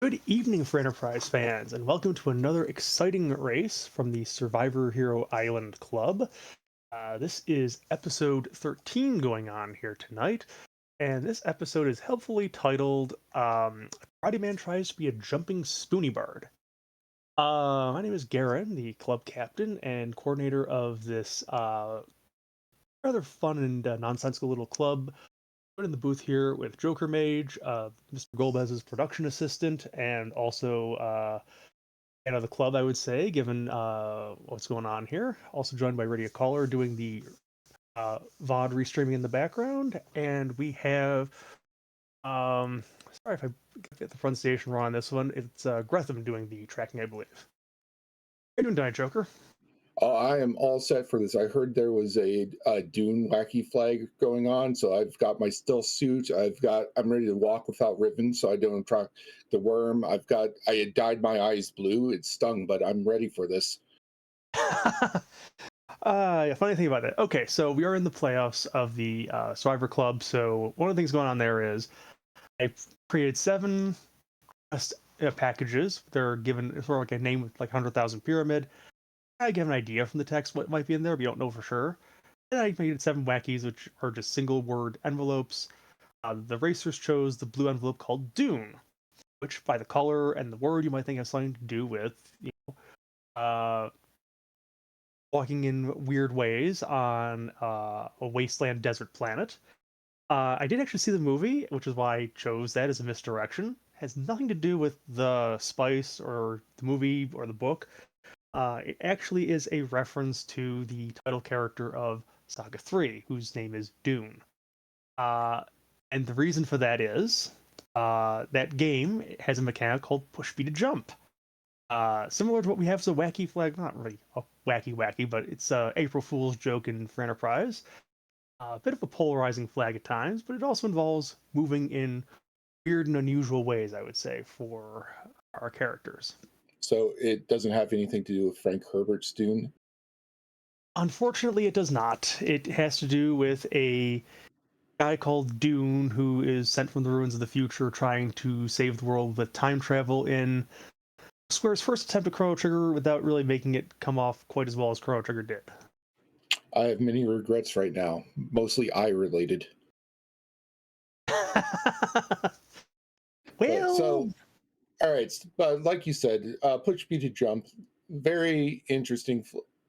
Good evening, for Enterprise fans, and welcome to another exciting race from the Survivor Hero Island Club. This is episode 13 going on here tonight, and this episode is helpfully titled Karate Man Tries to be a Jumping Spoony Bard. My name is Garen, the club captain and coordinator of this rather fun and nonsensical little club. I'm in the booth here with Joker Mage, Mr. Golbez's production assistant, and also head of the club, I would say, given what's going on here. Also joined by Radio Caller doing the VOD restreaming in the background. And we have, sorry if I get the pronunciation wrong on this one, it's Gretham doing the tracking, I believe. How you doing tonight, Joker? I am all set for this. I heard there was a Dune wacky flag going on, so I've got my still suit. I'm ready to walk without ribbons, so I don't attract the worm. I had dyed my eyes blue. It stung, but I'm ready for this. Yeah, funny thing about that. Okay, so we are in the playoffs of the Survivor Club. So one of the things going on there is I created 7 packages. They're given sort of like a name with like 100,000 pyramid. I give an idea from the text what might be in there, but you don't know for sure. And I made 7 wackies, which are just single word envelopes. The racers chose the blue envelope called Dune, which by the color and the word you might think has something to do with uh, walking in weird ways on a wasteland desert planet. I did actually see the movie, which is why I chose that as a misdirection. Has nothing to do with the spice or the movie or the book. It actually is a reference to the title character of Saga 3, whose name is Dune. Uh, and the reason for that is that game has a mechanic called push B to jump. Similar to what we have as a wacky flag, not really a wacky, but it's a April Fool's joke for Enterprise. A bit of a polarizing flag at times, but it also involves moving in weird and unusual ways, I would say, for our characters. So it doesn't have anything to do with Frank Herbert's Dune. Unfortunately, it does not. It has to do with a guy called Dune who is sent from the ruins of the future trying to save the world with time travel in Square's first attempt at Chrono Trigger without really making it come off quite as well as Chrono Trigger did. I have many regrets right now, mostly eye related. Okay, Well, so all right, but like you said, push B to jump, very interesting,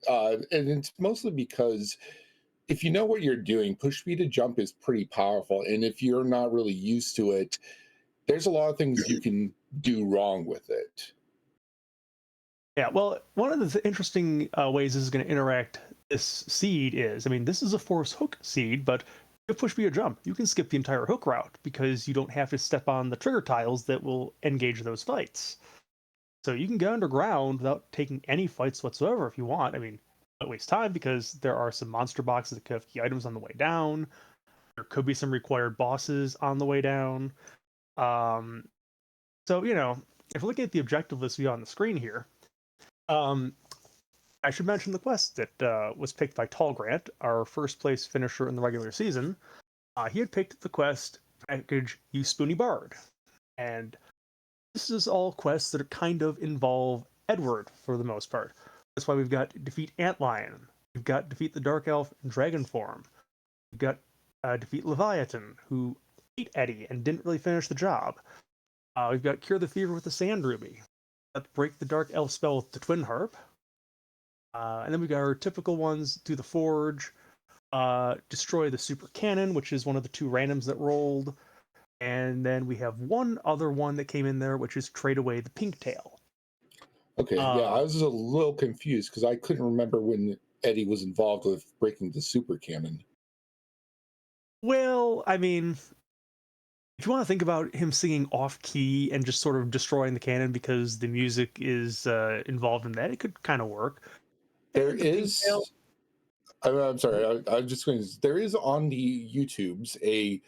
and it's mostly because if you know what you're doing, push speed to jump is pretty powerful. And if you're not really used to it, there's a lot of things you can do wrong with it. yeah, well, one of the interesting ways this is going to interact this seed is, I mean, this is a force hook seed, but if push be a jump, you can skip the entire hook route because you don't have to step on the trigger tiles that will engage those fights. So you can go underground without taking any fights whatsoever if you want. I mean, don't waste time because there are some monster boxes that could have key items on the way down. There could be some required bosses on the way down. Um, so, if we're looking at the objective list we have on the screen here, um, I should mention the quest that was picked by Tall Grant, our first place finisher in the regular season. He had picked the quest package You Spoony Bard. And this is all quests that are kind of involve Edward for the most part. That's why we've got Defeat Antlion. We've got Defeat the Dark Elf in Dragon form. We've got Defeat Leviathan, who beat Eddie and didn't really finish the job. We've got Cure the Fever with the Sand Ruby. We've got Break the Dark Elf spell with the Twin Harp. And then we got our typical ones: Do the Forge, Destroy the Super Cannon, which is one of the 2 randoms that rolled. And then we have one other one that came in there, which is Trade Away the Pink Tail. Okay, yeah, Uh, I was a little confused because I couldn't remember when Eddie was involved with breaking the super cannon. well, I mean, if you want to think about him singing off key and just sort of destroying the cannon because the music is involved in that, it could kind of work. There The Pink Tail. is, I'm sorry, I'm just going to, there is on the YouTubes a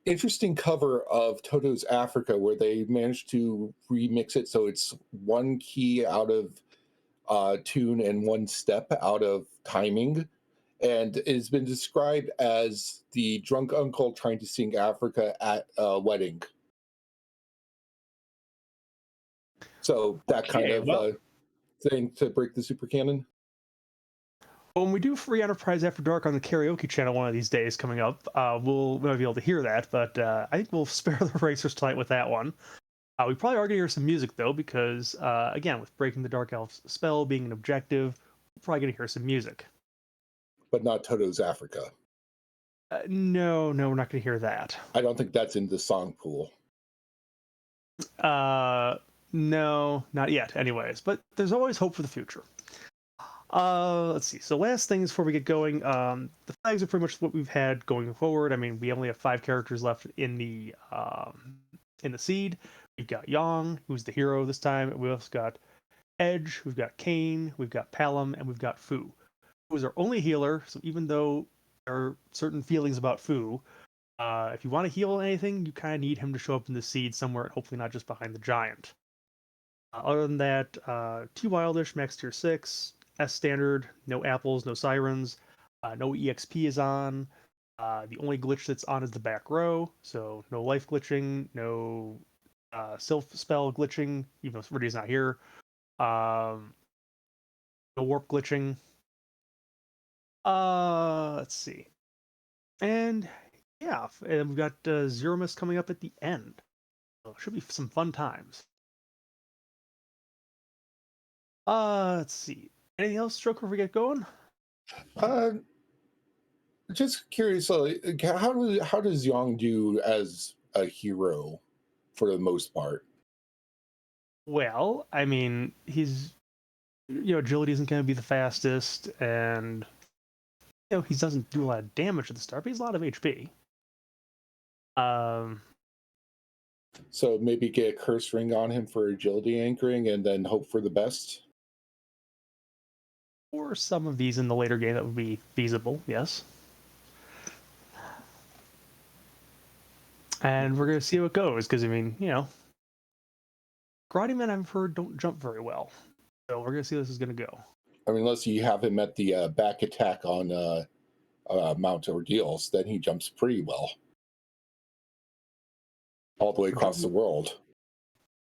interesting cover of Toto's Africa where they managed to remix it so it's one key out of tune and one step out of timing, and it has been described as the drunk uncle trying to sing Africa at a wedding. So that kind Okay, of well, thing to break the super canon. when we do Free Enterprise After Dark on the karaoke channel one of these days coming up, we might be able to hear that, but I think we'll spare the racers tonight with that one. We probably are going to hear some music, though, because, again, with Breaking the Dark Elf's spell being an objective, we're probably going to hear some music. But not Toto's Africa. No, we're not going to hear that. I don't think that's in the song pool. No, not yet, anyways, but there's always hope for the future. Let's see. So last things before we get going, the flags are pretty much what we've had going forward. I mean, we only have 5 characters left in the seed. We've got Yang, who's the hero this time. We also got Edge, we've got Kane, we've got Palom, and we've got Fu, who is our only healer. So even though there are certain feelings about Fu, if you want to heal anything, you kind of need him to show up in the seed somewhere, and hopefully not just behind the giant. Other than that, T Wildish, max tier 6, S standard, no apples, no sirens, no EXP is on. The only glitch that's on is the back row, so no life glitching, no self spell glitching, even though Riddy's not here. No warp glitching. Let's see. And yeah, and we've got Zero Mist coming up at the end. So it should be some fun times. Let's see. Anything else, Stroker, if we get going? Uh, just curious, how does Yang do as a hero for the most part? Well, I mean, he's agility isn't going to be the fastest, and he doesn't do a lot of damage at the start, but he's a lot of HP. So maybe get a curse ring on him for agility anchoring, and then hope for the best. Or some of these in the later game that would be feasible, yes. And we're going to see how it goes, because, I mean, Karate Men, I've heard, don't jump very well. So we're going to see how this is going to go. I mean, unless you have him at the back attack on Mount Ordeals, then he jumps pretty well. All the way across the world.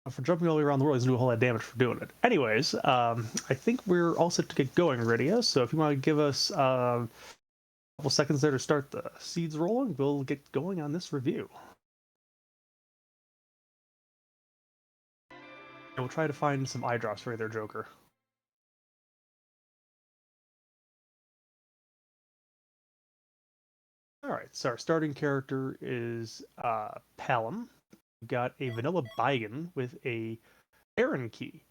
For jumping all the way around the world, he doesn't do a whole lot of damage for doing it. Anyways, I think we're all set to get going, Rydia. So if you want to give us a couple seconds there to start the seeds rolling, we'll get going on this review. And we'll try to find some eye drops for you there, Joker. Alright, so our starting character is Palom. We've got a vanilla Baigan with a Baron key.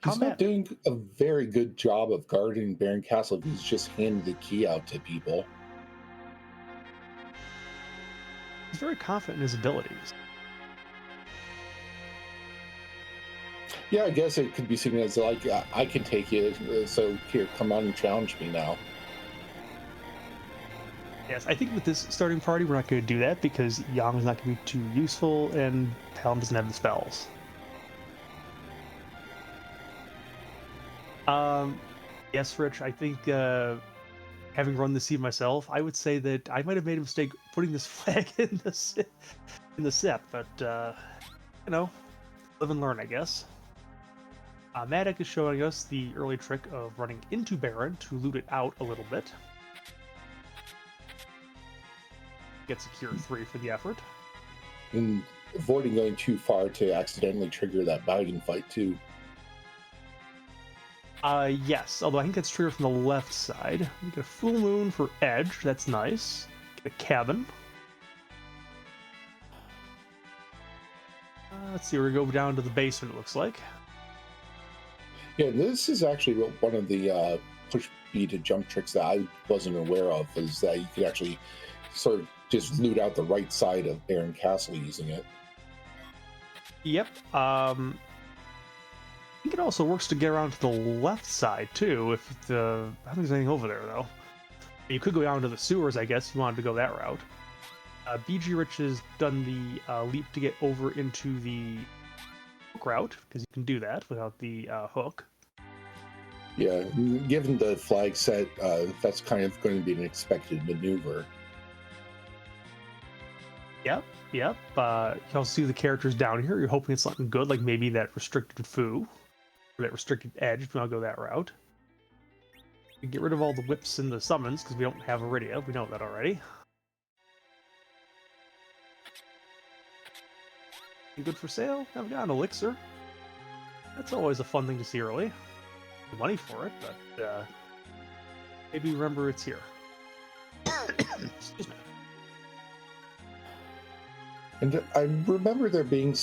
He's not doing a very good job of guarding Baron Castle if he's just handing the key out to people. He's very confident in his abilities. Yeah, I guess it could be seen as like, I can take you, so here, come on and challenge me now. Yes, I think with this starting party, we're not going to do that because Yang's not going to be too useful and Palom doesn't have the spells. Yes, Rich, I think having run the seed myself, I would say that I might have made a mistake putting this flag in the set, but live and learn, I guess. Matic is showing us the early trick of running into Baron to loot it out a little bit. Gets a cure 3 for the effort. And avoiding going too far to accidentally trigger that Biden fight too. Yes, although I think that's triggered from the left side. We get a full moon for Edge, that's nice. Get a cabin. Let's see, we're gonna go down to the basement, it looks like. Yeah, this is actually one of the push B to jump tricks that I wasn't aware of, is that you could actually sort of just loot out the right side of Baron Castle using it. Yep. I think it also works to get around to the left side too. If I don't think there's anything over there though. You could go down to the sewers, I guess, if you wanted to go that route. BG Rich has done the leap to get over into the hook route because you can do that without the hook. Yeah, given the flag set, that's kind of going to be an expected maneuver. Yep, yep. You can also see the characters down here. You're hoping it's something good, like maybe that restricted foo, or that restricted edge, if you want to go that route. We get rid of all the whips and the summons, because we don't have Iridia. We know that already. Good for sale? I've got an elixir. That's always a fun thing to see early. Money for it, but maybe remember it's here. Excuse me. And I remember there being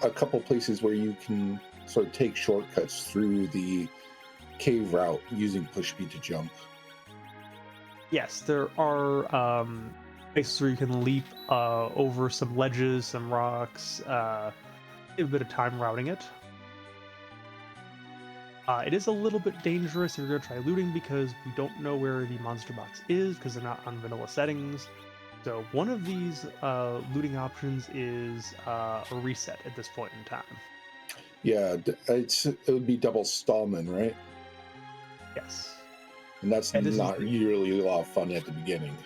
a couple places where you can sort of take shortcuts through the cave route using push speed to jump. Yes, there are places where you can leap over some ledges, some rocks. Give a bit of time routing it. It is a little bit dangerous if you're going to try looting because we don't know where the monster box is because they're not on vanilla settings. So one of these looting options is a reset at this point in time. Yeah, it would be double Stallman, right? Yes. And that's And this not is really a lot of fun at the beginning.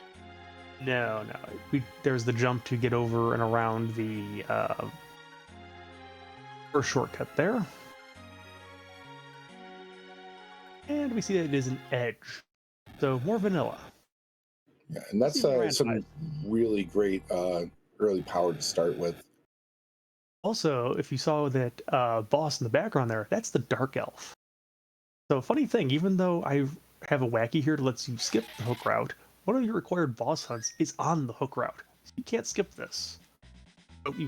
no. There's the jump to get over and around the first shortcut there. And we see that it is an edge. So more vanilla. Yeah, and that's some really great early power to start with. Also, if you saw that boss in the background there, that's the Dark Elf. So funny thing, even though I have a wacky here that lets you skip the hook route, one of your required boss hunts is on the hook route. So you can't skip this.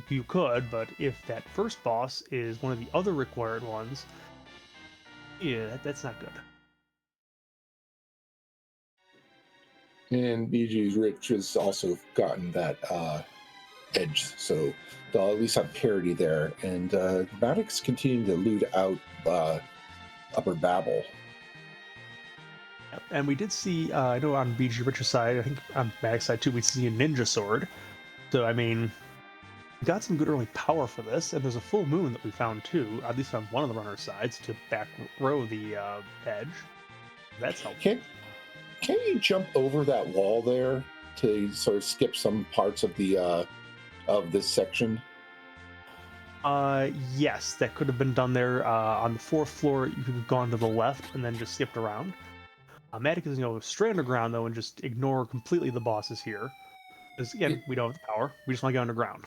You could, but if that first boss is one of the other required ones, yeah, that's not good. And BG's Rich has also gotten that edge, so they'll at least have parity there. And Maddox continuing to loot out Upper Babel. Yep. And we did see, I know on BG Rich's side, I think on Mag's side too, we see a ninja sword. So, I mean, we got some good early power for this, and there's a full moon that we found too, at least on one of the runner's sides, to back row the edge. That's helpful. Can you jump over that wall there to sort of skip some parts of the of this section? Yes, that could have been done there. On the fourth floor, you could have gone to the left and then just skipped around. Matic is, straight underground though, and just ignore completely the bosses here. Because again, we don't have the power. We just want to get underground.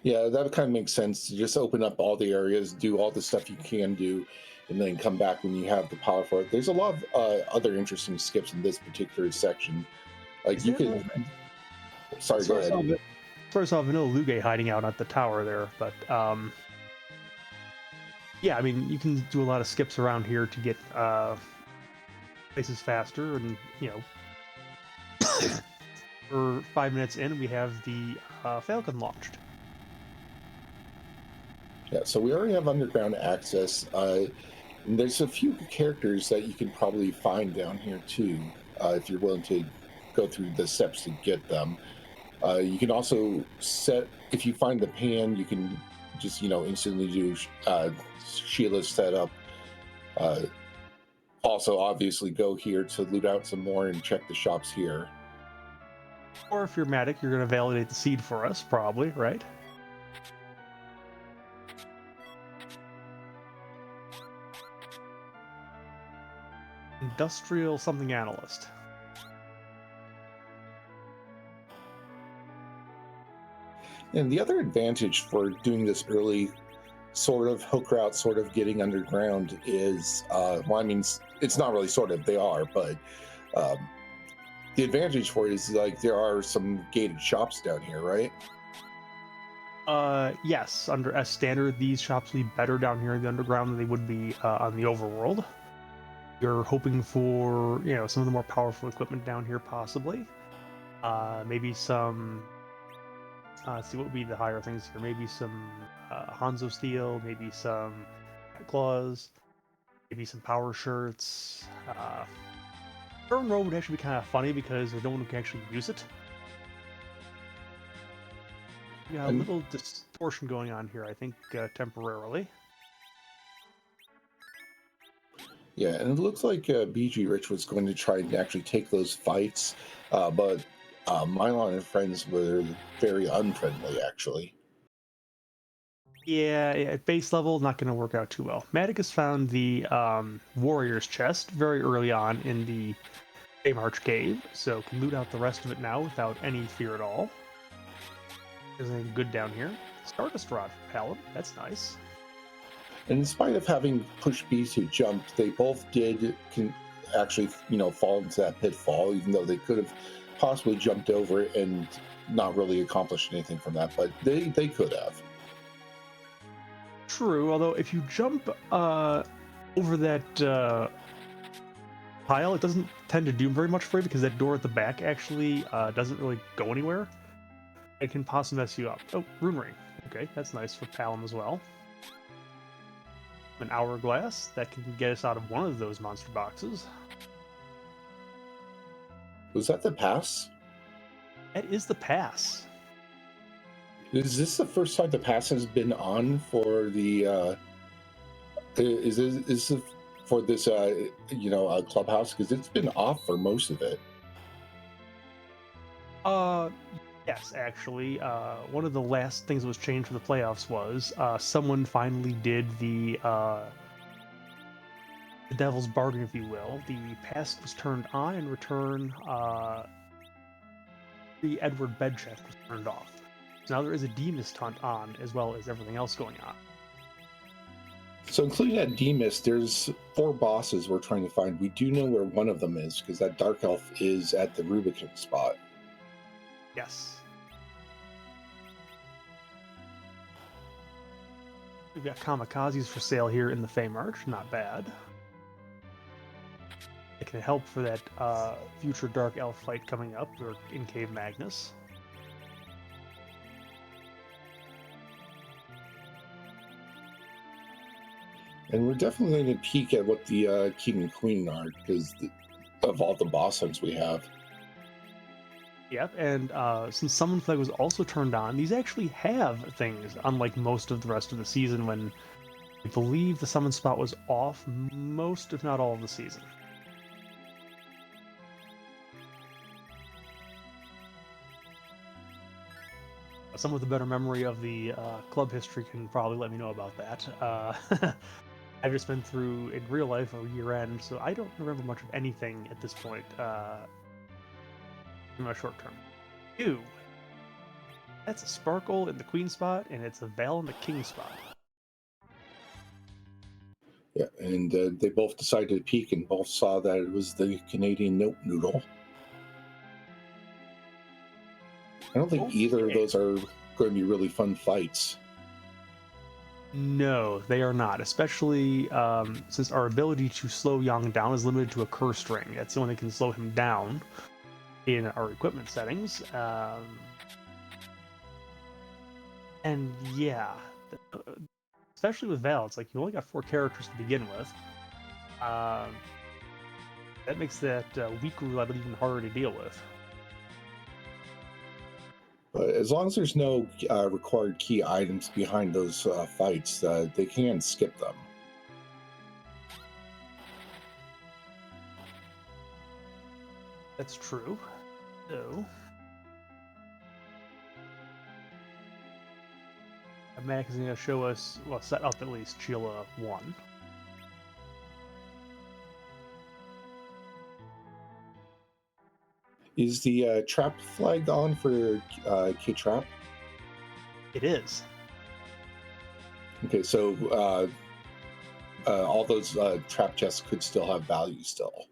Yeah, that kind of makes sense to just open up all the areas, do all the stuff you can do, and then come back when you have the power for it. There's a lot of other interesting skips in this particular section. Like you could. Sorry, go ahead. First off, vanilla Luge hiding out at the tower there, but yeah, I mean, you can do a lot of skips around here to get places faster, and for 5 minutes in, we have the Falcon launched. Yeah, so we already have underground access. And there's a few characters that you can probably find down here too, if you're willing to go through the steps to get them. You can also if you find the pan, you can just instantly do Sheila's setup. Also, obviously, go here to loot out some more and check the shops here. Or if you're Matic, you're going to validate the seed for us, probably, right? Industrial something analyst. And the other advantage for doing this early sort of hook route, sort of getting underground is, well, I mean, it's not really sort of, they are, but the advantage for it is like there are some gated shops down here, right? Yes, under S standard, these shops will be better down here in the underground than they would be on the overworld. You're hoping for, some of the more powerful equipment down here, possibly. Maybe some. Let's see what would be the higher things here. Maybe some Hanzo steel, maybe some claws, maybe some power shirts. Burn robe would actually be kind of funny because there's no one who can actually use it. Yeah, a little distortion going on here, I think, temporarily. Yeah, and it looks like BG Rich was going to try and actually take those fights, but Mylon and friends were very unfriendly, actually. Yeah, at base level, not going to work out too well. Maticus found the warrior's chest very early on in the Baymarch cave, so can loot out the rest of it now without any fear at all. There's anything good down here. Stardust Rod for Palom, that's nice. And in spite of having push Bs who jumped, they both did actually, fall into that pitfall, even though they could have possibly jumped over it and not really accomplished anything from that, but they could have. True, although if you jump over that pile, it doesn't tend to do very much for you because that door at the back actually doesn't really go anywhere. It can possibly mess you up. Oh, Rune Ring. Okay, that's nice for Palom as well. An hourglass that can get us out of one of those monster boxes. Was that the pass? That is the pass. Is this the first time the pass has been on for the? Is this for this clubhouse? Because it's been off for most of it. Yes, actually. One of the last things that was changed for the playoffs was someone finally did the devil's bargain, if you will. The pass was turned on, and return the Edward bed check was turned off. So now there is a demist hunt on, as well as everything else going on. So including that demist, there's 4 bosses we're trying to find. We do know where one of them is, because that dark elf is at the Rubicon spot. Yes. We've got kamikazes for sale here in the Feymarch, not bad. It can help for that future Dark Elf fight coming up, or in Cave Magnus. And we're definitely going to peek at what the king and queen are, because of all the boss hugs we have. Yep, and since Summon Flag was also turned on, these actually have things, unlike most of the rest of the season when I believe the summon spot was off most, if not all, of the season. Some with a better memory of the club history can probably let me know about that. I've just been through, in real life, a year end, so I don't remember much of anything at this point in my short term. Ew. That's a Sparkle in the queen spot, and it's a Val in the king spot. Yeah, and they both decided to peek and both saw that it was the Canadian Note Noodle. I don't think either of those are going to be really fun fights. No, they are not, especially since our ability to slow Yang down is limited to a curse ring. That's the only thing that can slow him down in our equipment settings. And yeah, especially with Val, it's like you only got 4 characters to begin with. That makes that weak roulette even harder to deal with. But as long as there's no required key items behind those fights, they can skip them. That's true. So, Mac is going to show us, well, set up at least Sheila 1. Is the trap flag on for K-Trap? It is. Okay, so all those trap chests could still have value still.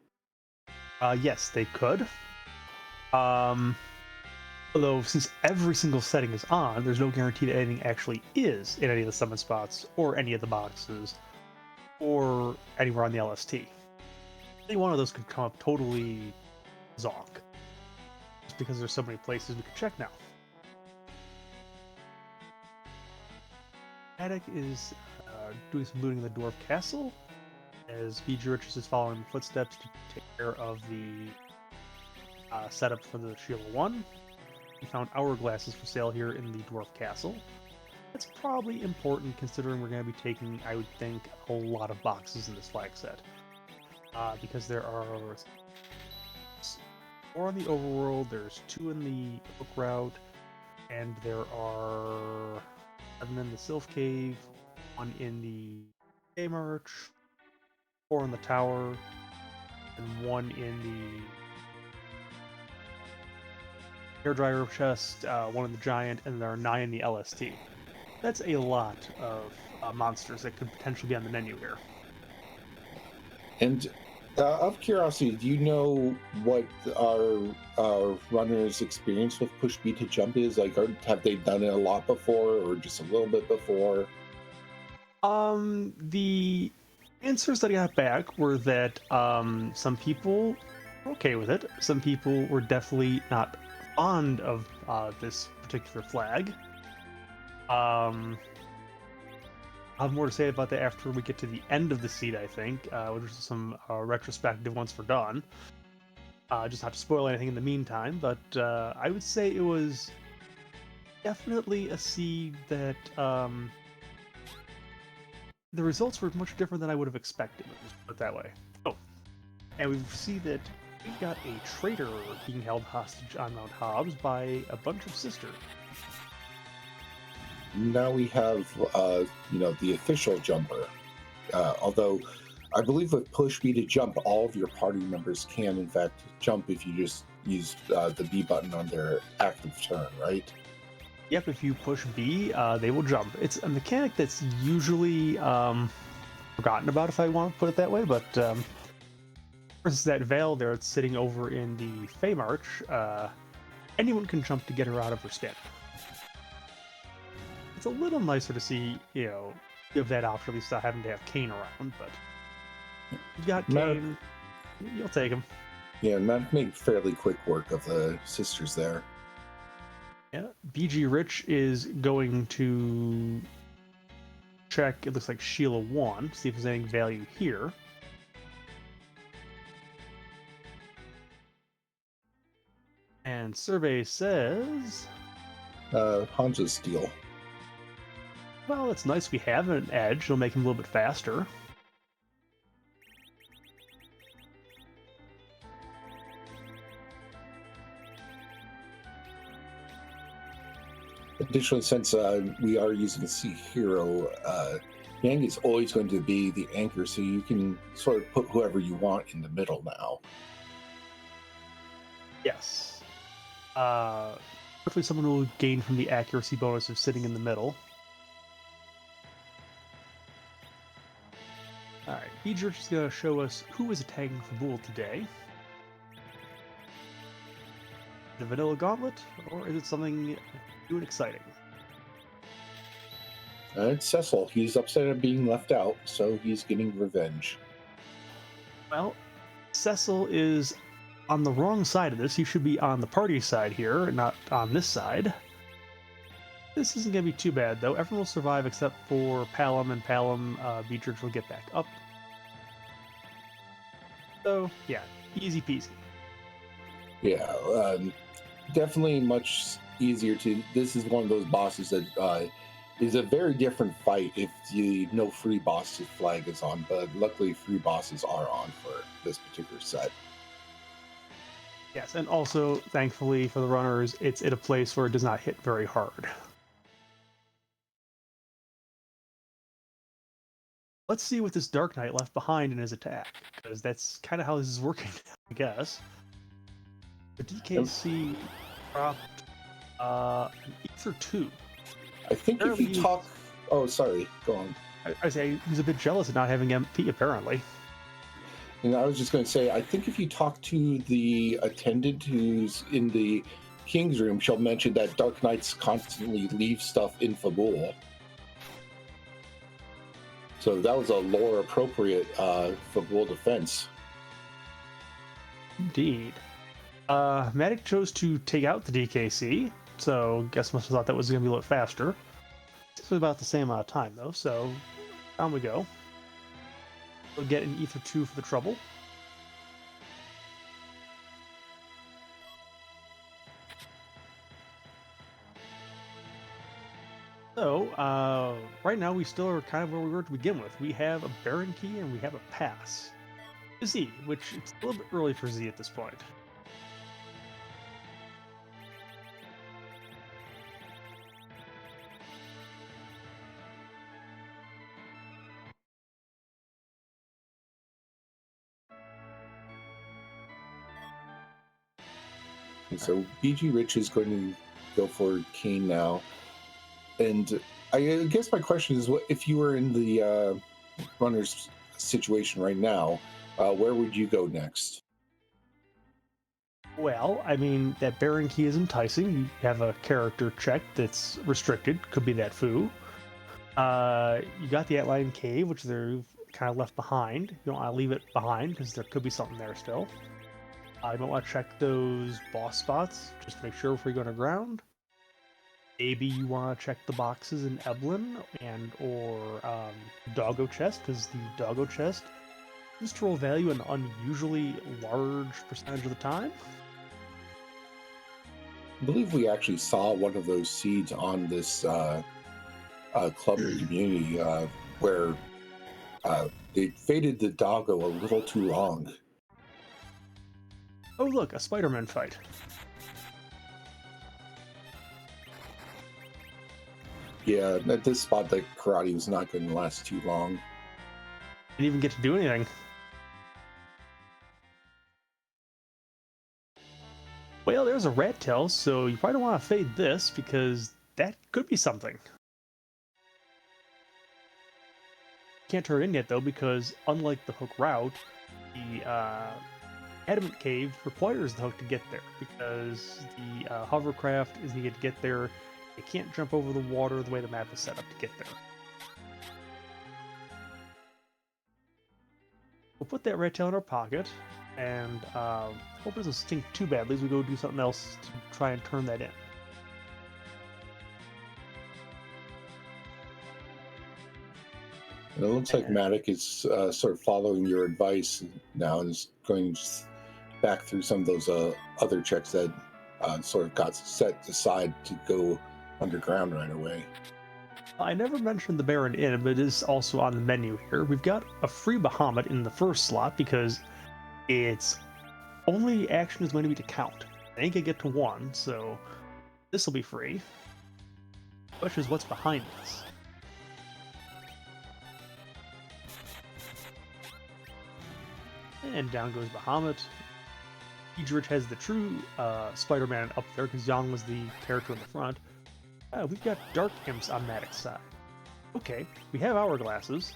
Yes, they could. Although, since every single setting is on, there's no guarantee that anything actually is in any of the summon spots, or any of the boxes, or anywhere on the LST. Any one of those could come up totally zonk. Just because there's so many places we could check now. Attic is doing some looting in the Dwarf Castle, as Beedrich is following the footsteps to take care of the setup for the Sheila 1. We found hourglasses for sale here in the Dwarf Castle. That's probably important considering we're going to be taking, I would think, a whole lot of boxes in this flag set. Because there are 4 on the overworld, there's 2 in the hook route, and there are 7 in the Sylph Cave, 1 in the Game Arch, 4 in the tower, and 1 in the hairdryer chest, 1 in the giant, and there are 9 in the LST. That's a lot of monsters that could potentially be on the menu here. And out of curiosity, do you know what our runners' experience with push B to jump is? Like, have they done it a lot before, or just a little bit before? The answers that I got back were that some people were okay with it. Some people were definitely not fond of this particular flag. I'll have more to say about that after we get to the end of the seed, I think, which is some retrospective once for Dawn. Just not to spoil anything in the meantime, but I would say it was definitely a seed that the results were much different than I would have expected. Let's put it that way. Oh, and we see that we got a traitor being held hostage on Mount Hobbs by a bunch of sisters. Now we have, the official jumper. Although, I believe with push B to jump, all of your party members can, in fact, jump if you just use the B button on their active turn, right? Yep, if you push B, they will jump. It's a mechanic that's usually forgotten about, if I want to put it that way, but for instance, that Veil there, it's sitting over in the Fey March, anyone can jump to get her out of her stamina. It's a little nicer to see, give that option, at least not having to have Kane around, but you got Kane, you'll take him. Yeah, Matt made fairly quick work of the sisters there. Yeah, BG Rich is going to check, it looks like Sheila 1, see if there's any value here. And survey says... Hanja's steal. Well, it's nice we have an edge. It'll make him a little bit faster. Additionally, since we are using a sea hero, Yang is always going to be the anchor, so you can sort of put whoever you want in the middle now. Yes. Hopefully someone will gain from the accuracy bonus of sitting in the middle. Alright, Beedrick is going to show us who is attacking Fabul today. The Vanilla Gauntlet, or is it something new and exciting? It's Cecil. He's upset at being left out, so he's getting revenge. Well, Cecil is on the wrong side of this. He should be on the party side here, not on this side. This isn't going to be too bad, though. Everyone will survive except for Palom, and Palom, Beedrick will get back up. So, yeah, easy peasy. Yeah, definitely much easier to... This is one of those bosses that is a very different fight if the no free boss flag is on, but luckily free bosses are on for this particular set. Yes, and also, thankfully for the runners, it's in a place where it does not hit very hard. Let's see what this Dark Knight left behind in his attack, because that's kind of how this is working, I guess. The DKC dropped an Ether 2. I think if you talk... Oh, sorry. Go on. I say he's a bit jealous of not having MP, apparently. And I was just going to say, I think if you talk to the attendant who's in the King's room, she'll mention that Dark Knights constantly leave stuff in Fabul. So that was a lore-appropriate Fabul defense. Indeed. Matic chose to take out the DKC, so guess must have thought that was going to be a little faster. It's about the same amount of time, though, so down we go. We'll get an Ether 2 for the trouble. So, right now we still are kind of where we were to begin with. We have a Baron Key and we have a Pass. Z, which it's a little bit early for Z at this point. So BG Rich is going to go for Kane now. And I guess my question is, what if you were in the runner's situation right now, where would you go next? Well, I mean, that Baron key is enticing. You have a character check that's restricted. Could be that Foo. You got the Outline Cave, which they're kind of left behind. You don't want to leave it behind because there could be something there still. You might want to check those boss spots just to make sure before you go underground. Maybe you want to check the boxes in Eblin and or Doggo Chest, because the Doggo Chest seems to roll value an unusually large percentage of the time. I believe we actually saw one of those seeds on this club community where they faded the doggo a little too long. Oh look, a Spider-Man fight. Yeah, at this spot, the karate was not going to last too long. Didn't even get to do anything. Well, there's a rat tail, so you probably don't want to fade this because that could be something. Can't turn it in yet though, because unlike the hook route, the Adamant Cave requires the hook to get there, because the hovercraft is needed to get there. It can't jump over the water the way the map is set up to get there. We'll put that red tail in our pocket, and hope it doesn't stink too badly as we go do something else to try and turn that in. And it looks like Matic is sort of following your advice now and is going back through some of those other checks that sort of got set aside to go underground right away. I never mentioned the Baron Inn, but it is also on the menu here. We've got a free Bahamut in the first slot because its only action is going to be to count. I ain't gonna get to one, so this will be free. The question is what's behind this. And down goes Bahamut. Idrich has the true Spider-Man up there because Yang was the character in the front. We've got Dark Imps on Maddox's side. Okay, we have hourglasses.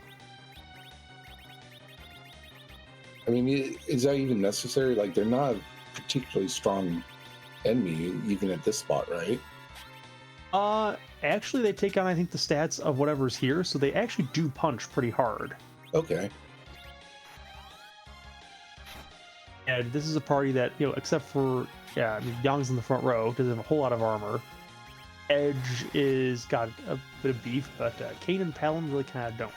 I mean, is that even necessary? Like, they're not a particularly strong enemy, even at this spot, right? Actually, they take on, I think, the stats of whatever's here, so they actually do punch pretty hard. Okay. And this is a party that, except for, I mean, Yang's in the front row, doesn't have a whole lot of armor. Edge is got a bit of beef, but Kane and Palom really kind of don't.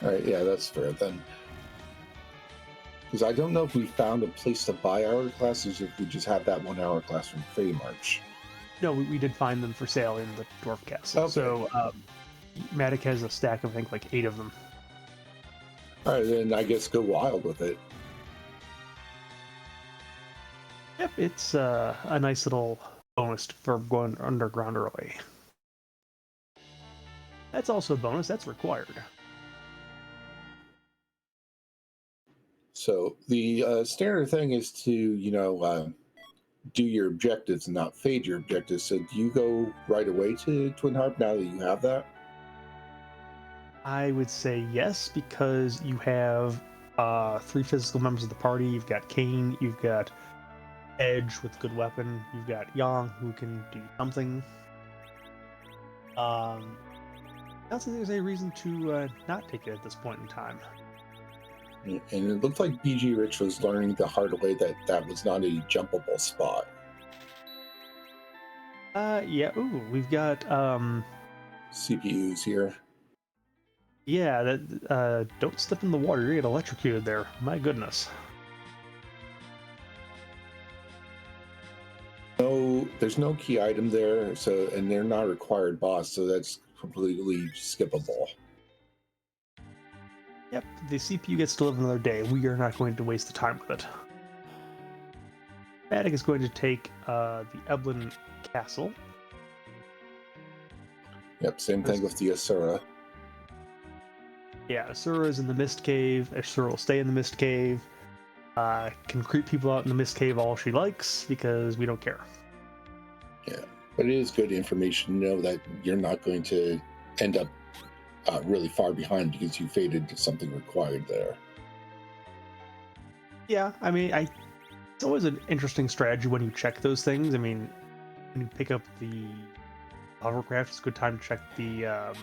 All right, yeah, that's fair then. Because I don't know if we found a place to buy hourglasses, or if we just have that one hourglass from Fey March. No, we did find them for sale in the Dwarf Castle. Okay. So Matic has a stack of, I think, like 8 of them. All right, then I guess go wild with it. Yep, it's a nice little bonus for going underground early. That's also a bonus. That's required. So the standard thing is to, do your objectives and not fade your objectives. So do you go right away to Twin Harp now that you have that? I would say yes, because you have 3 physical members of the party. You've got Kane, you've got Edge with a good weapon, you've got Yang who can do something. I don't think there's any reason to not take it at this point in time. And it looked like BG Rich was learning the hard way that that was not a jumpable spot. Yeah, ooh, we've got CPUs here. yeah, that don't step in the water, you get electrocuted there. My goodness. No, there's no key item there, so and they're not required boss, so that's completely skippable. Yep, the CPU gets to live another day. We are not going to waste the time with it. Matic is going to take the Eblin Castle. Yep, same thing with the Asura. Yeah, Asura is in the Mist Cave. Asura will stay in the Mist Cave. Can creep people out in the mist cave all she likes because we don't care. Yeah, but it is good information to know that you're not going to end up really far behind because you faded to something required there. Yeah, I mean, it's always an interesting strategy when you check those things. I mean, when you pick up the hovercraft, it's a good time to check the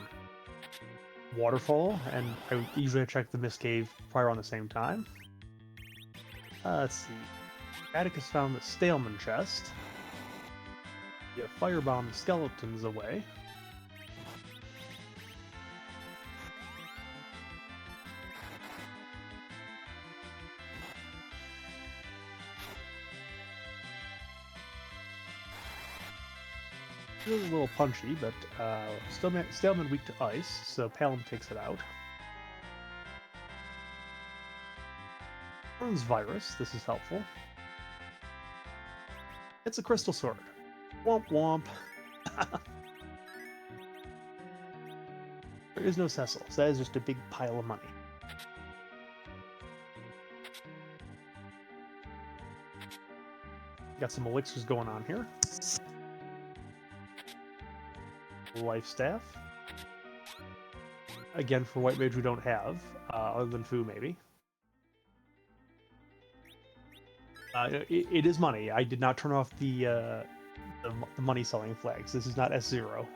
waterfall, and I usually check the mist cave probably around the same time. Let's see. Atticus found the Staleman chest. You firebomb the skeletons away. It was a little punchy, but Staleman weak to ice, so Palom takes it out. Burns virus, this is helpful. It's a crystal sword. Womp womp. There is no Cecil, so that is just a big pile of money. Got some elixirs going on here. Life staff. Again, for white mage we don't have, other than Fu maybe. It is money. I did not turn off the money selling flags. This is not S0.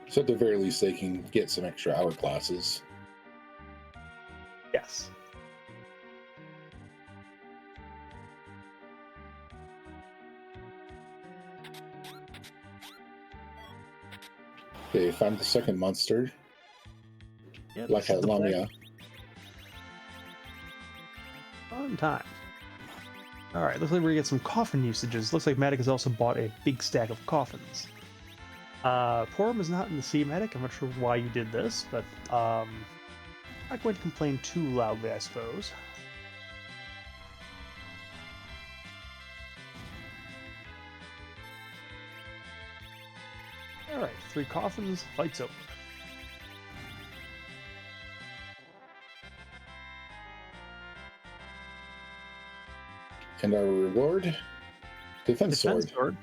So at the very least, they can get some extra hourglasses. Yes. Okay, found the second monster. Yep, Like a Lamia. Fun time. Alright, looks like we're gonna get some coffin usages. Looks like Matic has also bought a big stack of coffins. Porum is not in the sea, Matic. I'm not sure why you did this, but I'm not going to complain too loudly, I suppose. Alright, 3 coffins, fight's over. And our reward? Defense sword.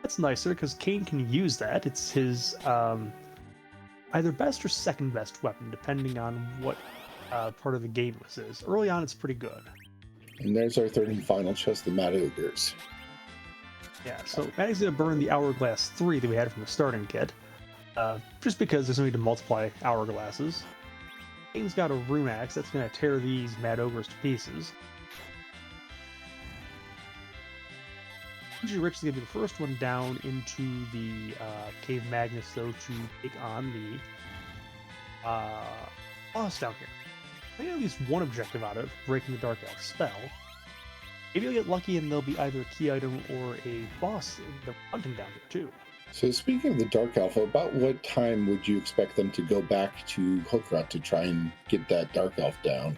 That's nicer because Kane can use that. It's his either best or second best weapon, depending on what part of the game this is. Early on, it's pretty good. And there's our third and final chest, the Mad Ogres. Yeah, so Maddie's going to burn the Hourglass 3 that we had from the starting kit, just because there's no need to multiply Hourglasses. Kane's got a Rune Axe that's going to tear these Mad Ogres to pieces. Rich is going to be the first one down into the Cave Magnus, though, to take on the boss down here. I think at least one objective out of it, breaking the Dark Elf spell. Maybe you'll get lucky and there'll be either a key item or a boss in the hunting down here, too. So speaking of the Dark Elf, about what time would you expect them to go back to Hokrat to try and get that Dark Elf down?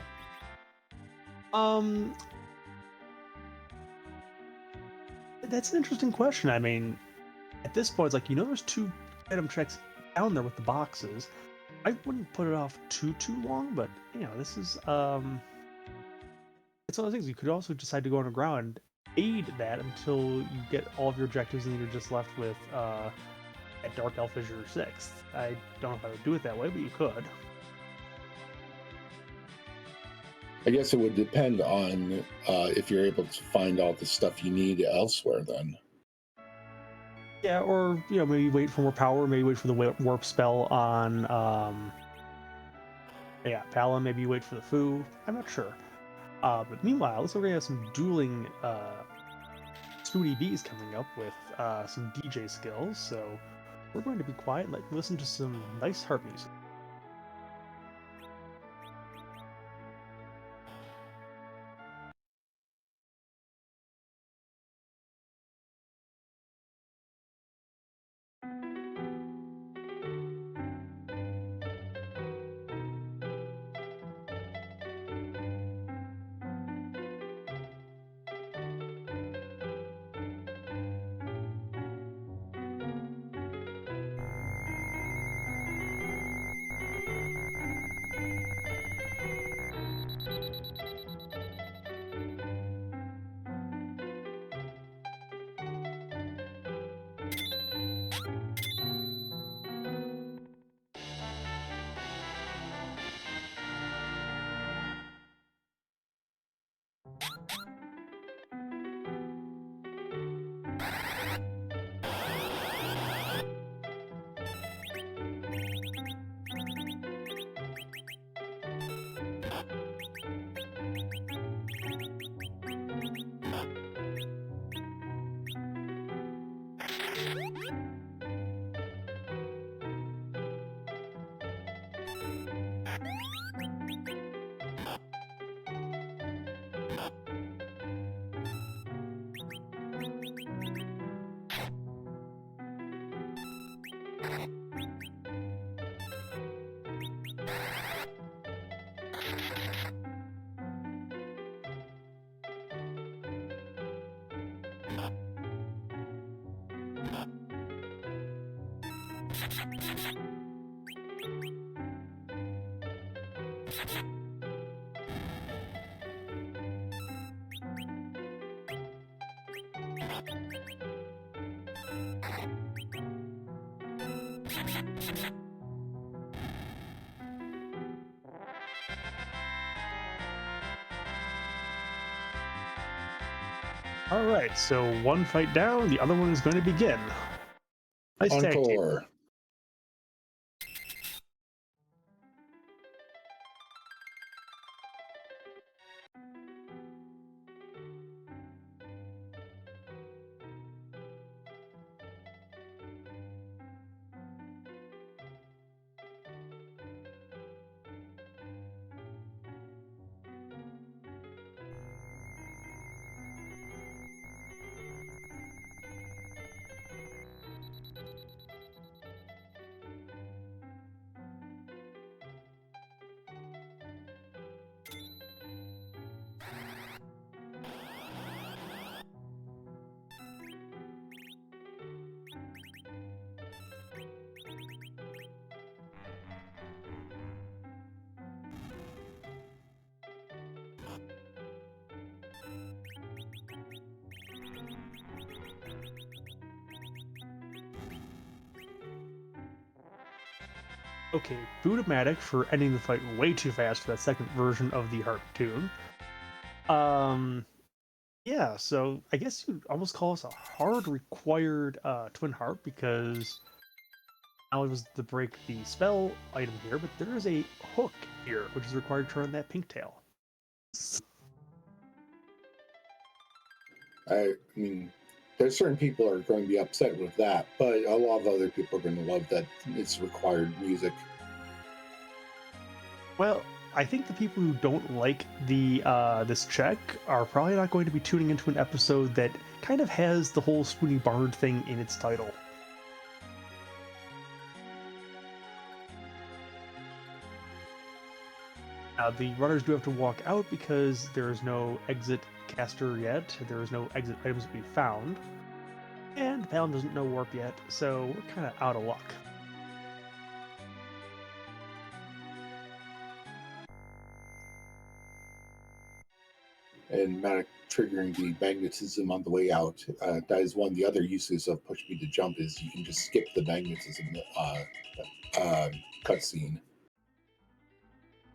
That's an interesting question. I mean, at this point, it's like, there's 2 item checks down there with the boxes. I wouldn't put it off too long, but, this is, it's one of those things. You could also decide to go underground and aid that until you get all of your objectives and you're just left with that Dark Elf as your 6th. I don't know if I would do it that way, but you could. I guess it would depend on if you're able to find all the stuff you need elsewhere then. Yeah, or, maybe wait for more power, maybe wait for the warp spell on, Palom, maybe wait for the Fu. I'm not sure. But meanwhile, looks like we're going to have some dueling Spoony Bees coming up with some DJ skills, so we're going to be quiet and listen to some nice harp music. All right, so one fight down, the other one is going to begin. Nice tag team. Encore. Okay, Bootomatic for ending the fight way too fast for that second version of the Harp tune. Yeah, so I guess you'd almost call this a hard required twin harp because not only was to break the spell item here, but there is a hook here, which is required to turn that pink tail. I mean, there's certain people are going to be upset with that, but a lot of other people are going to love that it's required music. Well, I think the people who don't like the this check are probably not going to be tuning into an episode that kind of has the whole Spoony Bard thing in its title. The runners do have to walk out because there is no exit caster yet. There is no exit items to be found. And Palin doesn't know warp yet, so we're kind of out of luck. And triggering the magnetism on the way out. That is one of the other uses of push me to jump is you can just skip the magnetism cutscene.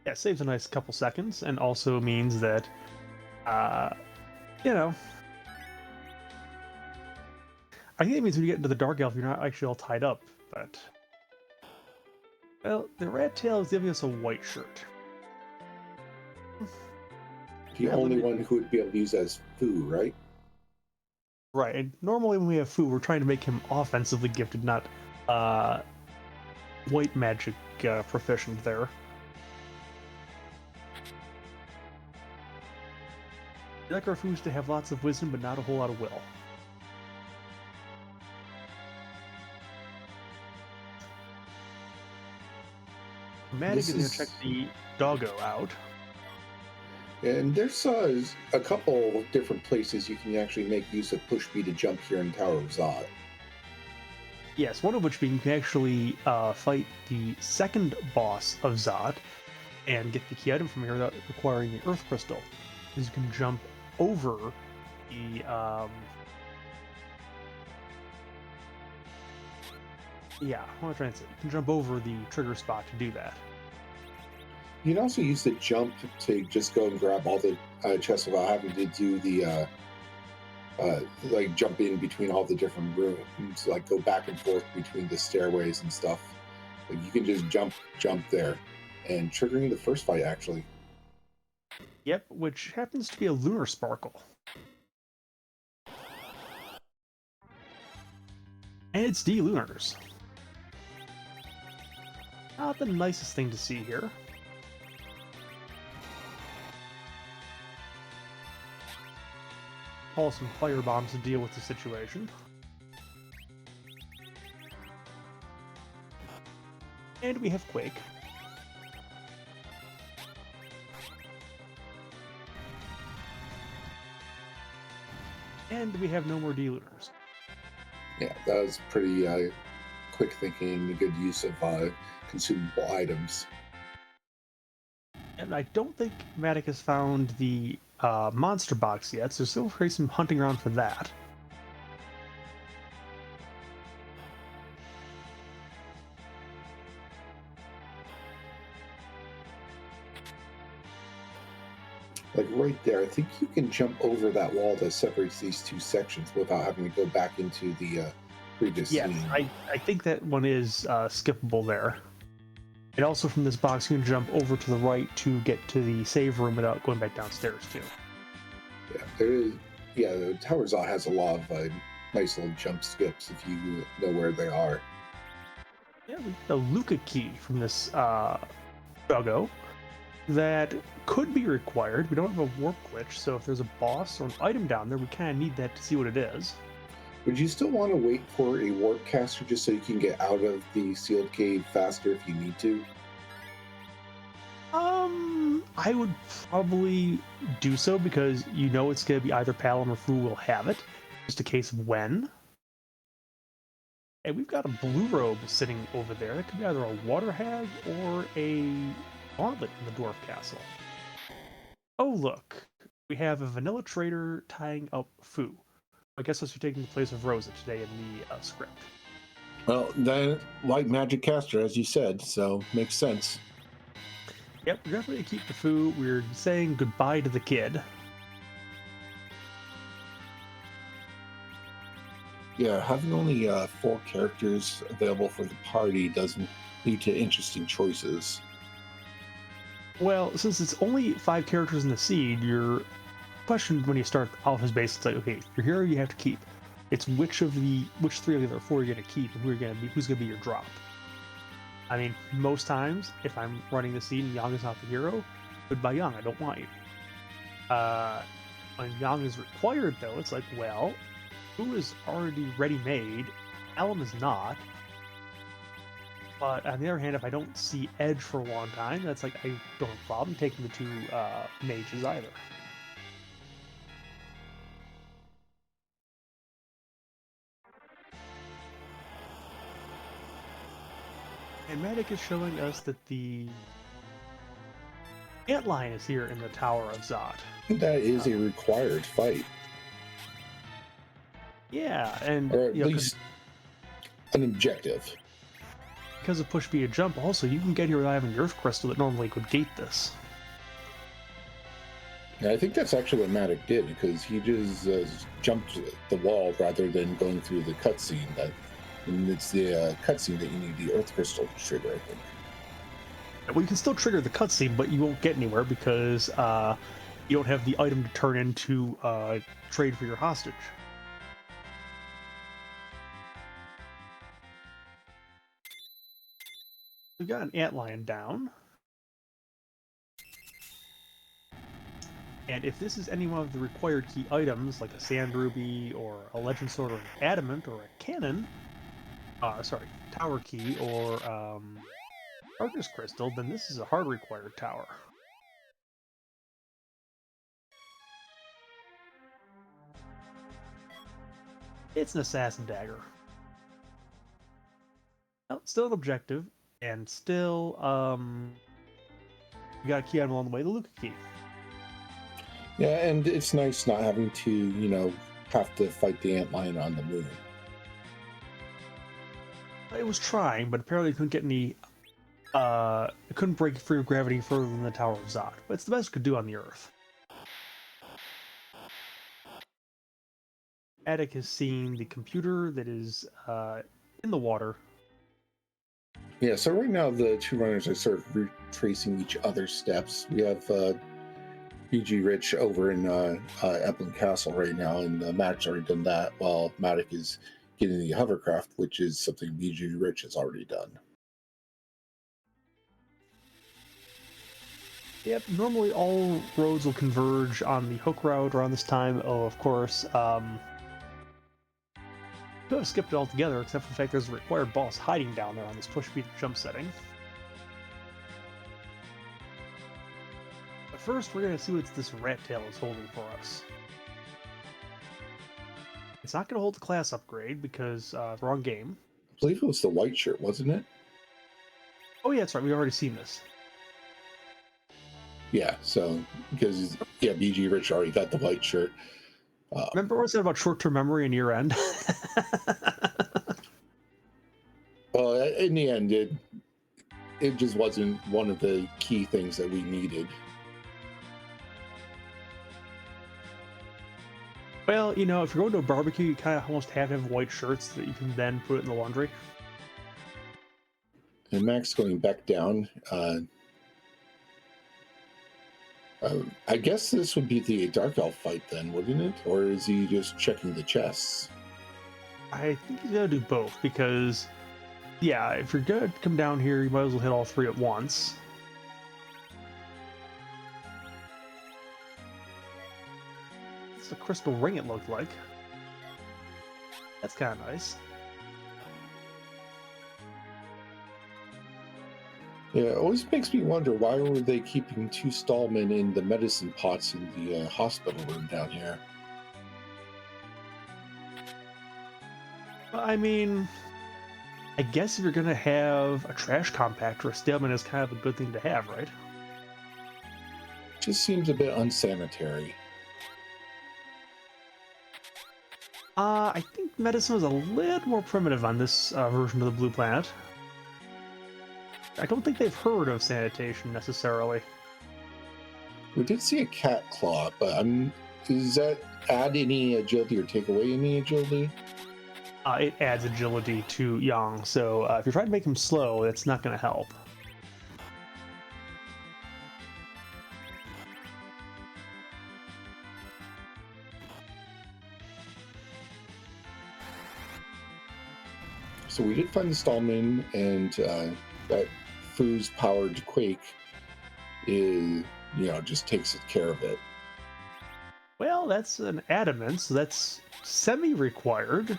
Yeah, it saves a nice couple seconds, and also means that, you know, I think it means when you get into the Dark Elf, you're not actually all tied up, but... Well, the rat tail is giving us a white shirt. The only one who would be able to use that is Fu, right? Right, and normally when we have Fu, we're trying to make him offensively gifted, not white magic proficient there. We like our Fus to have lots of wisdom, but not a whole lot of will. Matic is going to check the doggo out. And there's a couple different places you can actually make use of push me to jump here in Tower of Zod. Yes, one of which being you can actually fight the second boss of Zod and get the key item from here without requiring the Earth Crystal. Because you can jump over the... Yeah, what am I trying to say? You can jump over the trigger spot to do that. You can also use the jump to just go and grab all the chests without having to do the like jump in between all the different rooms, like go back and forth between the stairways and stuff. Like you can just jump there, and triggering the first fight actually. Yep, which happens to be a Lunar Sparkle. And it's D-Lunars. Not the nicest thing to see here. Call some fire bombs to deal with the situation. And we have Quake. And we have no more D-Lunars. Yeah, that was pretty quick thinking and good use of consumable items. And I don't think Matic has found the monster box yet, so still probably some hunting around for that. Like right there, I think you can jump over that wall that separates these two sections without having to go back into the previous Yes, scene. I think that one is skippable there. And also from this box, you can jump over to the right to get to the save room without going back downstairs too. Yeah, there is. Yeah, the Tower Zot has a lot of nice little jump skips if you know where they are. Yeah, we get the Luca key from this doggo that could be required. We don't have a warp glitch, so if there's a boss or an item down there, we kind of need that to see what it is. Would you still want to wait for a warp caster just so you can get out of the sealed cave faster if you need to? I would probably do so because you know it's going to be either Palom or Fu will have it. Just a case of when. And we've got a blue robe sitting over there. That could be either a water hag or a gauntlet in the dwarf castle. Oh, look. We have a vanilla trader tying up Fu. I guess this is taking the place of Rosa today in the script. Well, then, like Magic Caster, as you said, so makes sense. Yep, we're definitely going to keep the Fu. We're saying goodbye to the kid. Yeah, having only 4 characters available for the party doesn't lead to interesting choices. Well, since it's only 5 characters in the seed, your question when you start off is basically like, okay, your hero you have to keep. It's which 3 of the other 4 you're going to keep and who's going to be your drop. I mean, most times, if I'm running the seed and Yang is not the hero, goodbye Yang, I don't want you. When Yang is required, though, it's like, well, Fu is already ready-made, Alum is not. But on the other hand, if I don't see Edge for a long time, that's like, I don't have a problem taking the 2 mages either. And Matic is showing us that the antlion is here in the Tower of Zot. That is a required fight. Yeah, and or at least an objective. Because of push via jump, also you can get here without having the Earth Crystal that normally would gate this. Yeah, I think that's actually what Matic did because he just jumped the wall rather than going through the cutscene. And it's the cutscene that you need the Earth Crystal to trigger, I think. Well, you can still trigger the cutscene, but you won't get anywhere because you don't have the item to turn into trade for your hostage. We've got an antlion down. And if this is any one of the required key items, like a sand ruby, or a legend sword, or an adamant, or a cannon, tower key, or darkness crystal, then this is a hard required tower. It's an assassin dagger. Well, still an objective, and still, you got a key item along the way, the Luca key. Yeah, and it's nice not having to, have to fight the antlion on the moon. It was trying, but apparently it couldn't get any, it couldn't break free of gravity further than the Tower of Zot. But it's the best it could do on the Earth. Attic has seen the computer that is in the water. Yeah, so right now the 2 runners are sort of retracing each other's steps. We have BG Rich over in Eplin Castle right now, and Matt's already done that, while Matic is getting the hovercraft, which is something BG Rich has already done. Yep, normally all roads will converge on the hook route around this time. Oh, of course, could have skipped it altogether, except for the fact there's a required boss hiding down there on this push speed jump setting. first, we're going to see what this rat tail is holding for us. It's not going to hold the class upgrade because wrong game. I believe it was the white shirt, wasn't it? Oh yeah, that's right. We've already seen this. Yeah, so because BG Rich already got the white shirt. Remember what I said about short-term memory and year-end? Well, in the end, it just wasn't one of the key things that we needed. Well, you know, if you're going to a barbecue, you kind of almost have to have white shirts that you can then put in the laundry. And Max going back down. I guess this would be the Dark Elf fight then, wouldn't it? Or is he just checking the chests? I think he's gonna do both because, yeah, if you're gonna come down here, you might as well hit all three at once. It's a crystal ring, it looked like. That's kind of nice. Yeah, it always makes me wonder, why were they keeping 2 stallmen in the medicine pots in the hospital room down here? I mean, I guess if you're gonna have a trash compactor, a staleman is kind of a good thing to have, right? Just seems a bit unsanitary. I think medicine was a little more primitive on this version of the Blue Planet. I don't think they've heard of sanitation necessarily. We did see a cat claw, but does that add any agility or take away any agility? It adds agility to Yang, so if you're trying to make him slow, that's not going to help. So we did find the stallman, and that Foo's powered Quake is, just takes care of it. Well, that's an adamant, so that's semi-required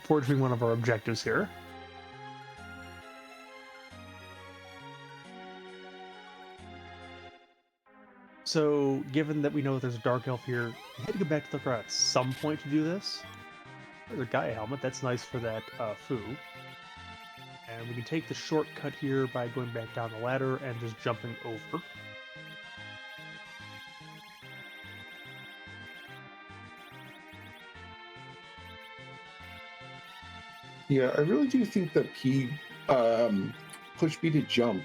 for it to be one of our objectives here. So, given that we know there's a Dark Elf here, we had to go back to the crowd at some point to do this. There's a Gaia helmet, that's nice for that Foo. And we can take the shortcut here by going back down the ladder and just jumping over. Yeah, I really do think that push B to jump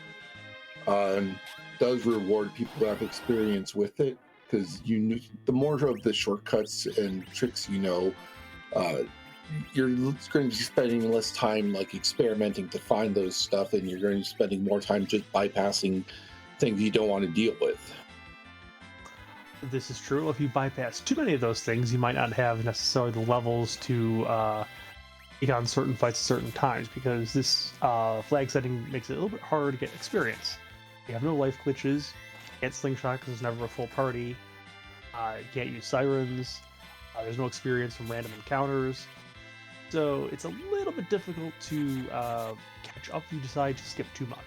does reward people who have experience with it, because the more of the shortcuts and tricks you're going to be spending less time like experimenting to find those stuff, and you're going to be spending more time just bypassing things you don't want to deal with. This is true. If you bypass too many of those things, you might not have necessarily the levels to get on certain fights at certain times, because this flag setting makes it a little bit harder to get experience. You have no life glitches, can't slingshot because there's never a full party, you can't use sirens, there's no experience from random encounters, so it's a little bit difficult to catch up if you decide to skip too much.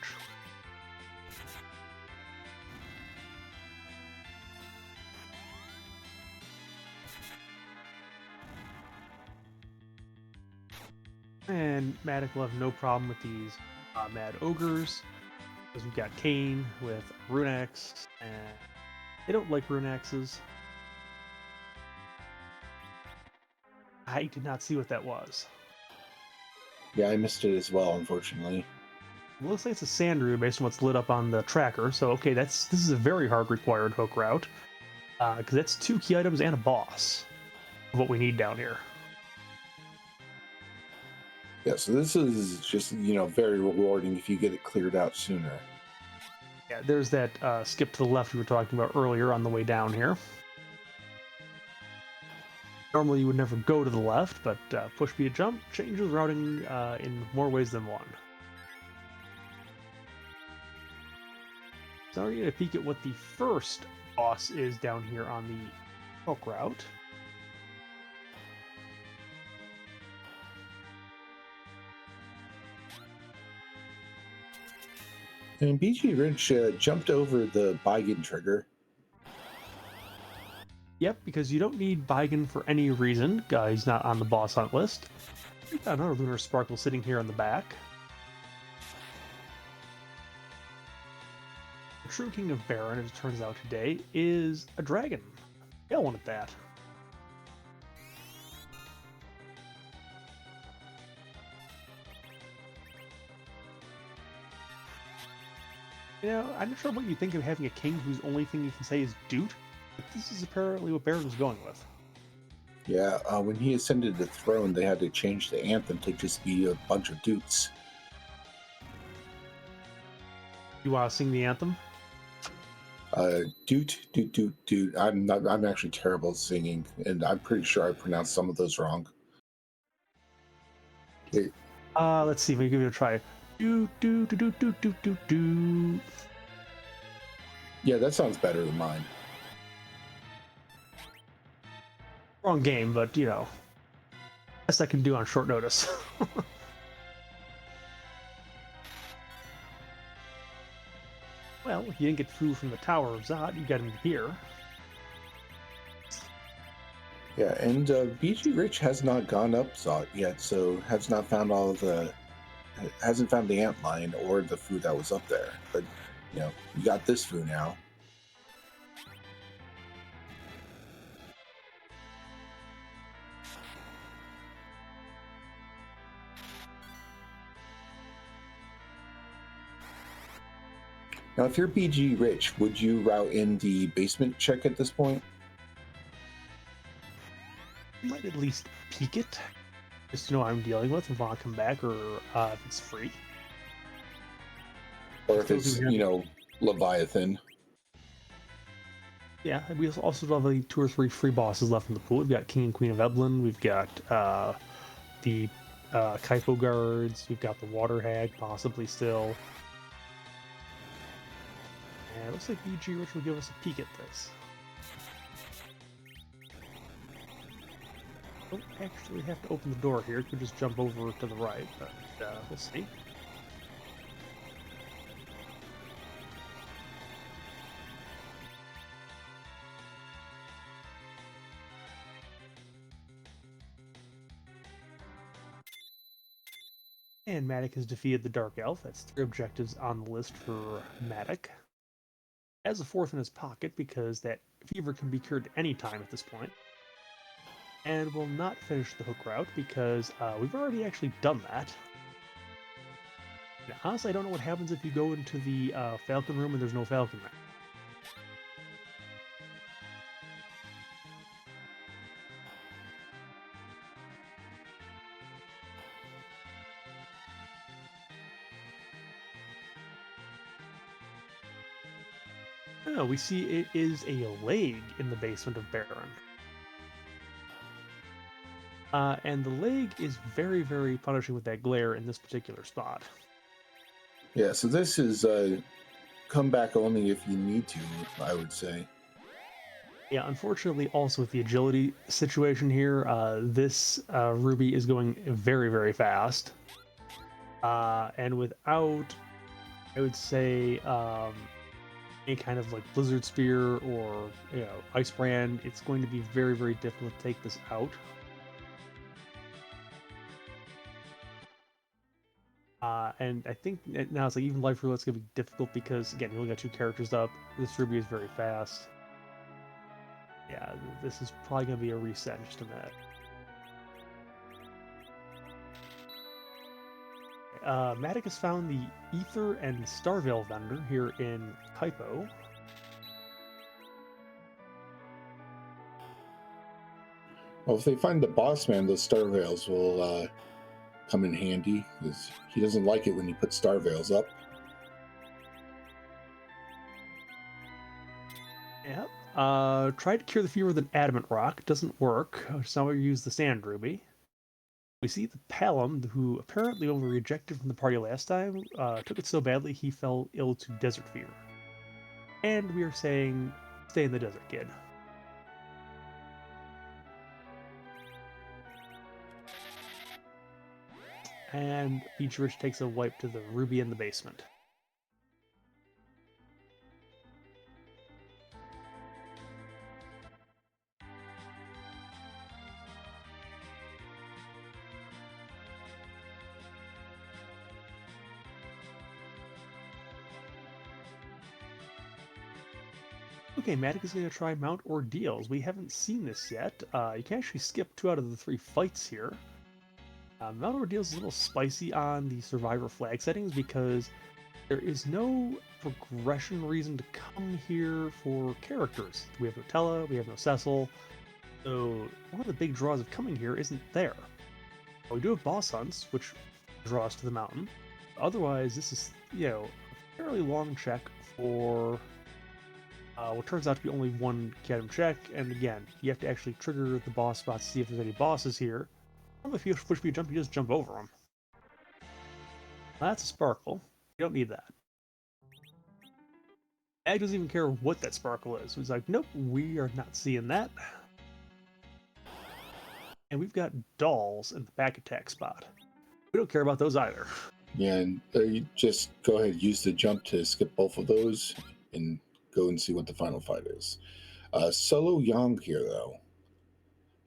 And Matic will have no problem with these mad ogres, because we've got Kane with rune axe, and they don't like rune axes. I did not see what that was. Yeah, I missed it as well, unfortunately. It looks like it's a sand rune based on what's lit up on the tracker, so okay, this is a very hard required hook route, because that's 2 key items and a boss of what we need down here. Yeah, so this is just, very rewarding if you get it cleared out sooner. Yeah, there's that skip to the left we were talking about earlier on the way down here. Normally you would never go to the left, but push B to jump changes routing in more ways than one. So we're going to peek at what the first boss is down here on the hook route. And BG Ridge jumped over the Beigen trigger. Yep, because you don't need Baigan for any reason. He's not on the boss hunt list. We've got another Lunar Sparkle sitting here on the back. The true king of Baron, as it turns out today, is a dragon. Yeah, I wanted that. You know, I'm not sure what you think of having a king whose only thing you can say is "dude," but this is apparently what Baron was going with. Yeah, when he ascended the throne, they had to change the anthem to just be a bunch of dukes. You want to sing the anthem? Doot, doot, doot, doot. I'm not. I'm actually terrible at singing, and I'm pretty sure I pronounced some of those wrong. It, Let's see. Let me give it a try. Do do do do do do do do. yeah, that sounds better than mine. Wrong game, but you know, best I can do on short notice. Well, if you didn't get food from the Tower of Zod, you got him here. Yeah, and BG Rich has not gone up Zot yet, so has not found all the hasn't found the antlion or the food that was up there. But you know, you got this food now. Now, if you're BG Rich, would you route in the basement check at this point? You might at least peek it, just to know what I'm dealing with if I want to come back, or if it's free. Or if Still it's, do have- you know, Leviathan? Yeah, and we also have like 2 or 3 free bosses left in the pool. We've got King and Queen of Eblin. We've got the Kaipo guards. We've got the Water Hag, possibly still. And it looks like BG Rich will give us a peek at this. Don't actually have to open the door here. Could just jump over to the right, but we'll see. And Matic has defeated the Dark Elf. That's 3 objectives on the list for Matic. Has a 4th in his pocket because that fever can be cured at any time at this point. And will not finish the hook route because we've already actually done that. Now, honestly, I don't know what happens if you go into the Falcon room and there's no Falcon there. Oh, we see it is a leg in the basement of Baron. And the leg is very, very punishing with that glare in this particular spot. Yeah, so this is come back only if you need to, I would say. Yeah, unfortunately, also with the agility situation here, this Ruby is going very, very fast. And without, I would say, any kind of like Blizzard Spear or, you know, Ice Brand, it's going to be very, very difficult to take this out. And I think now it's like even Life Roulette's going to be difficult because, again, you only got 2 characters up. This Ruby is very fast. Yeah, this is probably going to be a reset in just a minute. Matic has found the Ether and Starveil vendor here in Kaipo. Well, if they find the boss man, those star veils will come in handy, because he doesn't like it when you put star veils up. Yep. Tried to cure the fever with an adamant rock. Doesn't work. So we use the sand ruby. We see the Palom, who apparently when we were rejected from the party last time, took it so badly he fell ill to desert fever. And we are saying, stay in the desert, kid. And each rich takes a wipe to the ruby in the basement. Okay, Matic is going to try Mount Ordeals. We haven't seen this yet. You can actually skip 2 out of the 3 fights here. Mount Ordeals is a little spicy on the Survivor flag settings because there is no progression reason to come here for characters. We have no Tella, we have no Cecil, so one of the big draws of coming here isn't there. We do have boss hunts, which draw us to the mountain. Otherwise, this is, a fairly long check for what turns out to be only one Cadam check, and again, you have to actually trigger the boss spot to see if there's any bosses here. Or if you push B jump, you just jump over them. That's a sparkle. You don't need that. Ag doesn't even care what that sparkle is. He's like, nope, we are not seeing that. And we've got dolls in the back attack spot. We don't care about those either. Yeah, and you just go ahead, use the jump to skip both of those and go and see what the final fight is. Solo Yang here, though.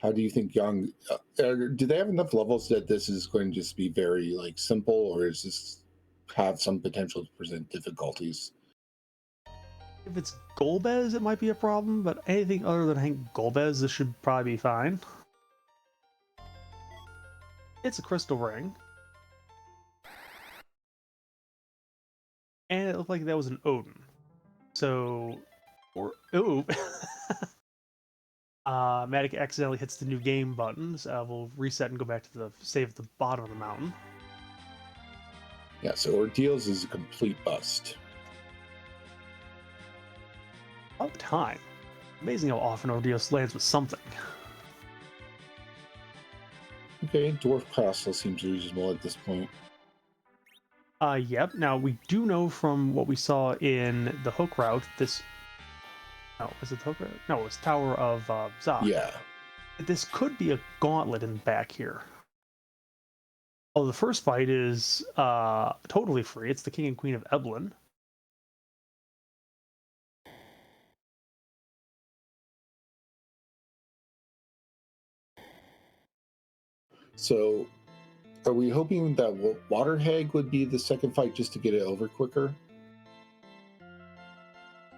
How do you think Yang? Do they have enough levels that this is going to just be very simple, or is this have some potential to present difficulties? If it's Golbez, it might be a problem, but anything other than Hank Golbez, this should probably be fine. It's a crystal ring. And it looked like that was an Odin. So, ooh. Matic accidentally hits the new game button, so we'll reset and go back to the save at the bottom of the mountain. Yeah, so Ordeals is a complete bust. All the time. Amazing how often Ordeals lands with something. Okay, Dwarf Castle seems reasonable at this point. Yep. Now, we do know from what we saw in the hook route, this... No, is it the hook route? No, it's Tower of Zod. Yeah. This could be a gauntlet in the back here. Oh, the first fight is totally free. It's the King and Queen of Eblin. So, are we hoping that Water Hag would be the second fight just to get it over quicker?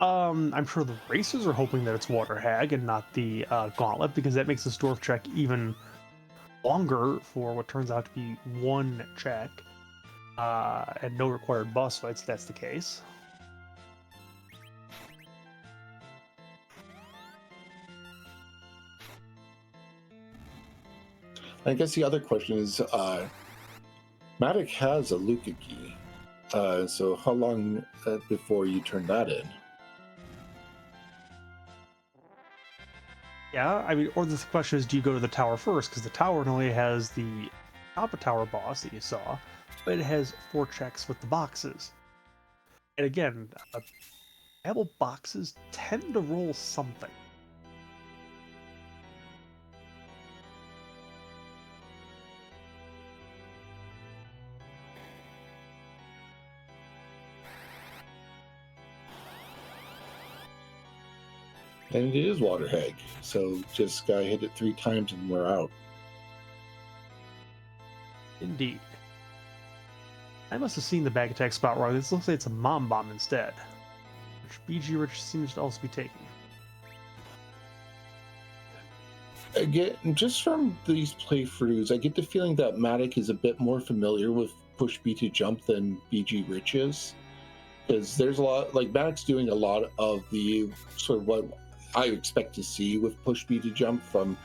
I'm sure the racers are hoping that it's Water Hag and not the Gauntlet, because that makes this dwarf check even longer for what turns out to be one check and no required boss fights. That's the case. I guess the other question is, Matic has a Luca key, so how long before you turn that in? Yeah, I mean, or the question is, do you go to the tower first? Because the tower not only has the top of tower boss that you saw, but it has 4 checks with the boxes. And again, Apple boxes tend to roll something. And it is Water Hag, so just gotta hit it 3 times and we're out. Indeed. I must have seen the back attack spot wrong. This looks like it's a mom bomb instead, which BG Rich seems to also be taking. Again, just from these playthroughs, I get the feeling that Matic is a bit more familiar with push B to jump than BG Rich is. Because there's a lot, Matic's doing a lot of the sort of what I expect to see with push B to jump from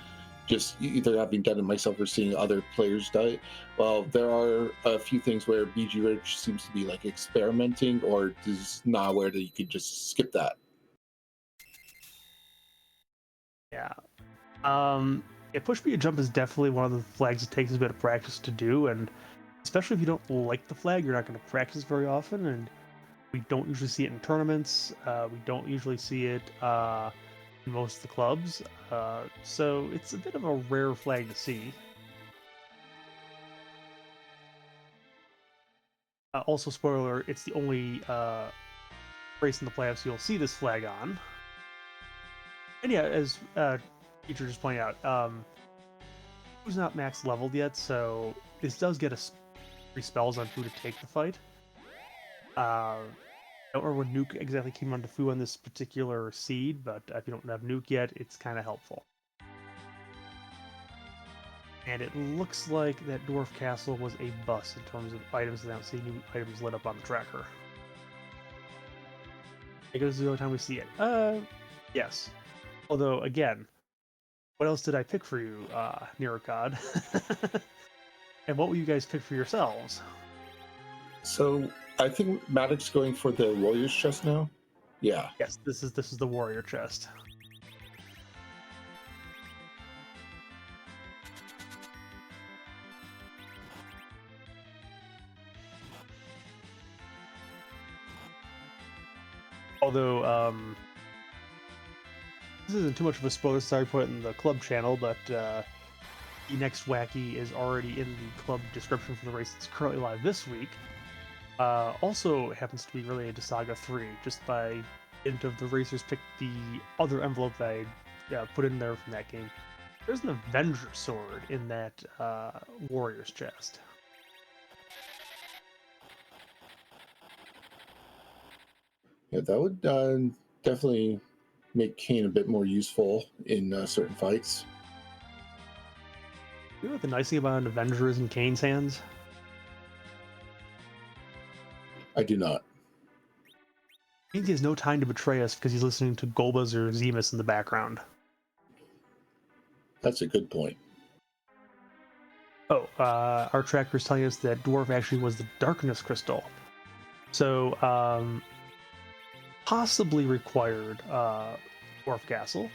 just either having done it myself or seeing other players do it. Well, there are a few things where BG Rich seems to be experimenting or is not aware that you could just skip that. Yeah. Push B to jump is definitely one of the flags that takes a bit of practice to do, and especially if you don't like the flag, you're not going to practice very often, and we don't usually see it in tournaments. We don't usually see it in most of the clubs, so it's a bit of a rare flag to see. Also, spoiler, it's the only race in the playoffs you'll see this flag on. And yeah, as Teacher just pointed out, who's not max leveled yet, so this does get us 3 spells on who to take the fight. I don't remember when Nuke exactly came onto Fu on this particular seed, but if you don't have Nuke yet, it's kind of helpful. And it looks like that Dwarf Castle was a bust in terms of items. I don't see new items lit up on the tracker. I guess this is the only time we see it. Yes. Although, again, what else did I pick for you, Nirokod? And what will you guys pick for yourselves? So I think Maddox going for the Warriors chest now. Yeah. Yes, this is the warrior chest. Although, this isn't too much of a spoiler, sorry, put it in the club channel, but the next wacky is already in the club description for the race that's currently live this week. Also happens to be related to Saga 3, just by dint of the racers picked the other envelope that I put in there from that game. There's an Avenger sword in that Warrior's chest. Yeah, that would definitely make Kane a bit more useful in certain fights. You know what the nice thing about an Avenger is in Kane's hands? I do not. It means he has no time to betray us because he's listening to Golbas or Zemus in the background. That's a good point. Oh, our tracker is telling us that Dwarf actually was the Darkness Crystal. So, possibly required Dwarf Castle.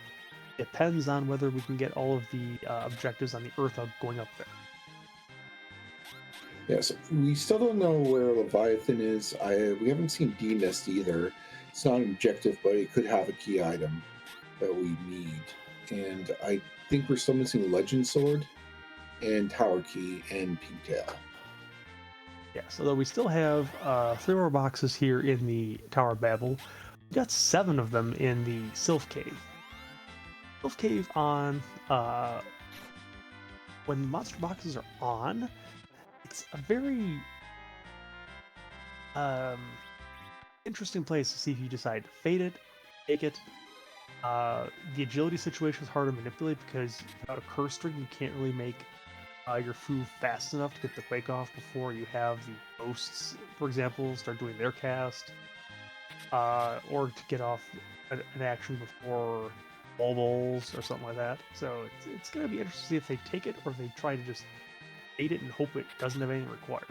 Depends on whether we can get all of the objectives on the Earth Hub going up there. Yes, we still don't know where Leviathan is. We haven't seen D-Nest either. It's not an objective, but it could have a key item that we need. And I think we're still missing Legend Sword and Tower Key and Pigtail. Yes, although we still have 3 more boxes here in the Tower of Babel. We got 7 of them in the Sylph Cave. Sylph Cave on when monster boxes are on, it's a very interesting place to see if you decide to fade it, take it. The agility situation is hard to manipulate because without a curse string, you can't really make your Fu fast enough to get the quake off before you have the ghosts, for example, start doing their cast, or to get off an action before baubles or something like that. So it's going to be interesting to see if they take it or if they try to just bait it and hope it doesn't have anything required.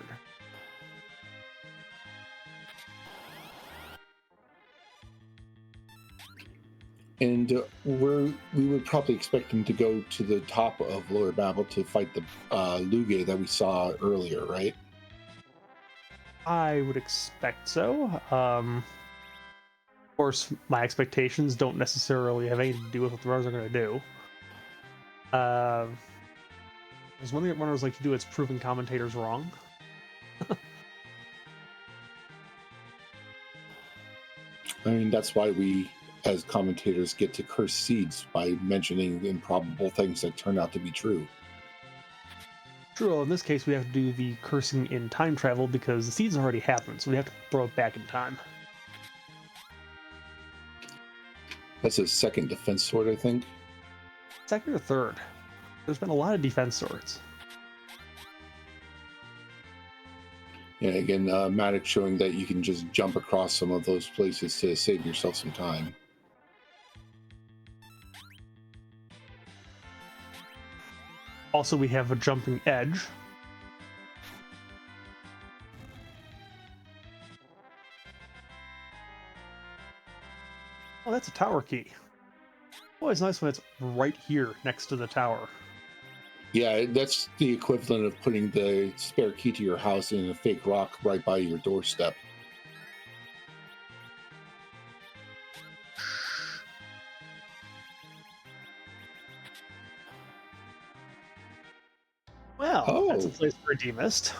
And we would probably expect him to go to the top of Lower Babel to fight the Luge that we saw earlier, right? I would expect so. Of course, my expectations don't necessarily have anything to do with what the runners are going to do. There's one thing that runners like to do, it's proving commentators wrong. I mean, that's why we, as commentators, get to curse seeds by mentioning improbable things that turn out to be true. True, well, in this case, we have to do the cursing in time travel because the seeds already happened, so we have to throw it back in time. That's a second defense sword, I think. Second or third? There's been a lot of defense swords. Yeah, again, Maddox showing that you can just jump across some of those places to save yourself some time. Also, we have a jumping edge. Oh, that's a tower key. Oh, it's nice when it's right here next to the tower. Yeah, that's the equivalent of putting the spare key to your house in a fake rock right by your doorstep. Well, that's a place for a demist.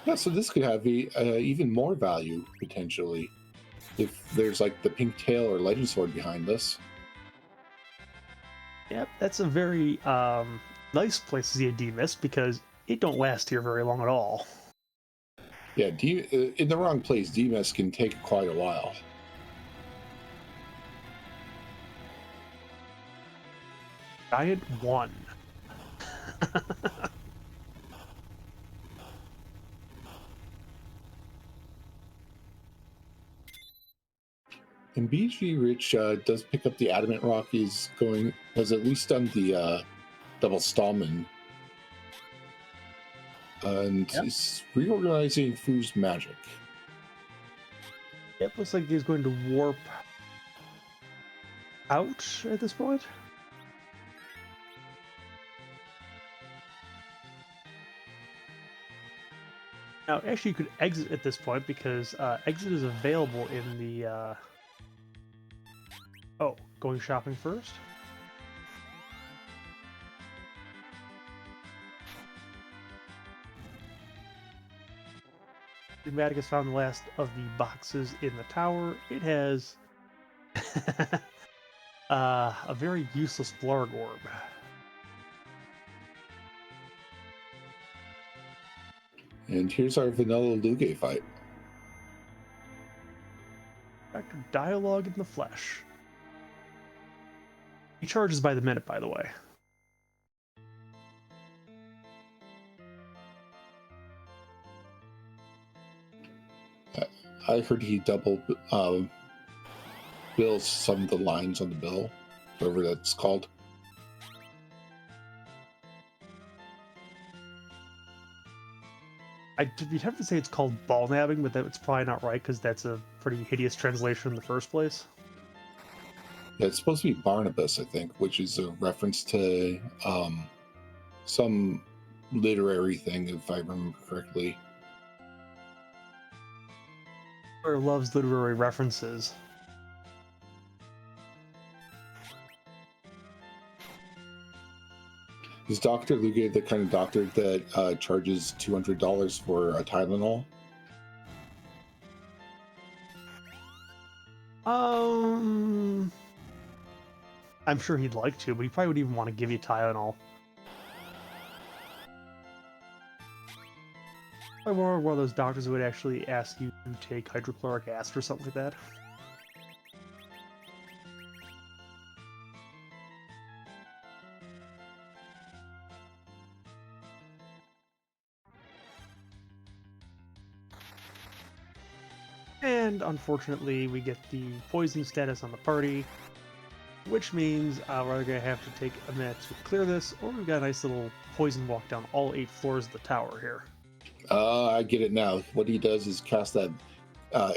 Yeah, so this could have even more value, potentially, if there's like the pink tail or legend sword behind this. Yep, that's a very nice place to see a demist because it don't last here very long at all. Yeah, in the wrong place, DMS can take quite a while. Giant 1. And BG Rich does pick up the Adamant Rock. Has at least done the double Stallman. And Yep. is reorganizing Fu's magic. It looks like he's going to warp out at this point. Now, actually, you could exit at this point because exit is available in the... Oh, going shopping first? Matic has found the last of the boxes in the tower. It has a very useless Blarg orb. And here's our vanilla Luge fight. Back to dialogue in the flesh. He charges by the minute, by the way. I heard he double bills some of the lines on the bill, whatever that's called. You'd have to say it's called ball nabbing, but it's probably not right because that's a pretty hideous translation in the first place. Yeah, it's supposed to be Barnabas, I think, which is a reference to some literary thing, if I remember correctly. Lunar loves literary references. Is Dr. Luge the kind of doctor that charges $200 for a Tylenol? I'm sure he'd like to, but he probably wouldn't even want to give you Tylenol. Probably more one of those doctors who would actually ask you to take hydrochloric acid or something like that. And unfortunately, we get the poison status on the party, which means we're either going to have to take a minute to clear this, or we've got a nice little poison walk down all 8 floors of the tower here. I get it now. What he does is cast that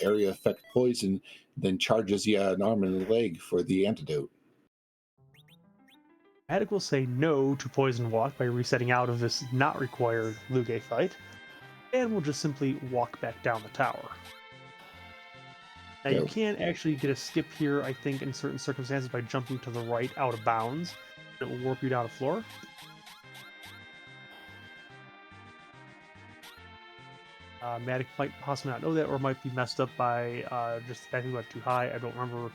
area effect poison, then charges you an arm and a leg for the antidote. Attic will say no to poison walk by resetting out of this not required Luge fight, and we'll just simply walk back down the tower. Now, you can actually get a skip here, I think, in certain circumstances by jumping to the right out of bounds. It will warp you down a floor. Matic might possibly not know that, or might be messed up by just the fact he went too high. I don't remember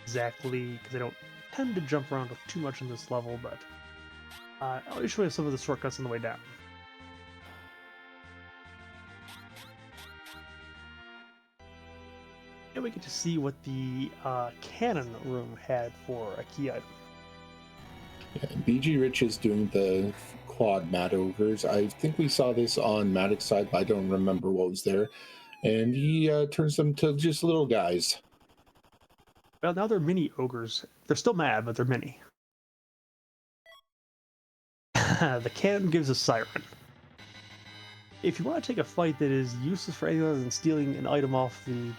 exactly, because I don't tend to jump around too much in this level, but I'll show you some of the shortcuts on the way down. And we get to see what the cannon room had for a key item. Yeah, BG Rich is doing the quad Mad Ogres. I think we saw this on Maddox's side, but I don't remember what was there. And he turns them to just little guys. Well, now they're mini ogres. They're still mad, but they're mini. The cannon gives a siren. If you want to take a fight that is useless for anything other than stealing an item off the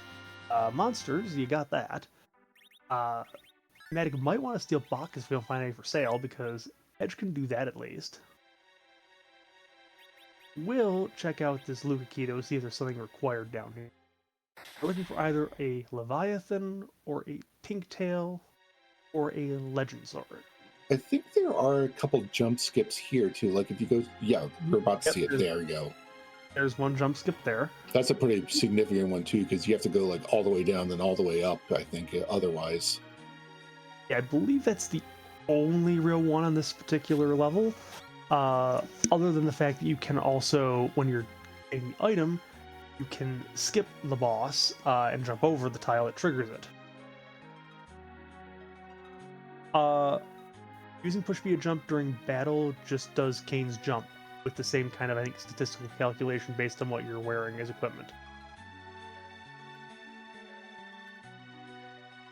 monsters, you got that. Matic might want to steal Bacchus if we don't find any for sale, because Edge can do that at least. We'll check out this Luca key to see if there's something required down here. We're looking for either a Leviathan, or a Pinktail, or a Legend Sword. I think there are a couple jump skips here too. Like if you go, yeah, we're about to see it. There we go. There's one jump skip there. That's a pretty significant one too, because you have to go like all the way down, then all the way up, I think, otherwise. Yeah, I believe that's the only real one on this particular level. Other than the fact that you can also, when you're getting the item, you can skip the boss and jump over the tile that triggers it. Using push via jump during battle just does Kane's jump with the same kind of, I think, statistical calculation based on what you're wearing as equipment.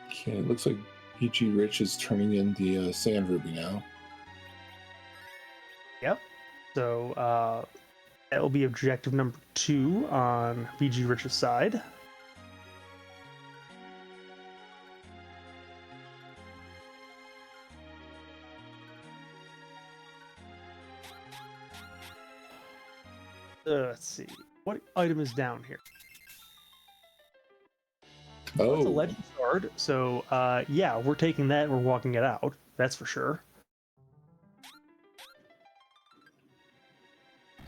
Okay, it looks like PG Rich is turning in the Sand Ruby now. Yep. So that will be objective number 2 on BG Rich's side. Let's see. What item is down here? Oh, it's a legend sword. So yeah, we're taking that. We're walking it out. That's for sure.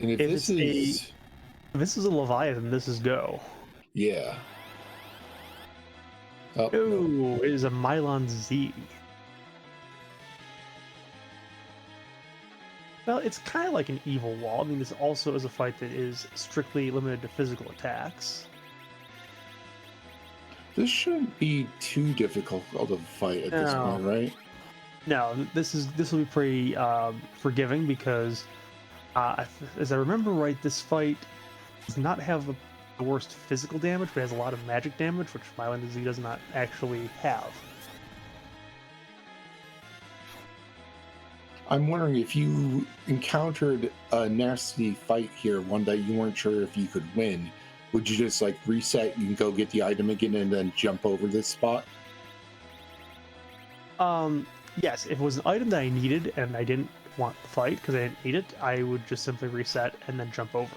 and if this is a Leviathan, this is go. Yeah. Oh, No, no. it is a Mylon Z. Well, it's kind of like an evil wall. I mean, this also is a fight that is strictly limited to physical attacks. This shouldn't be too difficult to fight at this point, right? No, this will be pretty forgiving because, as I remember right, this fight does not have the worst physical damage, but has a lot of magic damage, which Mylon Z does not actually have. I'm wondering if you encountered a nasty fight here, one that you weren't sure if you could win, would you just like reset and go get the item again and then jump over this spot? Yes, if it was an item that I needed and I didn't want the fight because I didn't need it, I would just simply reset and then jump over.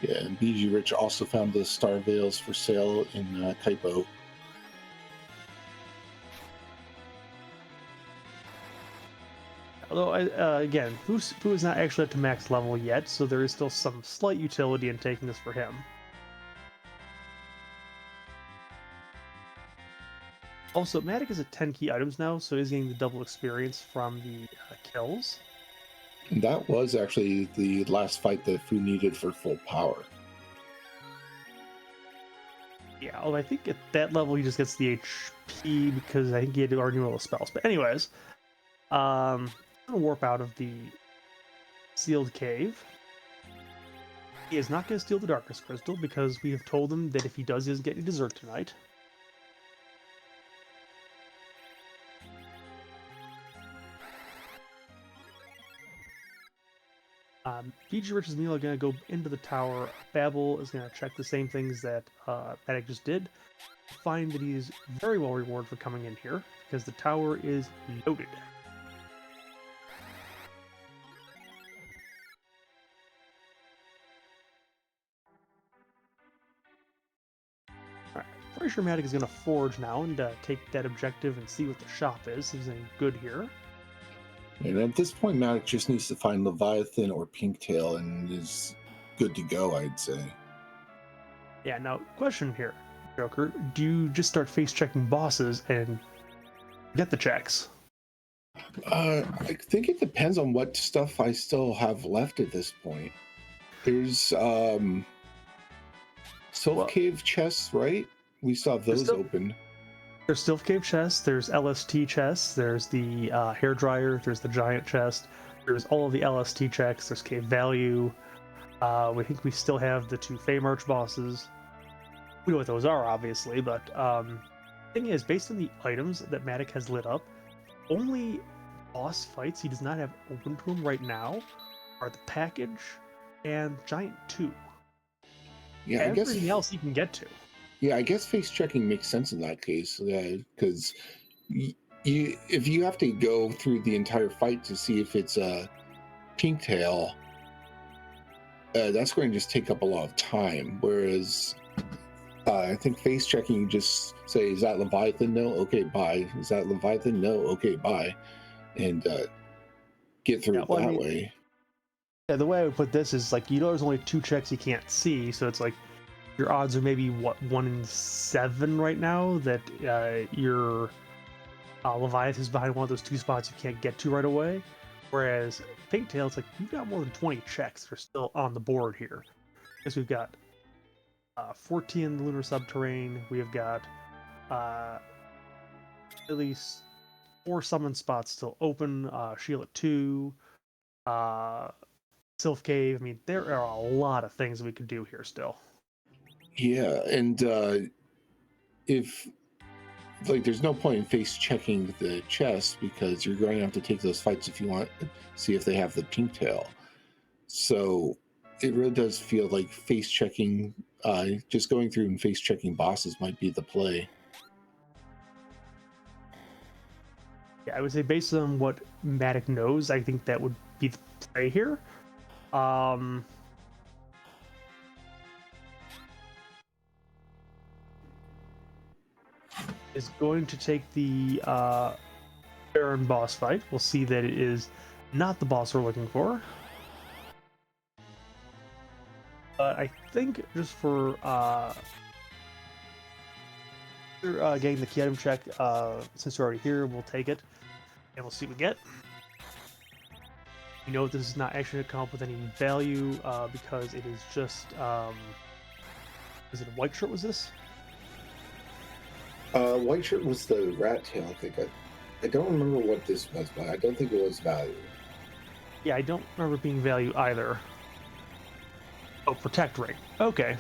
Yeah, and BG Rich also found the Star Veils for sale in Kaipo. Although, again, Fu is not actually up to max level yet, so there is still some slight utility in taking this for him. Also, Matic is at 10 key items now, so he's getting the double experience from the kills. And that was actually the last fight that Fu needed for full power. Yeah, although I think at that level he just gets the HP because I think he had to already roll the spells. But anyways, I'm gonna warp out of the sealed cave. He is not gonna steal the Darkness Crystal because we have told him that if he does, he doesn't get any dessert tonight. BG Rich's Meal are going to go into the tower. Babel is going to check the same things that Matic just did. Find that he's very well rewarded for coming in here because the tower is loaded. Alright, pretty sure Matic is going to forge now and take that objective and see what the shop is. He's any good here. And at this point, Matic just needs to find Leviathan or Pinktail and is good to go, I'd say. Yeah, now, question here, Joker. Do you just start face-checking bosses and get the checks? I think it depends on what stuff I still have left at this point. There's Sylph Cave chests, right? We still have those open. There's Sylph Cave chests, there's LST chests, there's the hair dryer, there's the giant chest, there's all of the LST checks, there's Cave Value. We think we still have the 2 Fey March bosses. We know what those are, obviously, but the thing is, based on the items that Matic has lit up, only boss fights he does not have open to him right now are the package and Giant 2. Yeah, everything else he can get to. Yeah, I guess face checking makes sense in that case, because if you have to go through the entire fight to see if it's a Pinktail, that's going to just take up a lot of time. Whereas I think face checking, you just say, "Is that Leviathan? No. Okay, bye. Is that Leviathan? No. Okay, bye," and get through it that way. Yeah, the way I would put this is like, there's only 2 checks you can't see, so it's like your odds are maybe 1 in 7 right now that you're Leviathan's behind one of those two spots you can't get to right away. Whereas Pigtail, it's like you've got more than 20 checks that are still on the board here. Because we've got 14 in the Lunar Subterrane. We have got at least 4 summon spots still open. Sheila 2, Sylph Cave. I mean, there are a lot of things we could do here still. Yeah, and if like, there's no point in face checking the chest because you're going to have to take those fights if you want to see if they have the pink tail. So it really does feel like face checking, just going through and face checking bosses might be the play. Yeah, I would say based on what Matic knows, I think that would be the play here. Is going to take the Baron boss fight. We'll see that it is not the boss we're looking for. But I think just for getting the key item check, since we're already here, we'll take it and we'll see what we get. You know this is not actually going to come up with any value because it is just is it a white shirt? Was this? White shirt was the rat tail, I think. I don't remember what this was, but I don't think it was value. Yeah, I don't remember being value either. Oh, protect ring. Okay.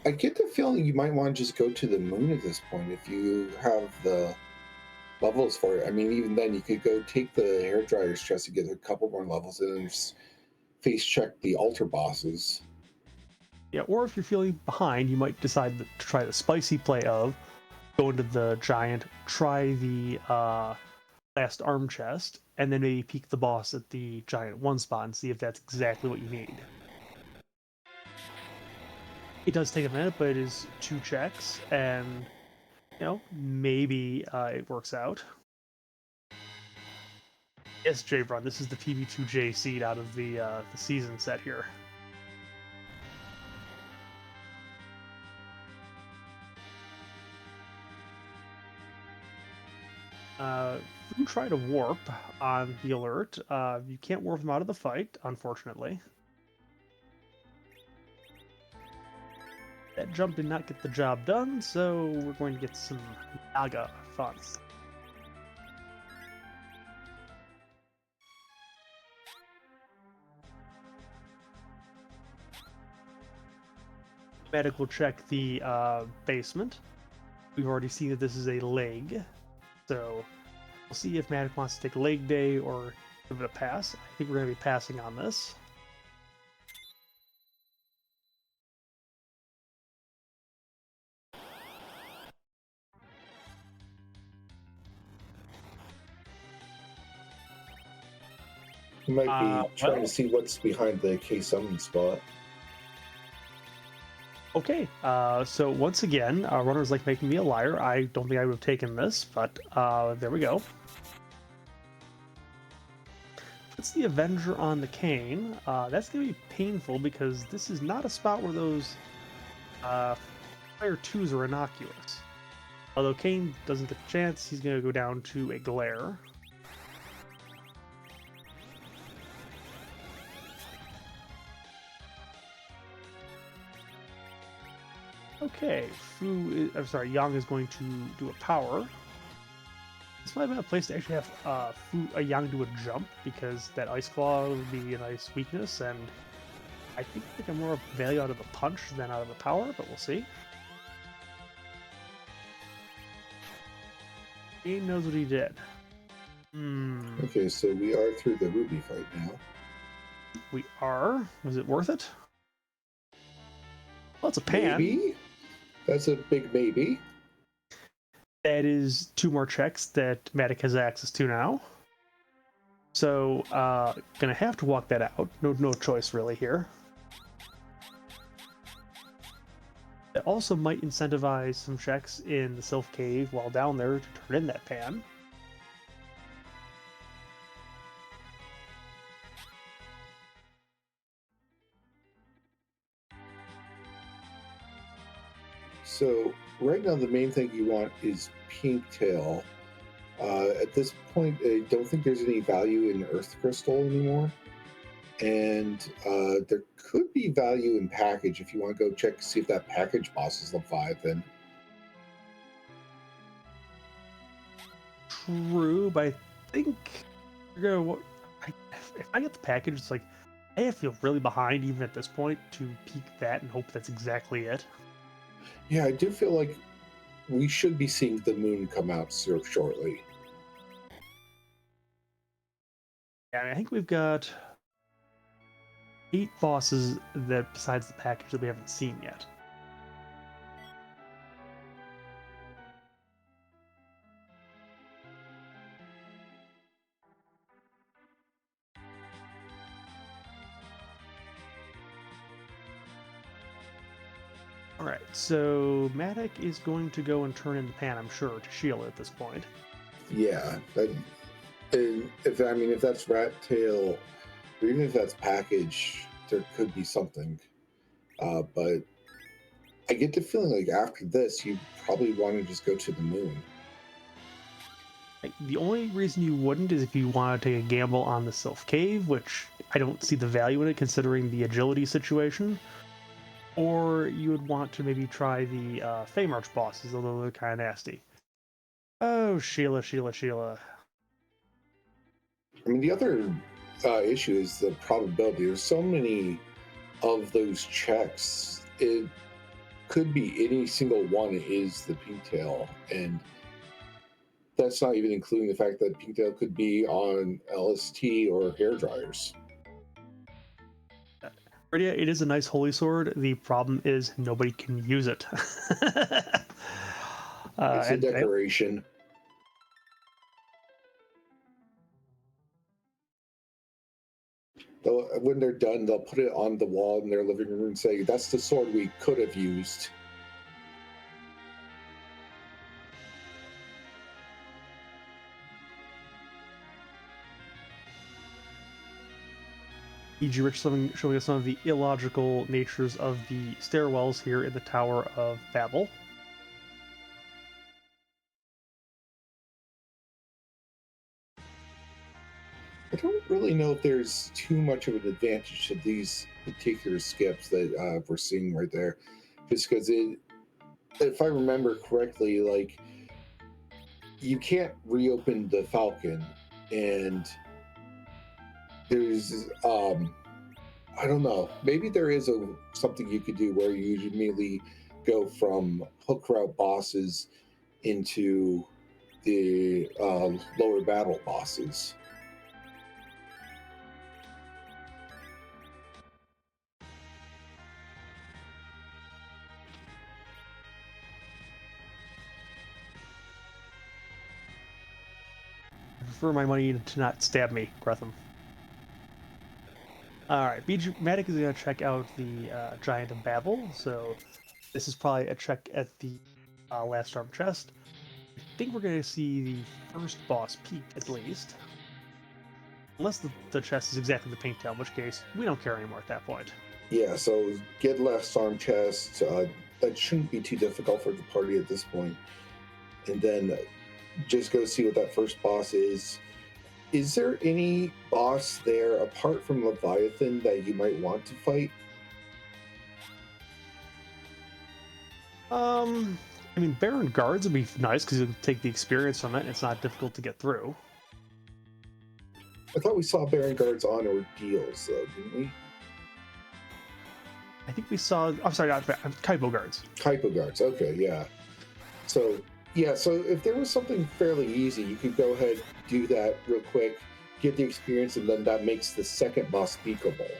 I get the feeling you might want to just go to the moon at this point if you have the levels for it. I mean, even then, you could go take the hairdryer's chest to get a couple more levels and then just face check the altar bosses. Yeah, or if you're feeling behind, you might decide to try the spicy play of go into the giant, try the last arm chest, and then maybe peek the boss at the giant one spot and see if that's exactly what you need. It does take a minute, but it is 2 checks, and you know, maybe it works out. Yes, J-Run, this is the PB2J seed out of the season set here. You try to warp on the alert. You can't warp them out of the fight, unfortunately. That jump did not get the job done, so we're going to get some Naga fun. Medic will check the basement. We've already seen that this is a leg, so we'll see if Matic wants to take leg day or give it a pass. I think we're going to be passing on this. You might be trying to see what's behind the K summon spot. Okay, so once again, runners like making me a liar. I don't think I would have taken this, but there we go. It's the Avenger on the Cane. That's going to be painful because this is not a spot where those Fire 2s are innocuous. Although Cane doesn't get the chance, he's going to go down to a Glare. Okay, Yang is going to do a power. This might have been a place to actually have a Yang do a jump, because that Ice Claw would be a nice weakness, and I think they get more value out of the punch than out of the power, but we'll see. He knows what he did. Okay, so we are through the Ruby fight now. We are. Was it worth it? Well, it's a pan. Maybe. That's a big maybe. That is 2 more checks that Matic has access to now. So, gonna have to walk that out. No choice really here. That also might incentivize some checks in the Sylph Cave while down there to turn in that pan. So right now the main thing you want is pink tail. At this point, I don't think there's any value in Earth Crystal anymore. And there could be value in package if you want to go check to see if that package boss is Leviathan. True, but I think you're gonna. If I get the package, it's like I feel really behind even at this point to peek that and hope that's exactly it. Yeah, I do feel like we should be seeing the moon come out shortly. Yeah, I think we've got 8 bosses that besides the package that we haven't seen yet. All right, so Matic is going to go and turn in the pan, I'm sure, to Sheila at this point. Yeah, if that's rat tail, or even if that's package, there could be something. But I get the feeling like after this, you probably want to just go to the moon. Like, the only reason you wouldn't is if you want to take a gamble on the Sylph Cave, which I don't see the value in it considering the agility situation. Or you would want to maybe try the Feymarch bosses, although they're kind of nasty. Oh, Sheila, Sheila, Sheila. I mean, the other issue is the probability. There's so many of those checks. It could be any single one is the pigtail, and that's not even including the fact that pigtail could be on LST or hair dryers. But yeah, it is a nice holy sword. The problem is nobody can use it. It's a decoration. When they're done, they'll put it on the wall in their living room and say, "That's the sword we could have used." E.G. Rich showing us some of the illogical natures of the stairwells here in the Tower of Babel. I don't really know if there's too much of an advantage to these particular skips that we're seeing right there, just because if I remember correctly, like you can't reopen the Falcon, and there's I don't know, maybe there is something you could do where you immediately go from hook route bosses into the lower battle bosses. I prefer my money to not stab me, Gretham. Alright, Matic is going to check out the Giant of Babel, so this is probably a check at the last arm chest. I think we're going to see the first boss peak, at least. Unless the chest is exactly the pink tail, in which case, we don't care anymore at that point. Yeah, so get left arm chest. That shouldn't be too difficult for the party at this point. And then just go see what that first boss is. Is there any boss there apart from Leviathan that you might want to fight? I mean, Baron Guards would be nice because you'll take the experience from it and it's not difficult to get through. I thought we saw Baron Guards on Ordeals, though, didn't we? I think we saw... I'm sorry, not Kaipo Guards. Kaipo Guards, okay, yeah. So if there was something fairly easy, you could go ahead, do that real quick, get the experience, and then that makes the second boss beatable.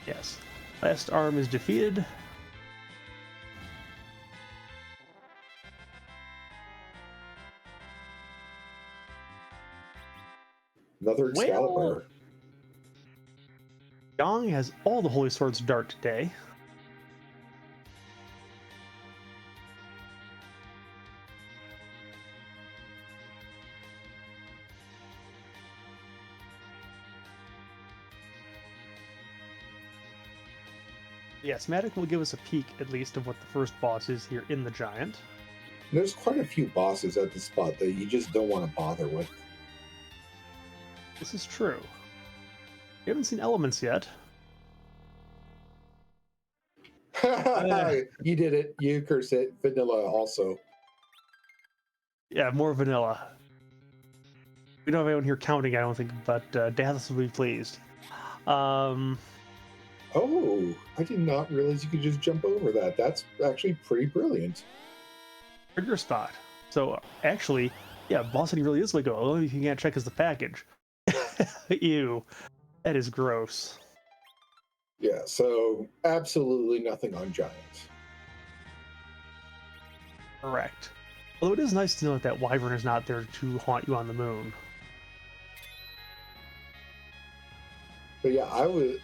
Yes. Last arm is defeated. Another Excalibur. Well, Yang has all the Holy Swords dart today. Yes, Matic will give us a peek, at least, of what the first boss is here in the Giant. There's quite a few bosses at the spot that you just don't want to bother with. This is true. We haven't seen elements yet. You did it. You curse it. Vanilla also. Yeah, more vanilla. We don't have anyone here counting, I don't think, but Dathis will be pleased. Um, Oh, I did not realize you could just jump over that. That's actually pretty brilliant. trigger spot. So, actually, yeah, boss lady really is like, oh, the only thing you can't check is the package. Ew. That is gross. Yeah, so absolutely nothing on Giant. Correct. Although it is nice to know that that wyvern is not there to haunt you on the moon. But yeah,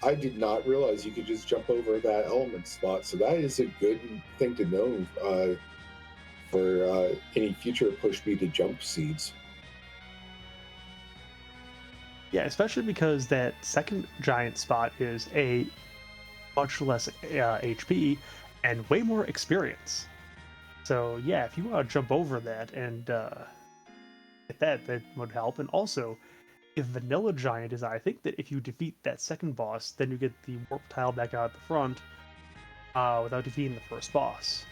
I did not realize you could just jump over that element spot. So that is a good thing to know for any future push me to jump seeds. Yeah, especially because that second giant spot is a much less HP and way more experience. So yeah, if you want to jump over that and get that, that would help. And also, if Vanilla Giant is, I think that if you defeat that second boss, then you get the warp tile back out at the front without defeating the first boss,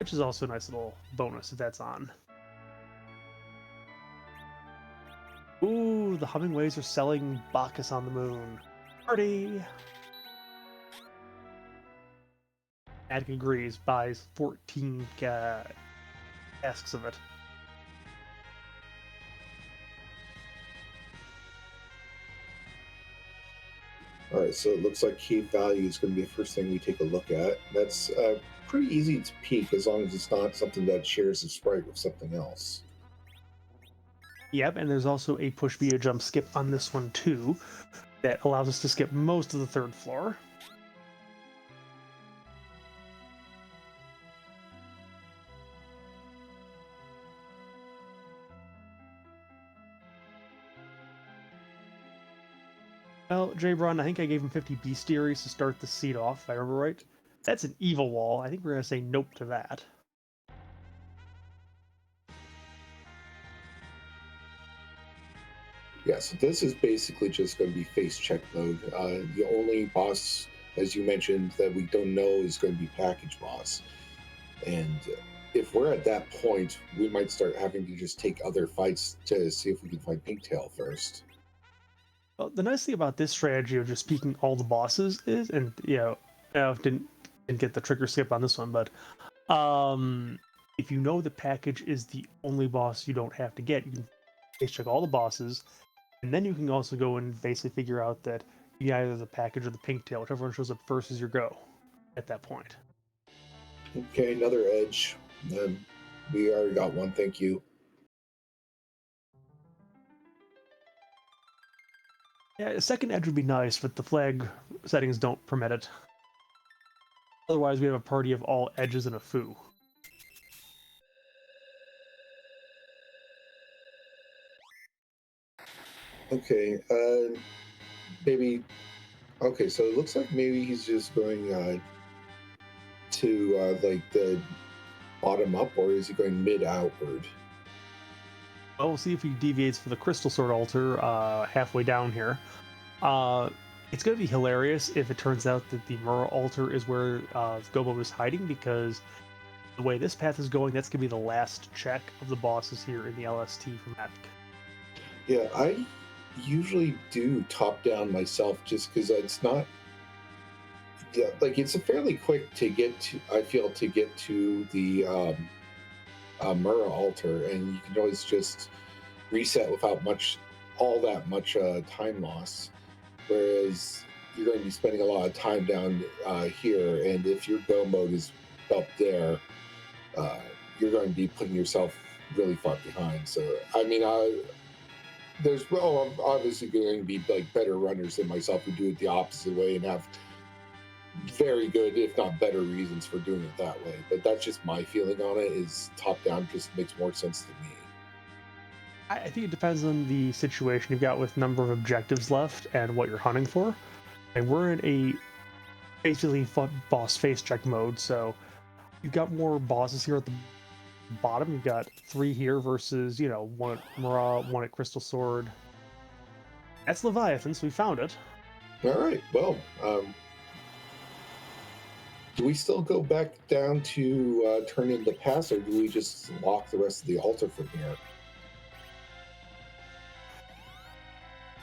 which is also a nice little bonus if that's on. Ooh, the humming waves are selling Bacchus on the moon. Party! Attic agrees, buys 14 casks of it. All right, so it looks like key value is going to be the first thing we take a look at. That's pretty easy to peek as long as it's not something that shares the sprite with something else. Yep, and there's also a push via jump skip on this one too that allows us to skip most of the third floor. Well, J. Bron, I think I gave him 50 bestiaries to start the seed off, if I remember right. That's an evil wall. I think we're going to say nope to that. Yeah, so this is basically just going to be face check mode. The only boss, as you mentioned, that we don't know is going to be package boss. And if we're at that point, we might start having to just take other fights to see if we can find Pinktail first. Well, the nice thing about this strategy of just peeking all the bosses is, and didn't get the trigger skip on this one, but if you know the package is the only boss you don't have to get, you can face check all the bosses, and then you can also go and basically figure out that you either the package or the pink tail, whichever one shows up first is your go at that point. Okay, another edge. We already got one, thank you. Yeah, a second edge would be nice, but the flag settings don't permit it. Otherwise, we have a party of all edges and a foo. Okay, maybe. Okay, so it looks like maybe he's just going to like the bottom up, or is he going mid outward? Well, we'll see if he deviates for the Crystal Sword altar halfway down here. It's going to be hilarious if it turns out that the Mura altar is where Gobo is hiding, because the way this path is going, that's going to be the last check of the bosses here in the LST from Epic. Yeah, I usually do top down myself just because it's not. Yeah, like it's a fairly quick to get to. I feel to get to the Mura altar, and you can always just reset without all that much time loss. Whereas you're going to be spending a lot of time down here, and if your go mode is up there, you're going to be putting yourself really far behind. So, I mean, there's obviously going to be like better runners than myself who do it the opposite way and have very good, if not better, reasons for doing it that way. But that's just my feeling on it. Is top down just makes more sense to me. I think it depends on the situation you've got with number of objectives left and what you're hunting for. And we're in a basically boss face check mode. So you've got more bosses here at the bottom. You've got 3 here versus, one at Mara, one at Crystal Sword. That's Leviathan, so we found it. All right. Well, do we still go back down to turn in the pass, or do we just lock the rest of the altar from here?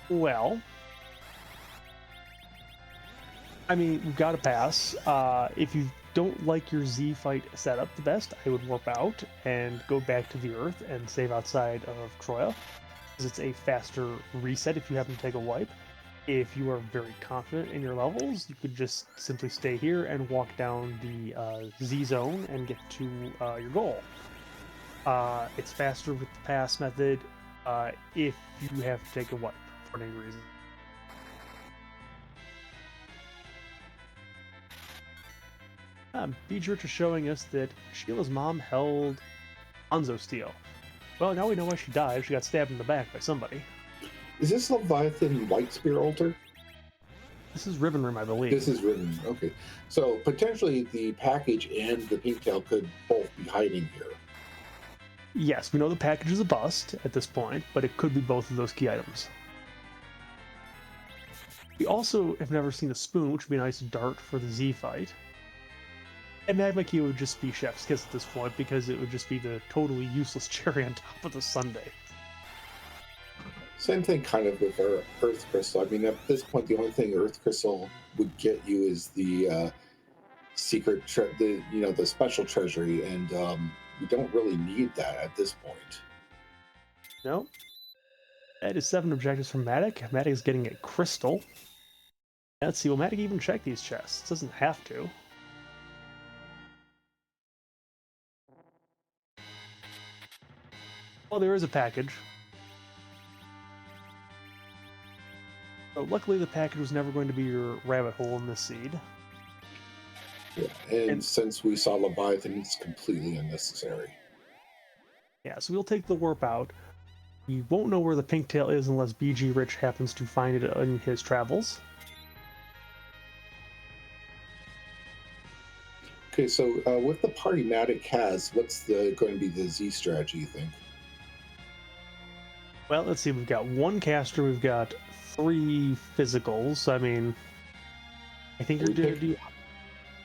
Well, I mean, we've got to pass. If you don't like your Z fight setup the best, I would warp out and go back to the Earth and save outside of Troya, because it's a faster reset if you happen to take a wipe. If you are very confident in your levels, you could just simply stay here and walk down the Z zone and get to your goal. It's faster with the pass method if you have to take a wipe for any reason. Beach Rich is showing us that Sheila's mom held Hanzo Steel. Well, now we know why she died. She got stabbed in the back by somebody. Is this Leviathan White Spear altar? This is Ribbon Room, I believe. This is Ribbon. Okay. So potentially the package and the pink tail could both be hiding here. Yes, we know the package is a bust at this point, but it could be both of those key items. We also have never seen a spoon, which would be a nice dart for the Z fight. And Magma Key would just be Chef's Kiss at this point, because it would just be the totally useless cherry on top of the sundae. Same thing kind of with our Earth Crystal. I mean, at this point, the only thing Earth Crystal would get you is the secret, the special treasury, and we don't really need that at this point. No. That is 7 objectives from Matic. Matic is getting a crystal. Let's see, will Matic even check these chests? Doesn't have to. Well, there is a package. But luckily the package was never going to be your rabbit hole in this seed. Yeah, and since we saw Leviathan, it's completely unnecessary. Yeah, so we'll take the warp out. We won't know where the pink tail is unless BG Rich happens to find it in his travels. Okay, so with the party Matic has, what's going to be the Z strategy, you think? Well, let's see. We've got 1 caster. We've got 3 physicals. I mean, I think you're going to do...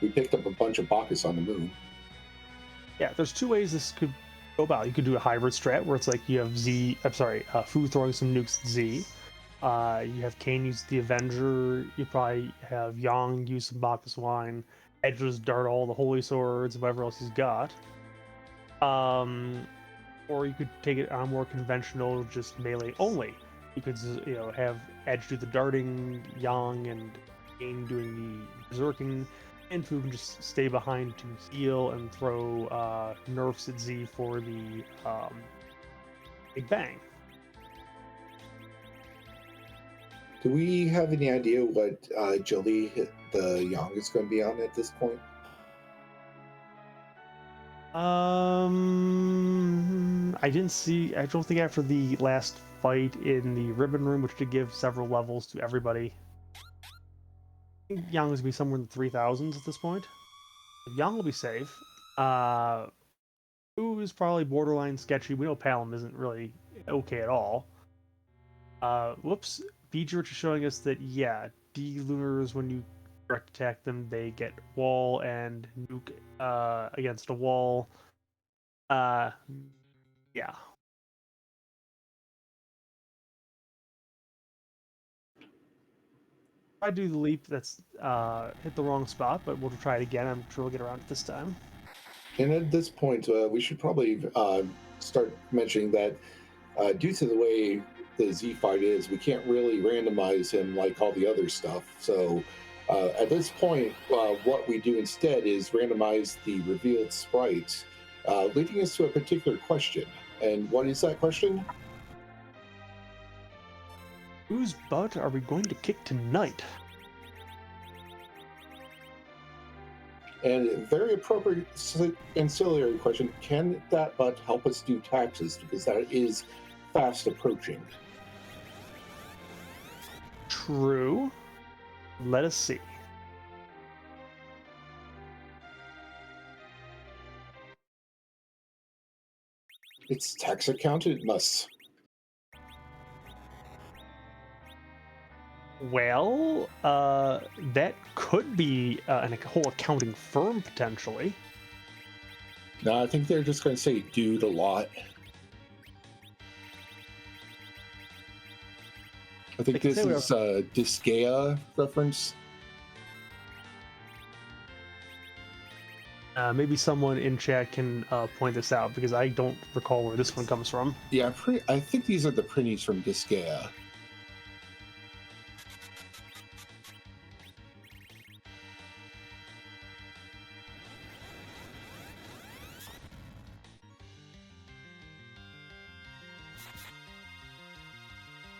We picked up a bunch of Bacchus on the moon. Yeah, there's 2 ways this could go about. You could do a hybrid strat where it's like you have Fu throwing some nukes at Z. You have Kane use the Avenger. You probably have Yang use some Bacchus wine. Edge just dart all the holy swords, whatever else he's got. Or you could take it on more conventional, just melee only. You could, have Edge do the darting, Yang and Kane doing the berserking, and Fu can just stay behind to heal and throw nerfs at Z for the Big Bang. Do we have any idea what Jolie the Yang is going to be on at this point? I didn't see. I don't think after the last fight in the Ribbon Room, which did give several levels to everybody, I think Yang is going to be somewhere in the 3000s at this point. Yang will be safe. Fu is probably borderline sketchy. We know Palom isn't really okay at all. Whoops. BG Rich is showing us that, yeah, D-Lunars, when you direct attack them, they get wall and nuke against a wall. Yeah. If I do the leap, that's hit the wrong spot, but we'll try it again. I'm sure we'll get around it this time. And at this point, we should probably start mentioning that due to the way the Z fight is, we can't really randomize him like all the other stuff. So at this point, what we do instead is randomize the revealed sprites, leading us to a particular question. And what is that question? Whose butt are we going to kick tonight? And a very appropriate ancillary question, can that butt help us do taxes? Because that is fast approaching. True. Let us see. It's tax accounted. It must. Well, that could be a whole accounting firm potentially. No, I think they're just going to say dude a lot. I They think can this say is whatever. a Disgaea reference. Maybe someone in chat can point this out because I don't recall where this one comes from. Yeah, I think these are the printies from Disgaea.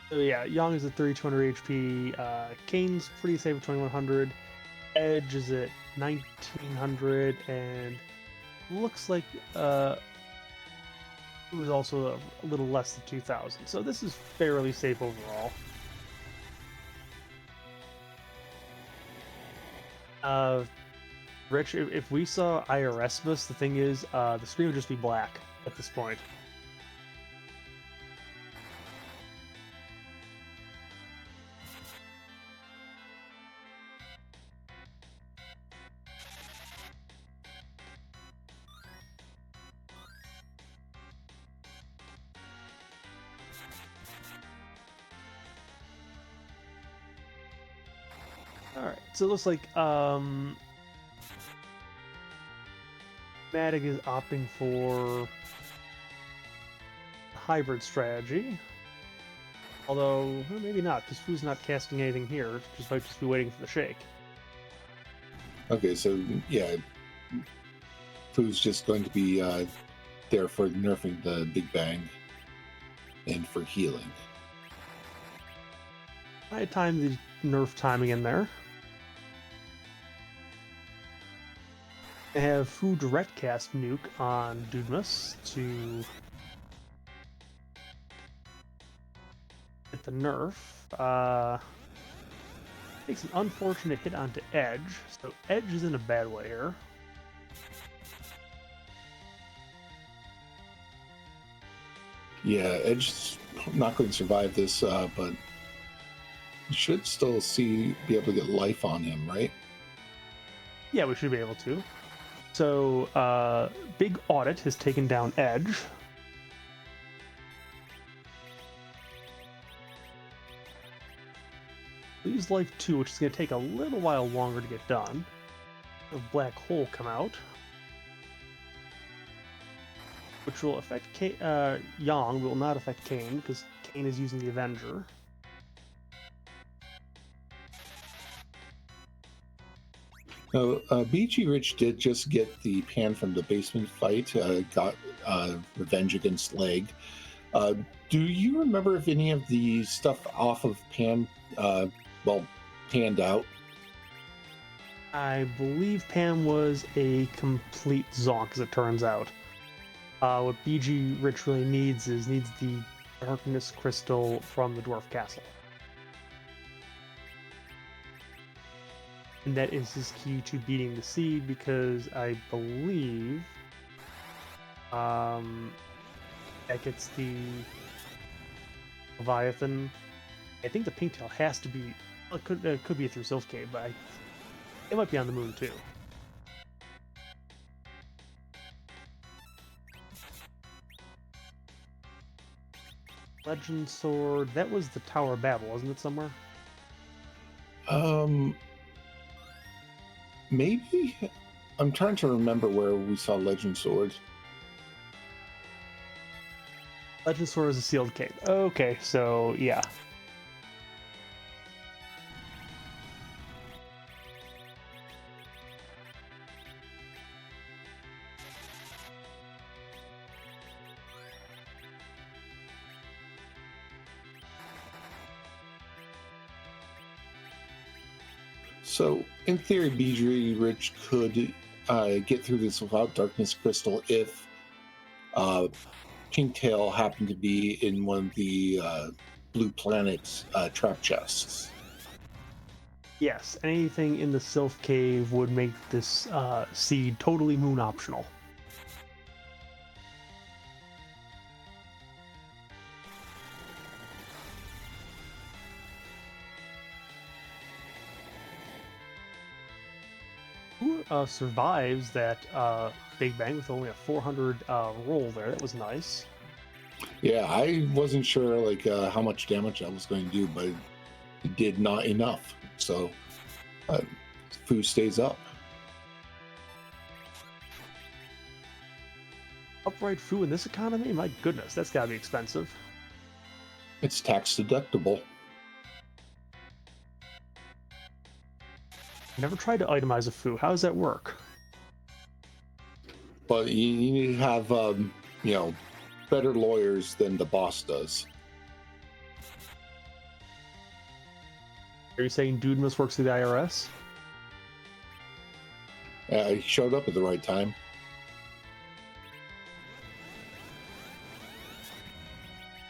So yeah, Young is at 3200 HP. Kane's pretty safe at 2100. Edge is at 1900, and looks like it was also a little less than 2000. So this is fairly safe overall. Rich, if we saw IRSbus, the thing is, the screen would just be black at this point. Alright, so it looks like Matic is opting for hybrid strategy. Although, well, maybe not, because Fu's not casting anything here. Just might just be waiting for the shake. Okay, so yeah, Fu's just going to be there for nerfing the Big Bang and for healing. I had time the nerf timing in there. I have Fu direct cast nuke on Dudemus to get the nerf. Takes an unfortunate hit onto Edge, so Edge is in a bad way here. Yeah, Edge's not going to survive this, but you should still be able to get life on him, right? Yeah, we should be able to. So, Big Audit has taken down Edge. Leaves life 2, which is going to take a little while longer to get done. A black hole come out, which will affect Yang, but will not affect Kane, because Kane is using the Avenger. Now, BG Rich did just get the pan from the basement fight, got revenge against Leg. Do you remember if any of the stuff off of Pan, panned out? I believe Pam was a complete zonk, as it turns out. What BG Rich really needs the darkness crystal from the dwarf castle. And that is his key to beating the seed, because I believe that gets the Leviathan. I think the Pinktail has to be. Well, it could be through Sylph Cave, but it might be on the moon too. Legend Sword. That was the Tower of Babel, wasn't it, somewhere? Maybe. I'm trying to remember where we saw Legend Sword. Legend Sword is a sealed cave. Okay, so yeah. So, in theory, BG Rich could get through this without Darkness Crystal if Pinktail happened to be in one of the Blue Planet's trap chests. Yes, anything in the Sylph Cave would make this seed totally moon optional. Who survives that Big Bang with only a 400 roll there? That was nice. Yeah, I wasn't sure like how much damage I was going to do, but it did not enough. So uh, Fu stays up. Upright Fu in this economy? My goodness, that's gotta be expensive. It's tax deductible. Never tried to itemize a Fu. How does that work? But you need to have, you know, better lawyers than the boss does. Are you saying Dude must work through the IRS? He showed up at the right time.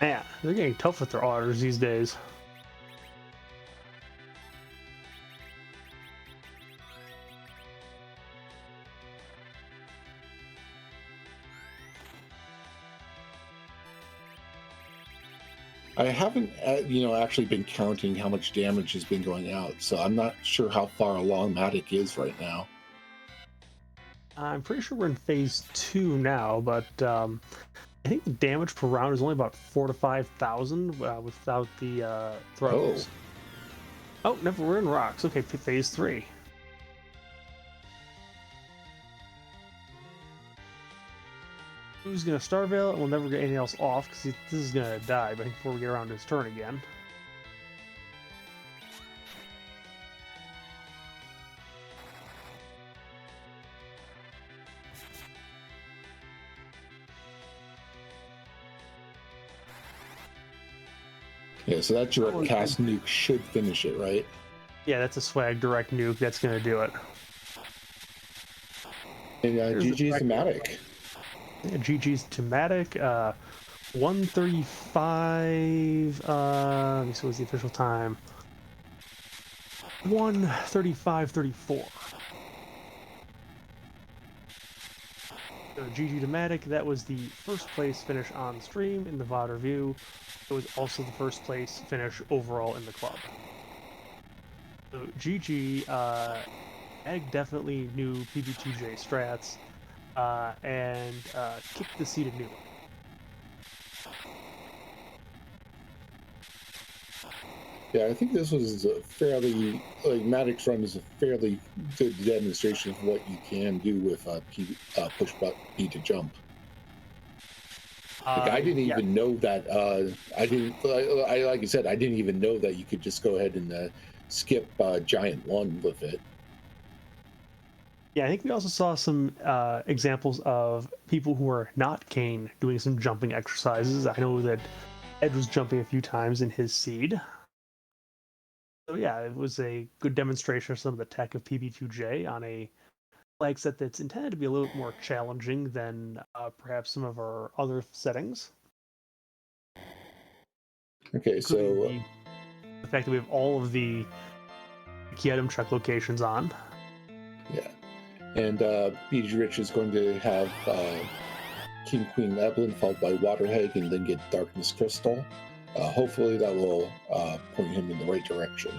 Man, they're getting tough with their auditors these days. I haven't, you know, actually been counting how much damage has been going out, so I'm not sure how far along Matic is right now. I'm pretty sure we're in phase 2 now, but I think the damage per round is only about 4 to 5,000 without the throws. Oh, never. We're in rocks. Okay, phase 3. Who's gonna Starveil and we'll never get anything else off because this is gonna die. But before we get around to his turn again. Yeah, so that direct cast nuke should finish it, right? Yeah, that's a swag direct nuke. That's gonna do it. And GG's thematic. Yeah, GG's thematic. 135. Let me see what's the official time. 135.34. So GG Dematic, that was the first place finish on stream in the VOD review. It was also the first place finish overall in the club. So GG, Egg definitely knew PB2J strats, and kicked the seat of New. Yeah, I think this was a fairly, like, Maddox run is a fairly good demonstration of what you can do with push button B to jump. Like, I didn't even know that, like I said, I didn't even know that you could just go ahead and skip Giant 1 with it. Yeah, I think we also saw some examples of people who are not Kane doing some jumping exercises. I know that Ed was jumping a few times in his seed. So yeah, it was a good demonstration of some of the tech of PB2J on a flag set that's intended to be a little bit more challenging than perhaps some of our other settings. Okay, so the fact that we have all of the key item check locations on. Yeah, and BG Rich is going to have King Queen Evelyn followed by Waterhag and then get Darkness Crystal. Hopefully that will point him in the right direction.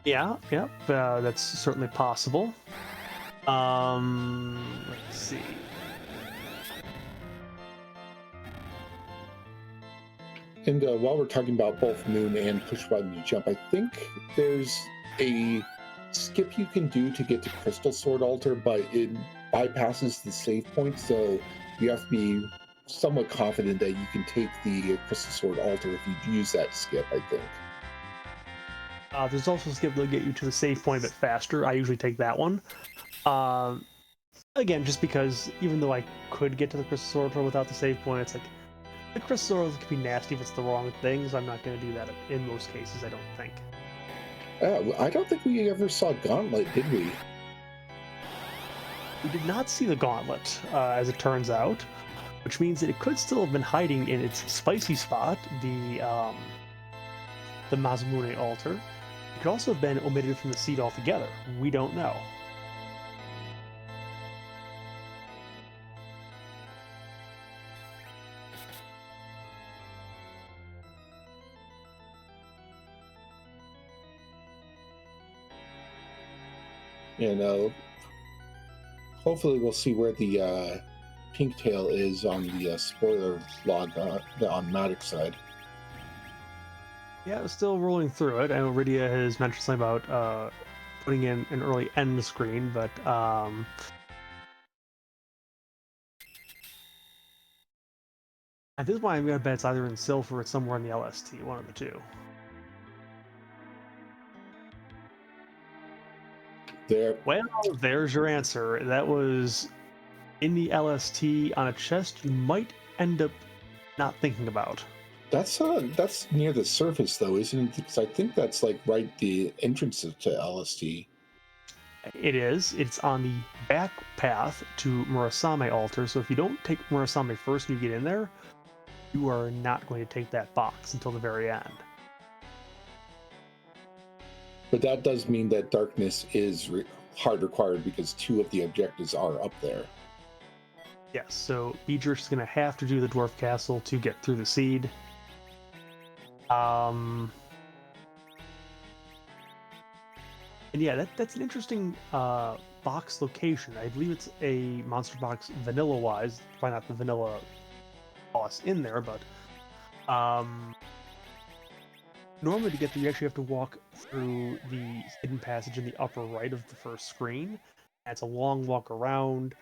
Yeah, yep, that's certainly possible. Let's see. And while we're talking about both Moon and Push Button to Jump, I think there's a skip you can do to get to Crystal Sword Altar, but it bypasses the save point, so you have to be somewhat confident that you can take the Crystal Sword Altar if you use that skip, I think. There's also a skip that'll get you to the save point a bit faster. I usually take that one. Again, just because even though I could get to the Crystal Sword Altar without the save point, it's like the Crystal Sword Altar can be nasty if it's the wrong thing, so I'm not going to do that in most cases, I don't think. I don't think we ever saw Gauntlet, did we? We did not see the Gauntlet, as it turns out, which means that it could still have been hiding in its spicy spot, the Mazamune altar. It could also have been omitted from the seed altogether. We don't know. And hopefully we'll see where the pink tail is on the spoiler log on Maddox's side. Yeah, it's still rolling through it. I know Rydia has mentioned something about putting in an early end screen, but at this point I'm gonna bet it's either in Sylph or it's somewhere in the LST, one of the two. There, Well, there's your answer. That was in the LST on a chest you might end up not thinking about. that's near the surface though, isn't it? Because I think that's like right the entrance to LST. It is. It's on the back path to Murasame Altar, so if you don't take Murasame first and you get in there, you are not going to take that box until the very end. But that does mean that darkness is hard required because two of the objectives are up there. Yes, so Beedrish is going to have to do the Dwarf Castle to get through the seed. And yeah, that's an interesting box location. I believe it's a monster box vanilla-wise. Probably not the vanilla boss in there, but normally to get there you actually have to walk through the hidden passage in the upper right of the first screen. And it's a long walk around.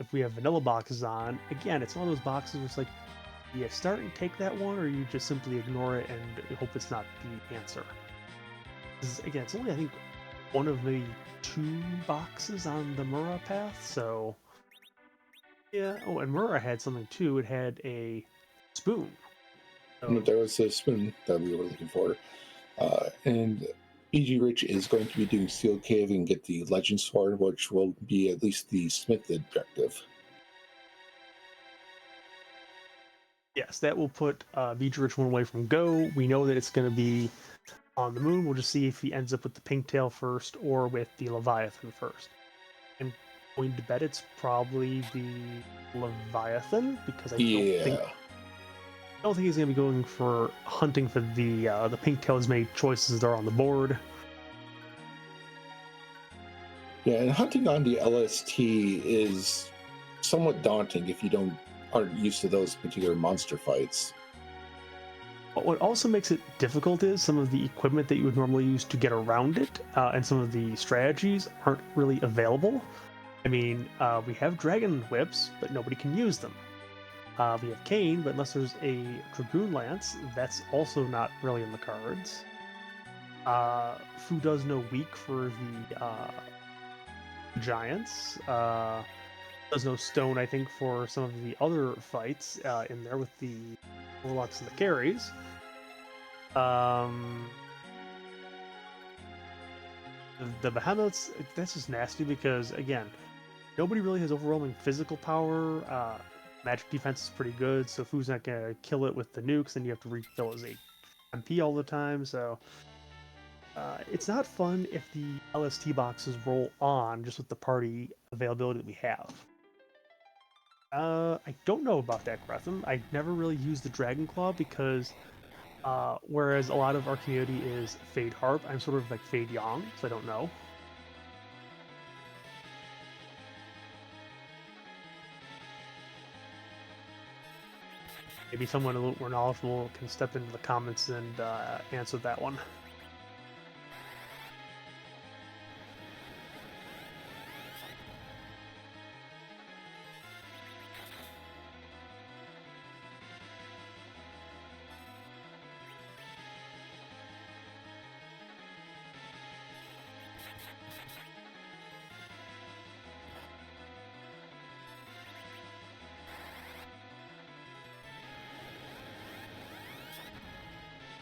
If we have vanilla boxes on, again, it's one of those boxes where it's like, you start and take that one, or you just simply ignore it and hope it's not the answer. Again, it's only, I think, one of maybe 2 boxes on the Mura path, so yeah. Oh, and Mura had something too. It had a spoon. So, There was a spoon that we were looking for. And BG Rich is going to be doing Steel Cave and get the Legend Sword, which will be at least the Smith objective. yes, that will put Beedrish one away from go. We know that it's going to be on the moon. We'll just see if he ends up with the pink tail first or with the Leviathan first. I'm going to bet it's probably the Leviathan because I don't think he's going to be going for hunting for the pink tail as many choices that are on the board. Yeah, and hunting on the LST is somewhat daunting if you aren't used to those particular monster fights. But what also makes it difficult is some of the equipment that you would normally use to get around it, and some of the strategies aren't really available. I mean, we have dragon whips, but nobody can use them. We have Cane, but unless there's a Dragoon Lance, that's also not really in the cards. Fu does no weak for the Giants. Does no stone, I think, for some of the other fights in there with the Warlocks and the carries. The Behemoths, that's just nasty because, again, nobody really has overwhelming physical power. Magic defense is pretty good, so Fu's not going to kill it with the nukes, and you have to refill his MP all the time, so it's not fun if the LST boxes roll on just with the party availability that we have. I don't know about that, Gretham. I never really used the Dragon Claw because whereas a lot of our community is Fade Harp, I'm sort of like Fade Yang, so I don't know. Maybe someone a little more knowledgeable can step into the comments and answer that one.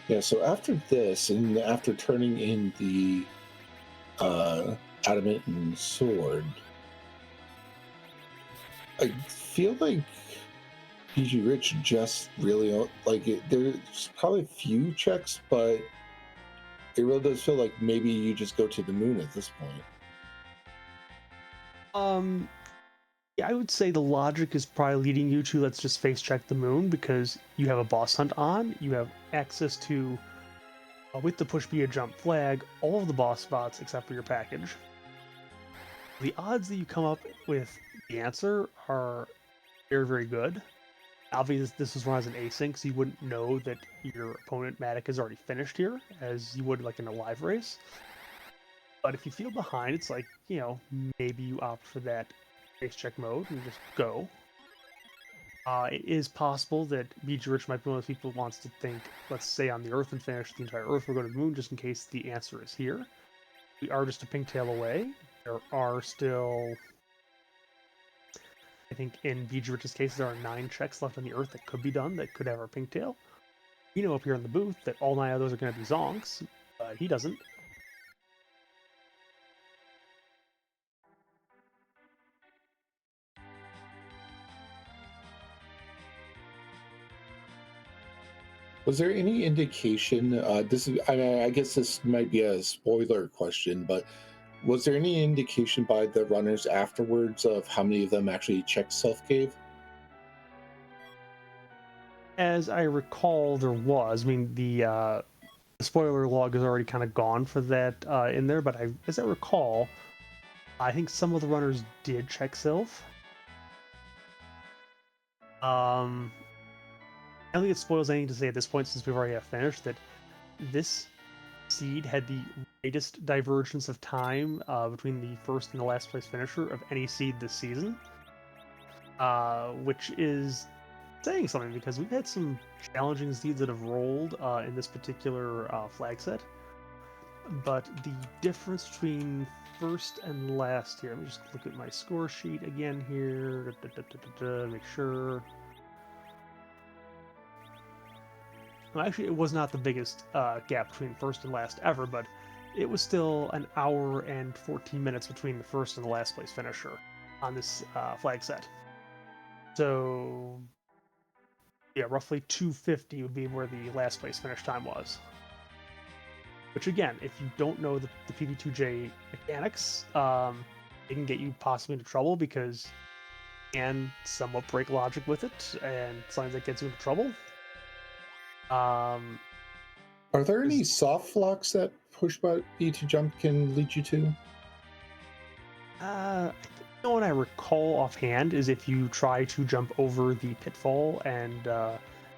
Yeah, so after this, and after turning in the adamant sword, I feel like PG Rich just really like it. There's probably a few checks, but it really does feel like maybe you just go to the moon at this point. Yeah, I would say the logic is probably leading you to let's just face check the moon because you have a boss hunt on, you have access to with the push be a jump flag all of the boss spots except for your package. The odds that you come up with the answer are very, very good. Obviously, this was run as an async, so you wouldn't know that your opponent Matic has already finished here, as you would like in a live race. But if you feel behind, it's like, maybe you opt for that race check mode and just go. It is possible that BG Rich might be one of those people who wants to think, let's say on the Earth and finish the entire Earth, we'll go to the Moon just in case the answer is here. We are just a pink tail away. There are still, I think in BG Rich's case, there are 9 checks left on the Earth that could be done that could have our pink tail. We know up here in the booth that all 9 of those are going to be zonks, but he doesn't. Was there any indication? This is, I mean, I guess this might be a spoiler question, but was there any indication by the runners afterwards of how many of them actually checked self-cave? As I recall, there was. I mean, the spoiler log is already kind of gone for that in there, but as I recall, I think some of the runners did check Sylph. I don't think it spoils anything to say at this point, since we've already finished, that this seed had the greatest divergence of time between the first and the last place finisher of any seed this season, which is saying something because we've had some challenging seeds that have rolled in this particular flag set. But the difference between first and last here, let me just look at my score sheet again here, make sure. Well, actually, it was not the biggest gap between first and last ever, but it was still an hour and 14 minutes between the first and the last place finisher on this flag set. So, yeah, roughly 250 would be where the last place finish time was. Which, again, if you don't know the PB2J mechanics, it can get you possibly into trouble because you can somewhat break logic with it, and sometimes that gets you into trouble. Are there any soft locks that push button B to jump can lead you to? The one I recall offhand is if you try to jump over the pitfall and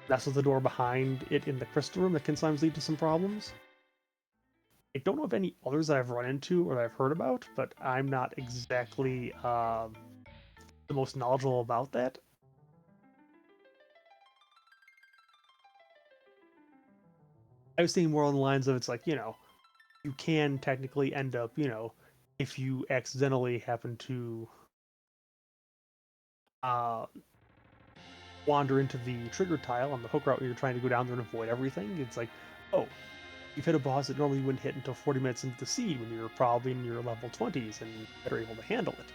mess with the door behind it in the crystal room, that can sometimes lead to some problems. I don't know of any others that I've run into or that I've heard about, but I'm not exactly the most knowledgeable about that. I was thinking more on the lines of it's like, you can technically end up, if you accidentally happen to wander into the trigger tile on the hook route when you're trying to go down there and avoid everything. It's like, oh, you've hit a boss that normally wouldn't hit until 40 minutes into the seed when you're probably in your level 20s and better able to handle it.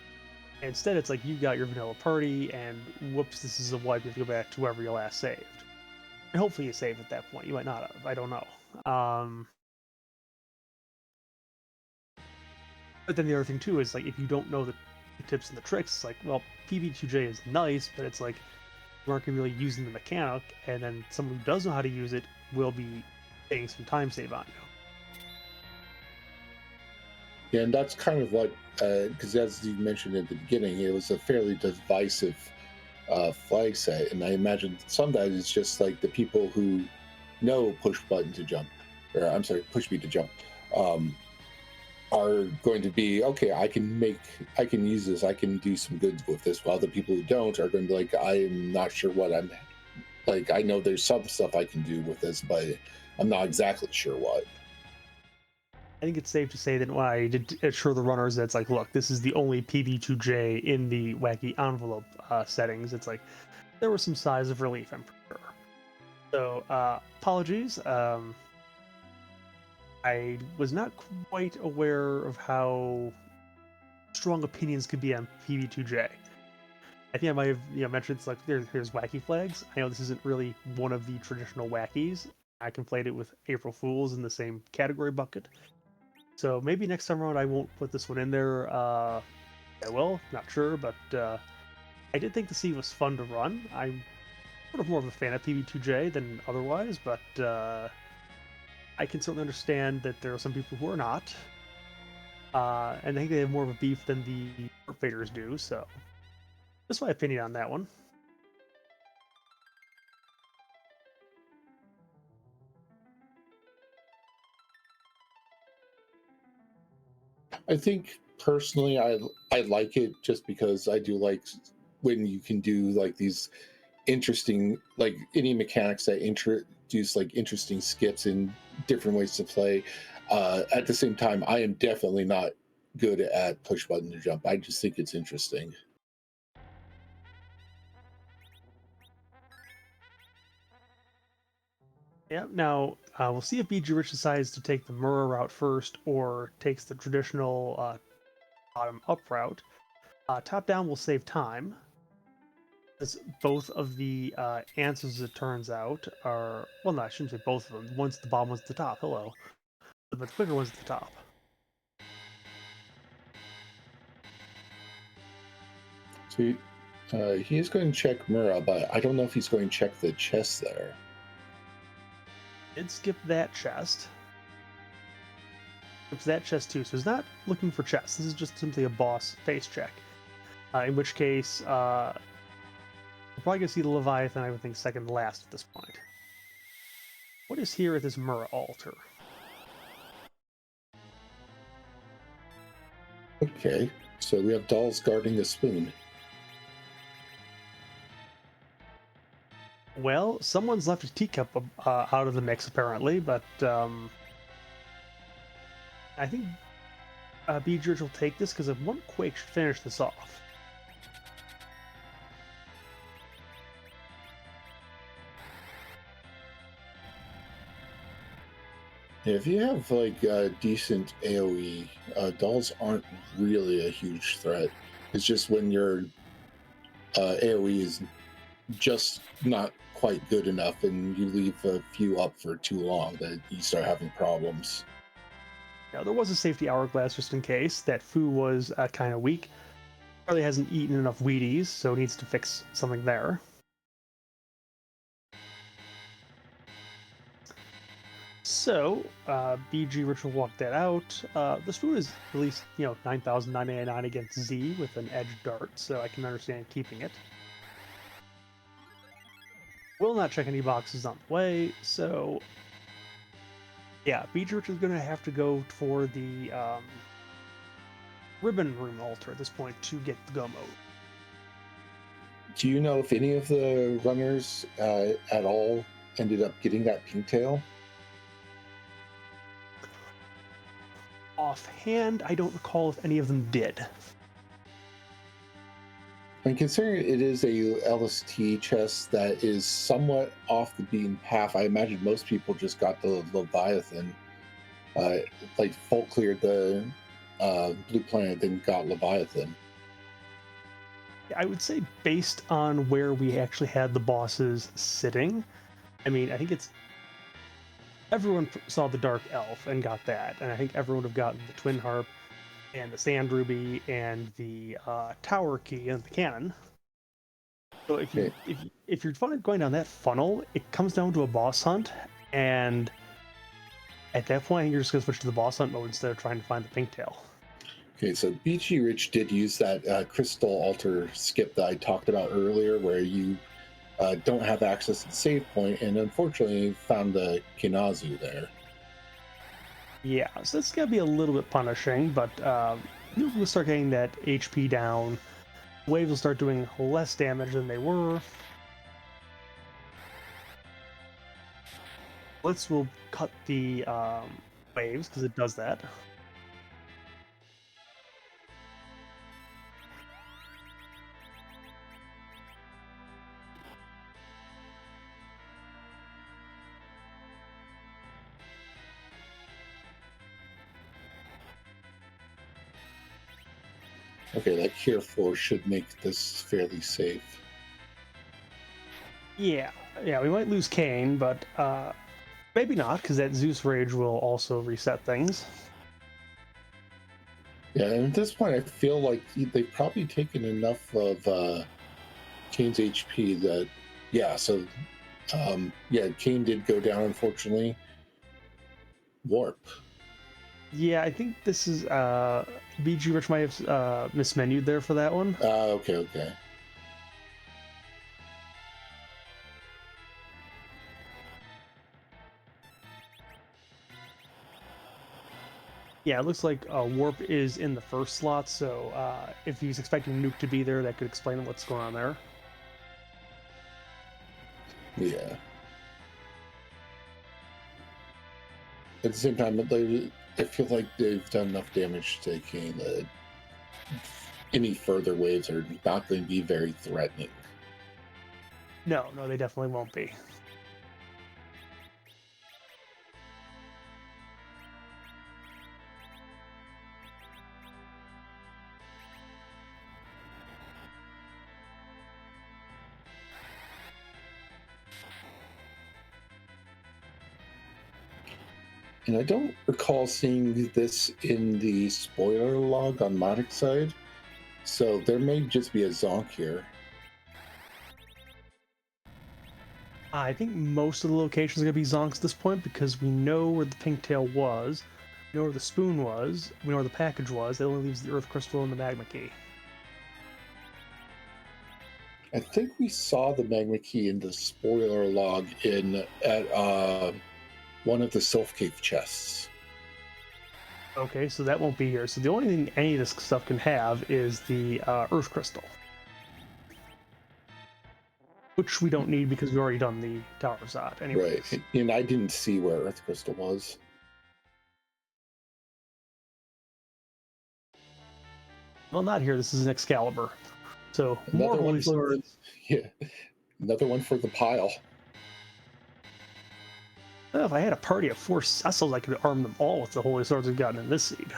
And instead, it's like you got your vanilla party, and whoops, this is a wipe. You have to go back to wherever you last saved. And hopefully you saved at that point. You might not have. I don't know. But then the other thing too is like if you don't know the tips and the tricks, it's like, well, PB2J is nice, but it's like you aren't really using the mechanic, and then someone who does know how to use it will be getting some time save on you. Yeah, and that's kind of what, because as you mentioned at the beginning, it was a fairly divisive flag set, and I imagine sometimes it's just like the people who know push button to jump, or I'm sorry, push B to jump, are going to be okay. I can use this. I can do some good with this. While the people who don't are going to be like, I'm not sure what I'm like. I know there's some stuff I can do with this, but I'm not exactly sure what. I think it's safe to say that when I did assure the runners that it's like, look, this is the only PB2J in the wacky envelope settings, it's like there was some sighs of relief, I'm sure. So apologies. I was not quite aware of how strong opinions could be on PB2J. I think I might have mentioned it's like here's wacky flags. I know this isn't really one of the traditional wackies. I conflate it with April Fools in the same category bucket. So maybe next time around I won't put this one in there. I will, not sure, but I did think the sea was fun to run. I'm sort of more of a fan of PB2J than otherwise, but I can certainly understand that there are some people who are not. And I think they have more of a beef than the Harp Faders do. So that's my opinion on that one. I think personally, I like it just because I do like when you can do like these interesting, like any mechanics that introduce like interesting skips and different ways to play. At the same time, I am definitely not good at push button to jump. I just think it's interesting. Yeah. Now we'll see if BG Rich decides to take the Murrah route first or takes the traditional bottom up route. Top down will save time, as both of the answers, it turns out, are, well, no, I shouldn't say both of them. One's at the bottom, one's at the top. Hello, but the quicker one's at the top. So he is going to check Mura, but I don't know if he's going to check the chest there. Did skip that chest. Skips that chest too. So he's not looking for chests. This is just simply a boss face check. In which case, we're probably gonna see the Leviathan, I would think, second to last at this point. What is here at this Murrah altar? Okay, so we have dolls guarding the spoon. Well, someone's left a teacup out of the mix apparently, but I think Beedridge will take this because if one Quake should finish this off. If you have like decent AoE, dolls aren't really a huge threat. It's just when your AoE is just not quite good enough and you leave a few up for too long that you start having problems. Now, there was a safety hourglass just in case. That Fu was kind of weak. Probably hasn't eaten enough Wheaties, so needs to fix something there. So, BG Ritual walked that out. This food is at least, 9,999 against Z with an edge dart, so I can understand keeping it. Will not check any boxes on the way, so yeah, BG Ritual is going to have to go for the ribbon room altar at this point to get the go mode. Do you know if any of the runners at all ended up getting that pink tail? Offhand, I don't recall if any of them did. And considering it is a LST chest that is somewhat off the beaten path, I imagine most people just got the Leviathan. Like full cleared the Blue Planet, then got Leviathan. I would say based on where we actually had the bosses sitting, I mean, I think it's everyone saw the Dark Elf and got that, and I think everyone would have gotten the Twin Harp and the Sand Ruby and the Tower Key and the Cannon. So if you're going down that funnel, it comes down to a boss hunt, and at that point, I think you're just gonna switch to the boss hunt mode instead of trying to find the pink tail. Okay, so BG Rich did use that crystal altar skip that I talked about earlier, where you don't have access to the save point, and unfortunately found the Kinazu there. Yeah, so it's gonna be a little bit punishing, but we'll start getting that HP down. Waves will start doing less damage than they were. Blitz will cut the waves because it does that. Okay, that Cure Force should make this fairly safe. Yeah, we might lose Kane, but maybe not because that Zeus Rage will also reset things. Yeah, and at this point, I feel like they've probably taken enough of Kane's HP that, yeah, so, yeah, Kane did go down, unfortunately. Warp. Yeah, I think this is BG Rich might have mismenued there for that one. Okay, okay. Yeah, it looks like Warp is in the first slot, so if he's expecting Nuke to be there, that could explain what's going on there. Yeah. At the same time, I feel like they've done enough damage to Kane that any further waves are not going to be very threatening. No, they definitely won't be. And I don't recall seeing this in the spoiler log on Modic side, so there may just be a zonk here. I think most of the locations are going to be Zonks at this point because we know where the pink tail was, we know where the spoon was, we know where the package was. It only leaves the Earth Crystal and the Magma Key. I think we saw the magma key in the spoiler log at one of the Sylph Cave chests. Okay, so that won't be here. So the only thing any of this stuff can have is the Earth Crystal, which we don't need because we've already done the Tower of Zod anyways. Right, and I didn't see where Earth Crystal was. Well, not here. This is an Excalibur. So more Another one Holy for Swords. yeah, another one for the pile. Well, if I had a party of 4 Cecils, I could arm them all with the Holy Swords we've gotten in this seed.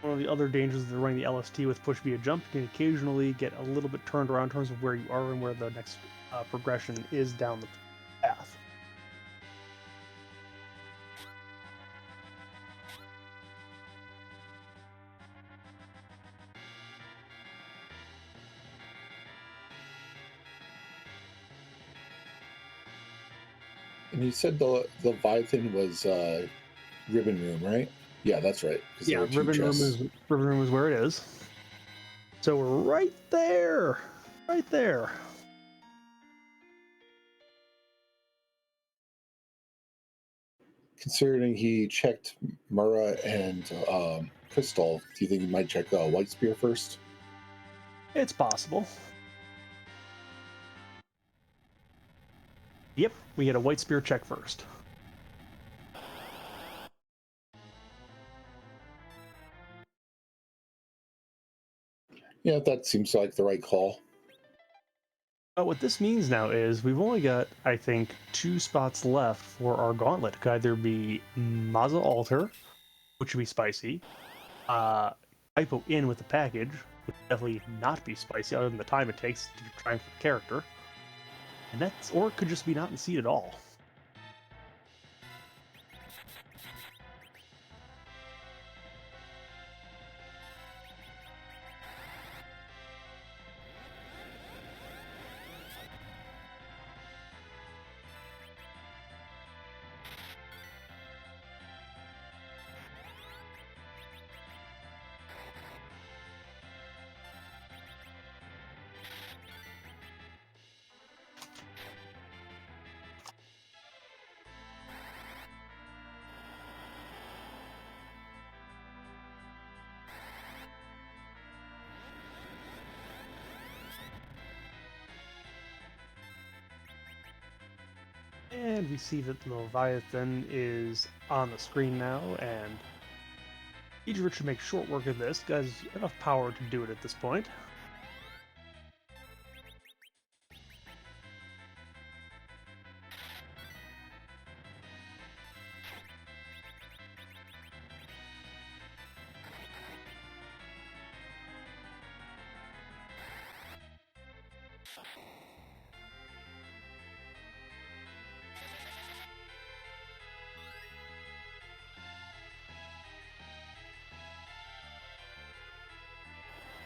One of the other dangers of running the LST with push via jump, you can occasionally get a little bit turned around in terms of where you are and where the next progression is down the path. And you said the Leviathan was Ribbon Room, right? Yeah, that's right. Because there Yeah, were two chests. Ribbon Room is where it is. So we're right there, right there. Considering he checked Mura and Crystal, do you think he might check White Spear first? It's possible. Yep, we get a White Spear check first. Yeah, that seems like the right call. What this means now is we've only got, I think, 2 spots left for our gauntlet. It could either be Maza Altar, which would be spicy, Hypo in with the package, which would definitely not be spicy other than the time it takes to triumph the character. And that's, or it could just be not in seed at all. And we see that the Leviathan is on the screen now, and Idris should make short work of this. Has enough power to do it at this point.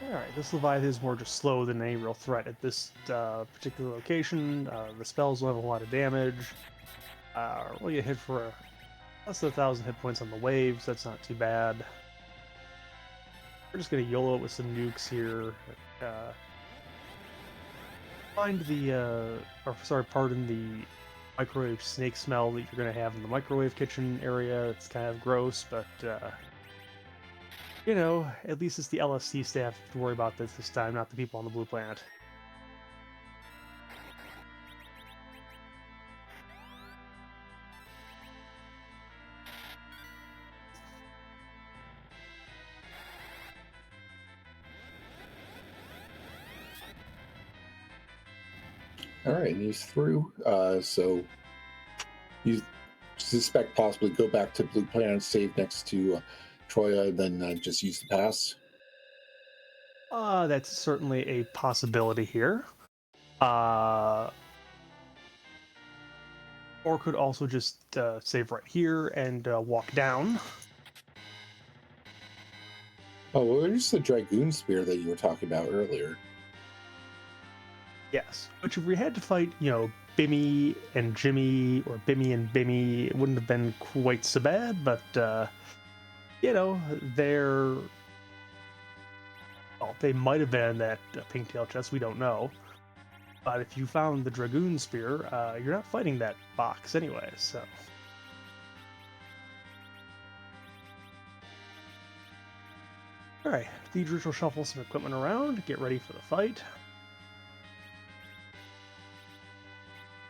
Alright, this Leviathan is more just slow than any real threat at this particular location. The spells will have a lot of damage. We'll get hit for less than 1,000 hit points on the waves. That's not too bad. We're just going to YOLO it with some nukes here. Find the, pardon the microwave snake smell that you're going to have in the microwave kitchen area. It's kind of gross, but at least it's the LSC staff to worry about this time, not the people on the blue planet. All right, and he's through. So you suspect possibly go back to Blue Planet, save next to Troya, then just use the pass. That's certainly a possibility here. Or could also just save right here and walk down. Oh, well, there's the Dragoon Spear that you were talking about earlier. Yes, which if we had to fight, Bimmy and Jimmy, or Bimmy and Bimmy, it wouldn't have been quite so bad, but, they're... Well, they might have been that pink-tail chest, we don't know. But if you found the Dragoon Spear, you're not fighting that box anyway, so... Alright, Deidre will shuffle some equipment around, get ready for the fight.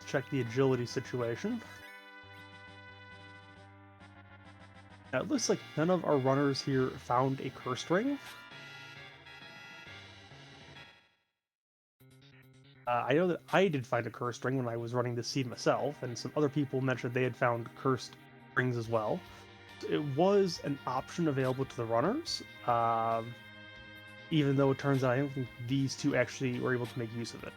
Check the agility situation. Now, it looks like none of our runners here found a cursed ring. I know that I did find a cursed ring when I was running the seed myself, and some other people mentioned they had found cursed rings as well. It was an option available to the runners, even though it turns out I don't think these two actually were able to make use of it.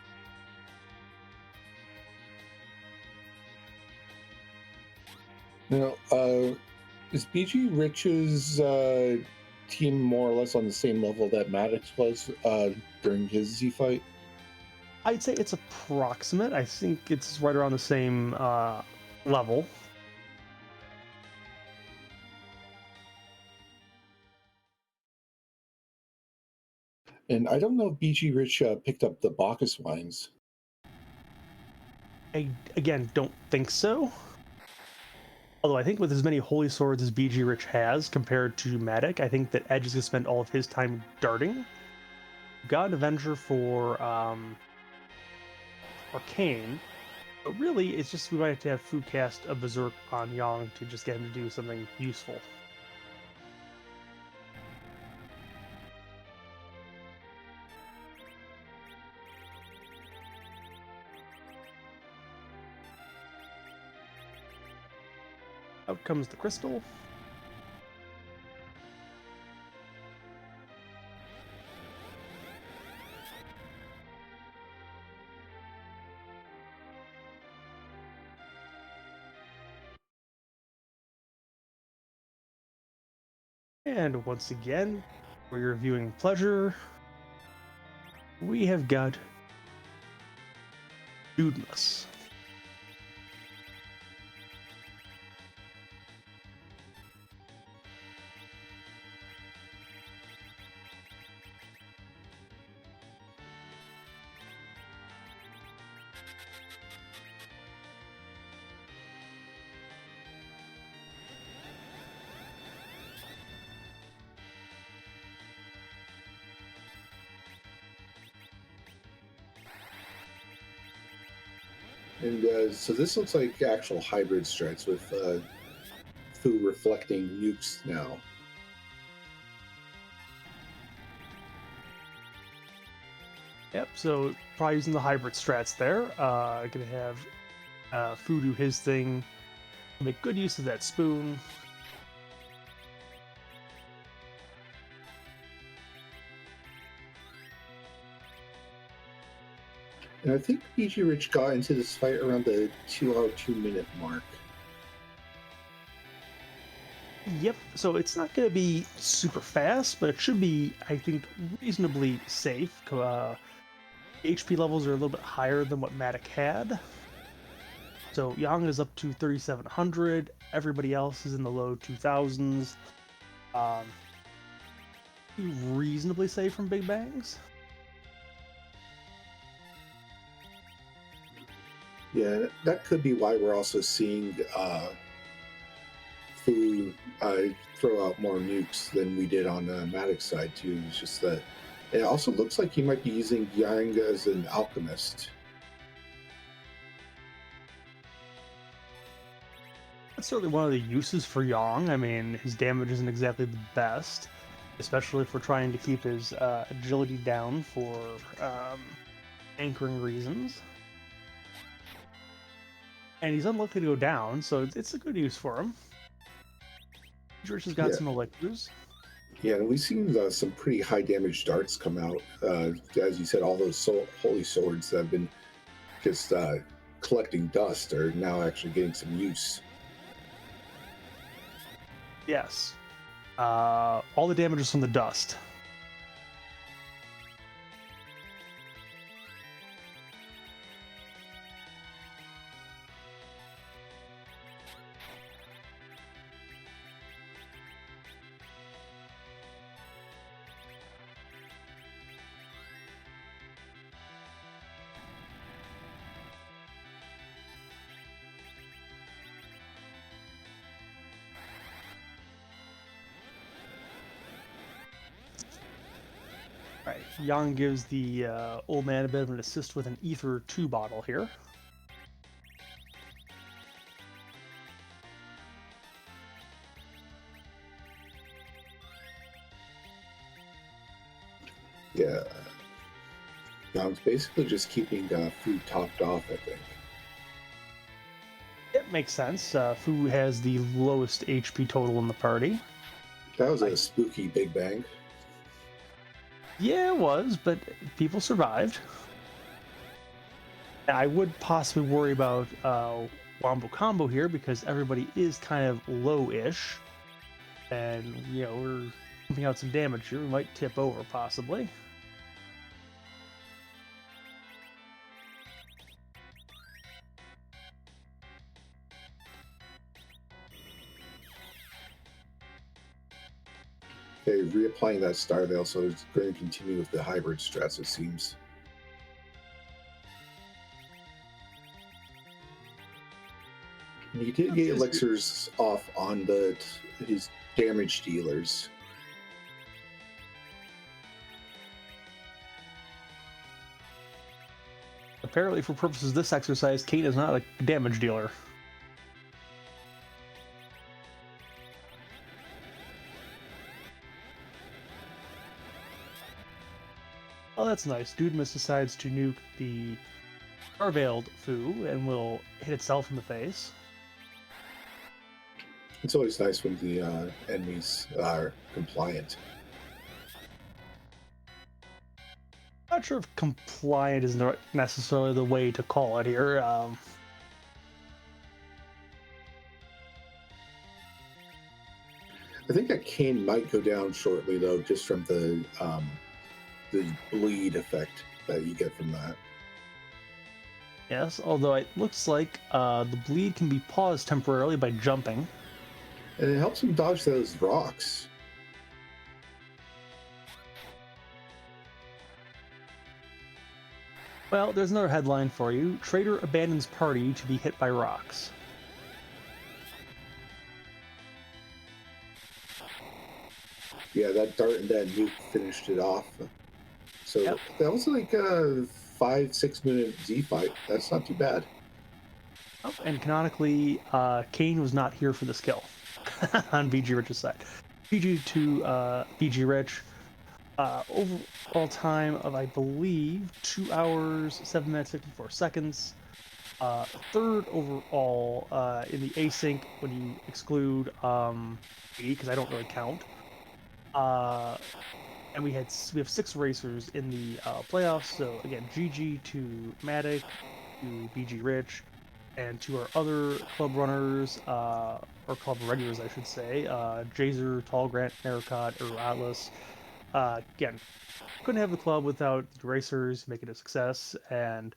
Now, is BG Rich's team more or less on the same level that Maddox was during his Z fight? I'd say it's approximate. I think it's right around the same level. And I don't know if BG Rich picked up the Bacchus wines. I, again, don't think so. Although I think with as many holy swords as BG Rich has compared to Matic, I think that Edge is going to spend all of his time darting. Got an Avenger for Arcane, but really it's just we might have to have Fu cast a Berserk on Yang to just get him to do something useful. Out comes the crystal. And once again, for your viewing pleasure, we have got Dudeless. And so this looks like actual hybrid strikes with Fu reflecting nukes now. Yep, so probably using the hybrid strats there. Gonna have Fu do his thing, make good use of that spoon. And I think BG Rich got into this fight around the 2 hour 2 minute mark. Yep. So it's not going to be super fast, but it should be, I think, reasonably safe. HP levels are a little bit higher than what Matic had. So Yang is up to 3,700. Everybody else is in the low 2,000s. Um, reasonably safe from big bangs. Yeah, that could be why we're also seeing Fu throw out more nukes than we did on the Matic side too. It's just that it also looks like he might be using Yang as an alchemist. That's certainly one of the uses for Yang. I mean, his damage isn't exactly the best, especially if we're trying to keep his agility down for anchoring reasons. And he's unlikely to go down, so it's a good use for him. George has got Yeah. some elixirs. Yeah, and we've seen some pretty high damage darts come out. As you said, all those holy swords that have been just collecting dust are now actually getting some use. Yes. All the damage is from the dust. Right. Yang gives the old man a bit of an assist with an Ether 2 bottle here. Yeah. Yang's basically just keeping food topped off, I think. It makes sense. Fu has the lowest HP total in the party. That was a spooky Big Bang. Yeah, it was, but people survived. I would possibly worry about Wombo Combo here because everybody is kind of low-ish. And, we're pumping out some damage here. We might tip over, possibly. Okay, reapplying that Star Veil, so it's going to continue with the hybrid strats, it seems. He did get elixirs off on his damage dealers. Apparently, for purposes of this exercise, Kate is not a damage dealer. Oh, that's nice. Dudemus decides to nuke the Star-Veiled Fu and will hit itself in the face. It's always nice when the enemies are compliant. Not sure if compliant is not necessarily the way to call it here. I think that Kane might go down shortly, though, just from the bleed effect that you get from that. Yes, although it looks like the bleed can be paused temporarily by jumping. And it helps him dodge those rocks. Well, there's another headline for you. Traitor abandons party to be hit by rocks. Yeah, that dart and that nuke finished it off. So Yep. that was like a 5-6 minute Z fight. That's not too bad. Oh, and canonically, Kane was not here for this kill on BG Rich's side. BG to BG Rich. Overall time of, I believe, 2 hours, 7 minutes, 54 seconds. Third overall in the async when you exclude me, because I don't really count. And we have 6 racers in the playoffs. So again, GG to Matic, to BG Rich, and to our other club runners, or club regulars, I should say. Jazer, Tallgrant, Narracot, or Atlas. Again, couldn't have the club without the racers, make it a success, and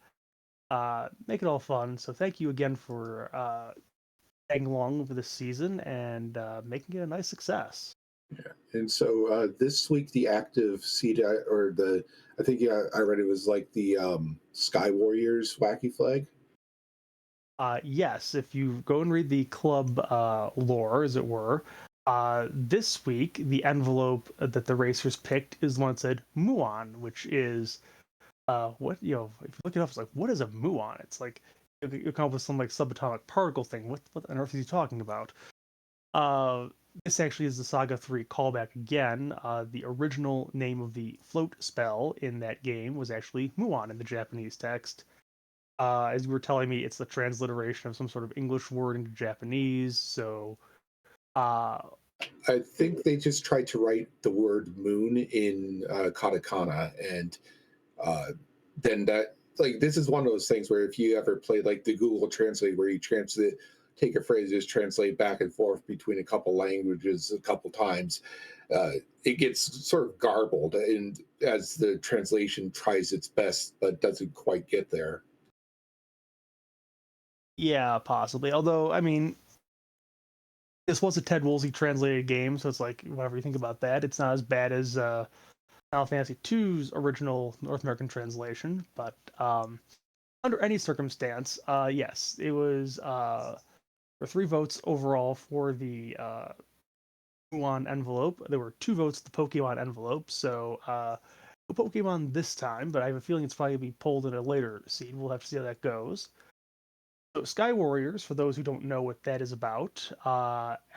make it all fun. So thank you again for tagging along for this season and making it a nice success. And so this week, the active seed, or the, I think, yeah, I read it was like the Sky Warriors wacky flag. Yes, if you go and read the club lore, as it were, this week the envelope that the racers picked is the one that said Muon, which is what if you look it up, it's like, what is a muon? It's like you come up with some like subatomic particle thing. What on earth is he talking about? Uh, this actually is the Saga 3 callback again. The original name of the float spell in that game was actually muon in the Japanese text. As you were telling me, it's the transliteration of some sort of English word into Japanese. So, uh, I think they just tried to write the word moon in katakana, and uh, then that, like, this is one of those things where if you ever play like the Google Translate, where you translate, take a phrase, just translate back and forth between a couple languages a couple times, it gets sort of garbled, and as the translation tries its best but doesn't quite get there. yeah, possibly. Although, I mean, this was a Ted Woolsey translated game, so it's like whatever you think about that, it's not as bad as Final Fantasy II's original North American translation. But under any circumstance, yes, it was for 3 votes overall for the Pokemon envelope. There were 2 votes for the Pokemon envelope, so no Pokemon this time, but I have a feeling it's probably going to be pulled in a later seed. We'll have to see how that goes. So, Sky Warriors, for those who don't know what that is about,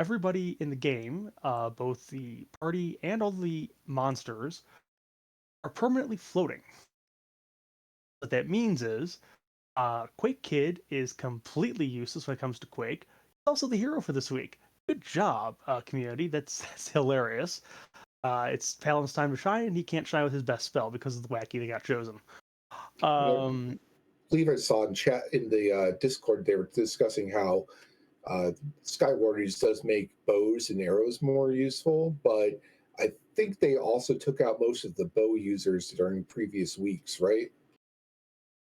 everybody in the game, both the party and all the monsters, are permanently floating. What that means is Quake Kid is completely useless when it comes to Quake. He's also the hero for this week. Good job, community. That's hilarious. It's Palin's time to shine, and he can't shine with his best spell because of the wacky that got chosen. I Um, believe I saw in chat in the Discord they were discussing how uh, Sky Warriors does make bows and arrows more useful, but I think they also took out most of the bow users during previous weeks, right?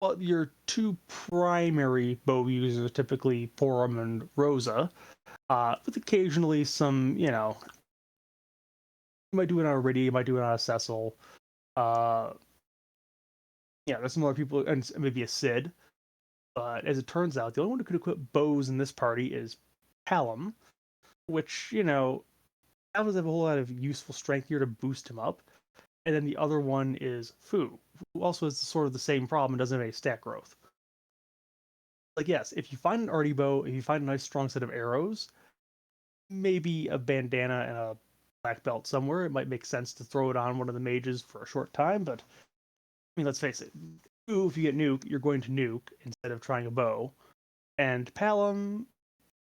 well, your 2 primary bow users are typically Porum and Rosa, with occasionally some, you might do it on a Riddy, you might do it on a Cecil. Uh, yeah, there's some other people, and maybe a Sid. But as it turns out, the only one who could equip bows in this party is Palom, which, doesn't have a whole lot of useful strength here to boost him up. And then the other one is Fu, who also has sort of the same problem and doesn't have any stat growth. Like, yes, if you find an arty bow, if you find a nice strong set of arrows, maybe a bandana and a black belt somewhere, it might make sense to throw it on one of the mages for a short time. But, I mean, let's face it, Fu, if you get nuke, you're going to nuke instead of trying a bow. And Palom,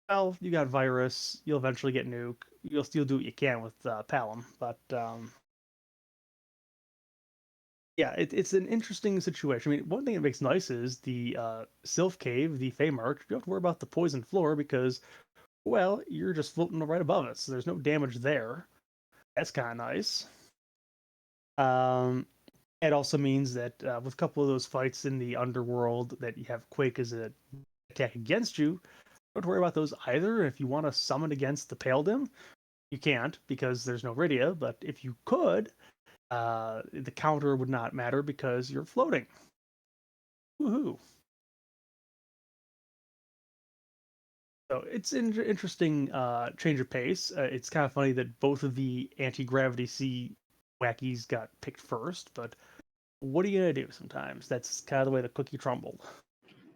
well, you got virus. You'll eventually get nuke. You'll still do what you can with Palom, but yeah, it's an interesting situation. I mean, one thing that makes nice is the Sylph Cave, the Feymark. You don't have to worry about the poison floor because, well, you're just floating right above it, so there's no damage there. That's kind of nice. Um, it also means that with a couple of those fights in the underworld, that you have Quake as an attack against you. Don't worry about those either. If you want to summon against the Paladin, you can't because there's no Rydia. But if you could, the counter would not matter because you're floating. Woohoo! So it's an interesting change of pace. It's kind of funny that both of the anti-gravity sea wackies got picked first, but what are you gonna do? Sometimes that's kind of the way the cookie crumbled.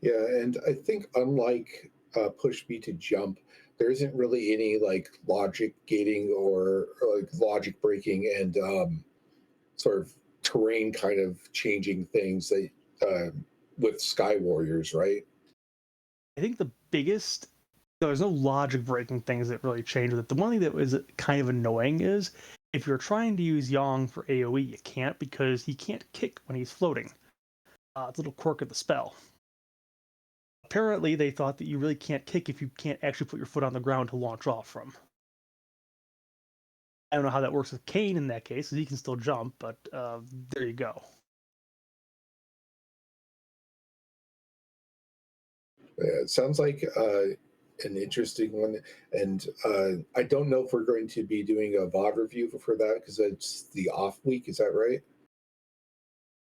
Yeah, and I think unlike push B to jump, there isn't really any like logic gating or like logic breaking and sort of terrain kind of changing things that with Sky Warriors, right? I think the biggest there's no logic breaking things that really change with it. The one thing that was kind of annoying is if you're trying to use Yong for AoE, you can't because he can't kick when he's floating. It's a little quirk of the spell. Apparently, they thought that you really can't kick if you can't actually put your foot on the ground to launch off from. I don't know how that works with Kane in that case, because he can still jump, but there you go. Yeah, it sounds like an interesting one, and I don't know if we're going to be doing a VOD review for that because it's the off week. Is that right?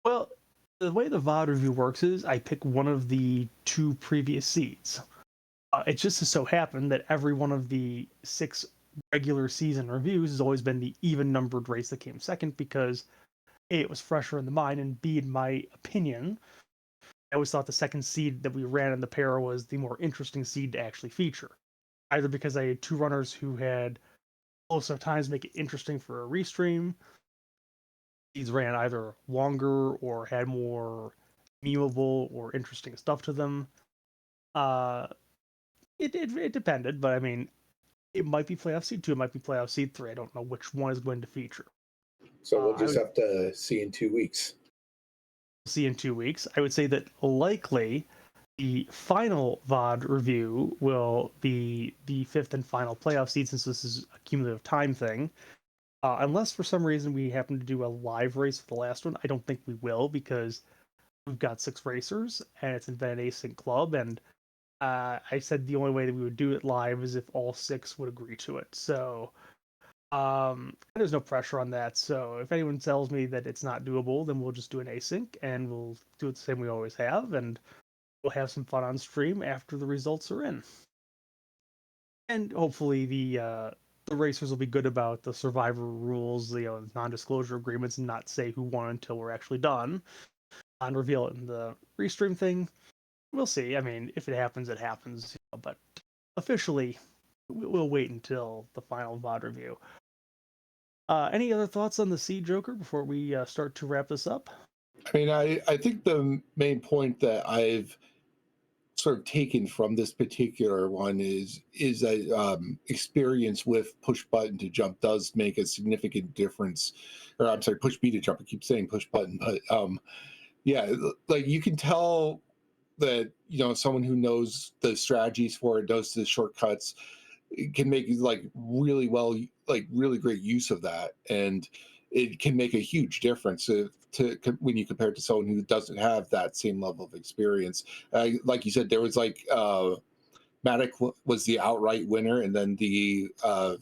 Well, the way the VOD review works is I pick one of the two previous seeds. It just so happened that every one of the 6 regular season reviews has always been the even numbered race that came second because A, it was fresher in the mind, and B, in my opinion, I always thought the second seed that we ran in the pair was the more interesting seed to actually feature. Either because I had 2 runners who had close enough times to make it interesting for a restream. These ran either longer or had more memeable or interesting stuff to them. Uh, it depended, but I mean, it might be playoff seed 2, it might be playoff seed 3. I don't know which one is going to feature. So we'll I just would have to see in 2 weeks. see in 2 weeks. I would say that likely the final VOD review will be the 5th and final playoff seed since this is a cumulative time thing. Unless for some reason we happen to do a live race for the last one, I don't think we will because we've got 6 racers and it's an async club. And I said the only way that we would do it live is if all 6 would agree to it. So there's no pressure on that. So if anyone tells me that it's not doable, then we'll just do an async and we'll do it the same we always have, and we'll have some fun on stream after the results are in. And hopefully the racers will be good about the survivor rules, non-disclosure agreements, and not say who won until we're actually done and reveal it in the restream thing. We'll see. I mean, if it happens, it happens. But officially, we'll wait until the final VOD review. Any other thoughts on the Seed Joker before we start to wrap this up? I mean, I think the main point that I've sort of taken from this particular one is that experience with push button to jump does make a significant difference. Or I'm sorry, push B to jump. I keep saying push button, but yeah, like you can tell that someone who knows the strategies for it, knows the shortcuts, can make like really well, like really great use of that, and it can make a huge difference when you compare it to someone who doesn't have that same level of experience. Like you said, there was like Matic was the outright winner, and then the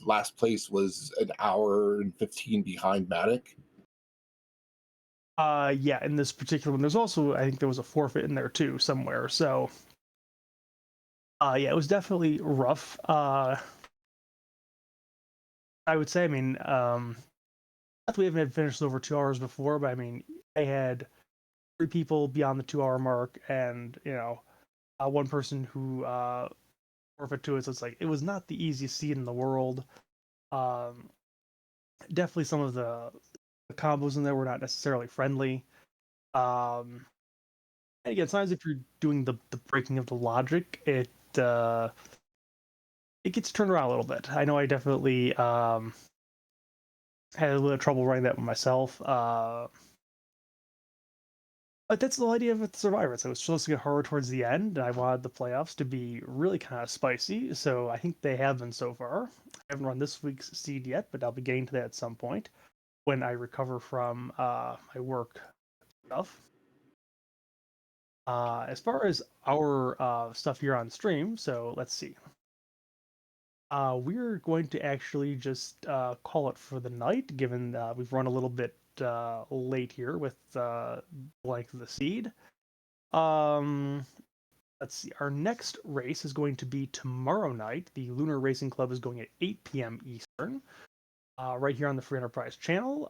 last place was an hour and 15 behind Matic. Yeah, in this particular one, there's also I think there was a forfeit in there too somewhere. So, yeah, it was definitely rough. I would say, I mean, not that we haven't finished over 2 hours before, but I mean, I had 3 people beyond the 2 hour mark, and one person who forfeit to it. So it's like it was not the easiest seed in the world. Um, Definitely some of the combos in there were not necessarily friendly. Um, and again, sometimes if you're doing the breaking of the logic, it gets turned around a little bit. I know I definitely had a little trouble running that with myself. But that's the whole idea of Survivor. So it was supposed to get harder towards the end, and I wanted the playoffs to be really kind of spicy. So I think they have been so far. I haven't run this week's seed yet, but I'll be getting to that at some point when I recover from my work stuff. As far as our stuff here on stream, so let's see. We're going to actually just call it for the night, given we've run a little bit late here with the length of the seed. Um, let's see. Our next race is going to be tomorrow night. The Lunar Racing Club is going at 8 p.m. Eastern, right here on the Free Enterprise channel.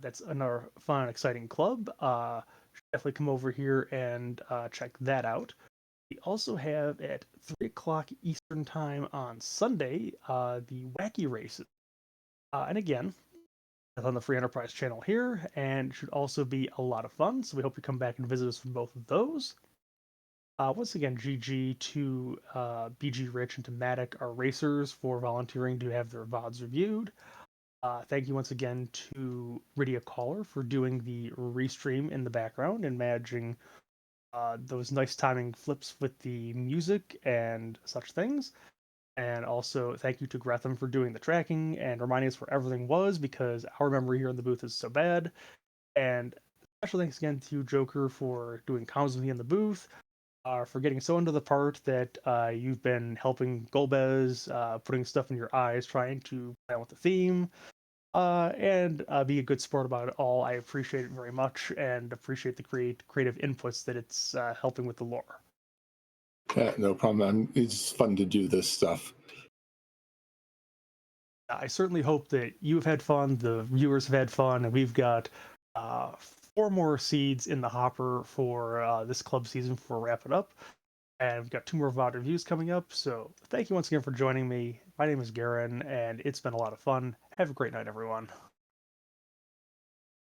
That's another fun and exciting club. Definitely come over here and check that out. We also have at 3 o'clock Eastern Time on Sunday the Wacky Races. And again, that's on the Free Enterprise channel here, and should also be a lot of fun. So we hope you come back and visit us for both of those. Once again, GG to BG Rich and to Matic, our racers, for volunteering to have their VODs reviewed. Thank you once again to Rydia Caller for doing the restream in the background and managing those nice timing flips with the music and such things. And also, thank you to Gretham for doing the tracking and reminding us where everything was because our memory here in the booth is so bad. And special thanks again to Joker for doing comms with me in the booth, for getting so into the part that you've been helping Golbez, putting stuff in your eyes, trying to plan with the theme, and be a good sport about it all. I appreciate it very much and appreciate the creative inputs that it's helping with the lore. Yeah, no problem. It's fun to do this stuff. I certainly hope that you have had fun, the viewers have had fun, and we've got uh, 4 more seeds in the hopper for this club season before we wrap it up. And we've got 2 more VOD reviews coming up. So thank you once again for joining me. My name is Garen, and it's been a lot of fun. Have a great night, everyone.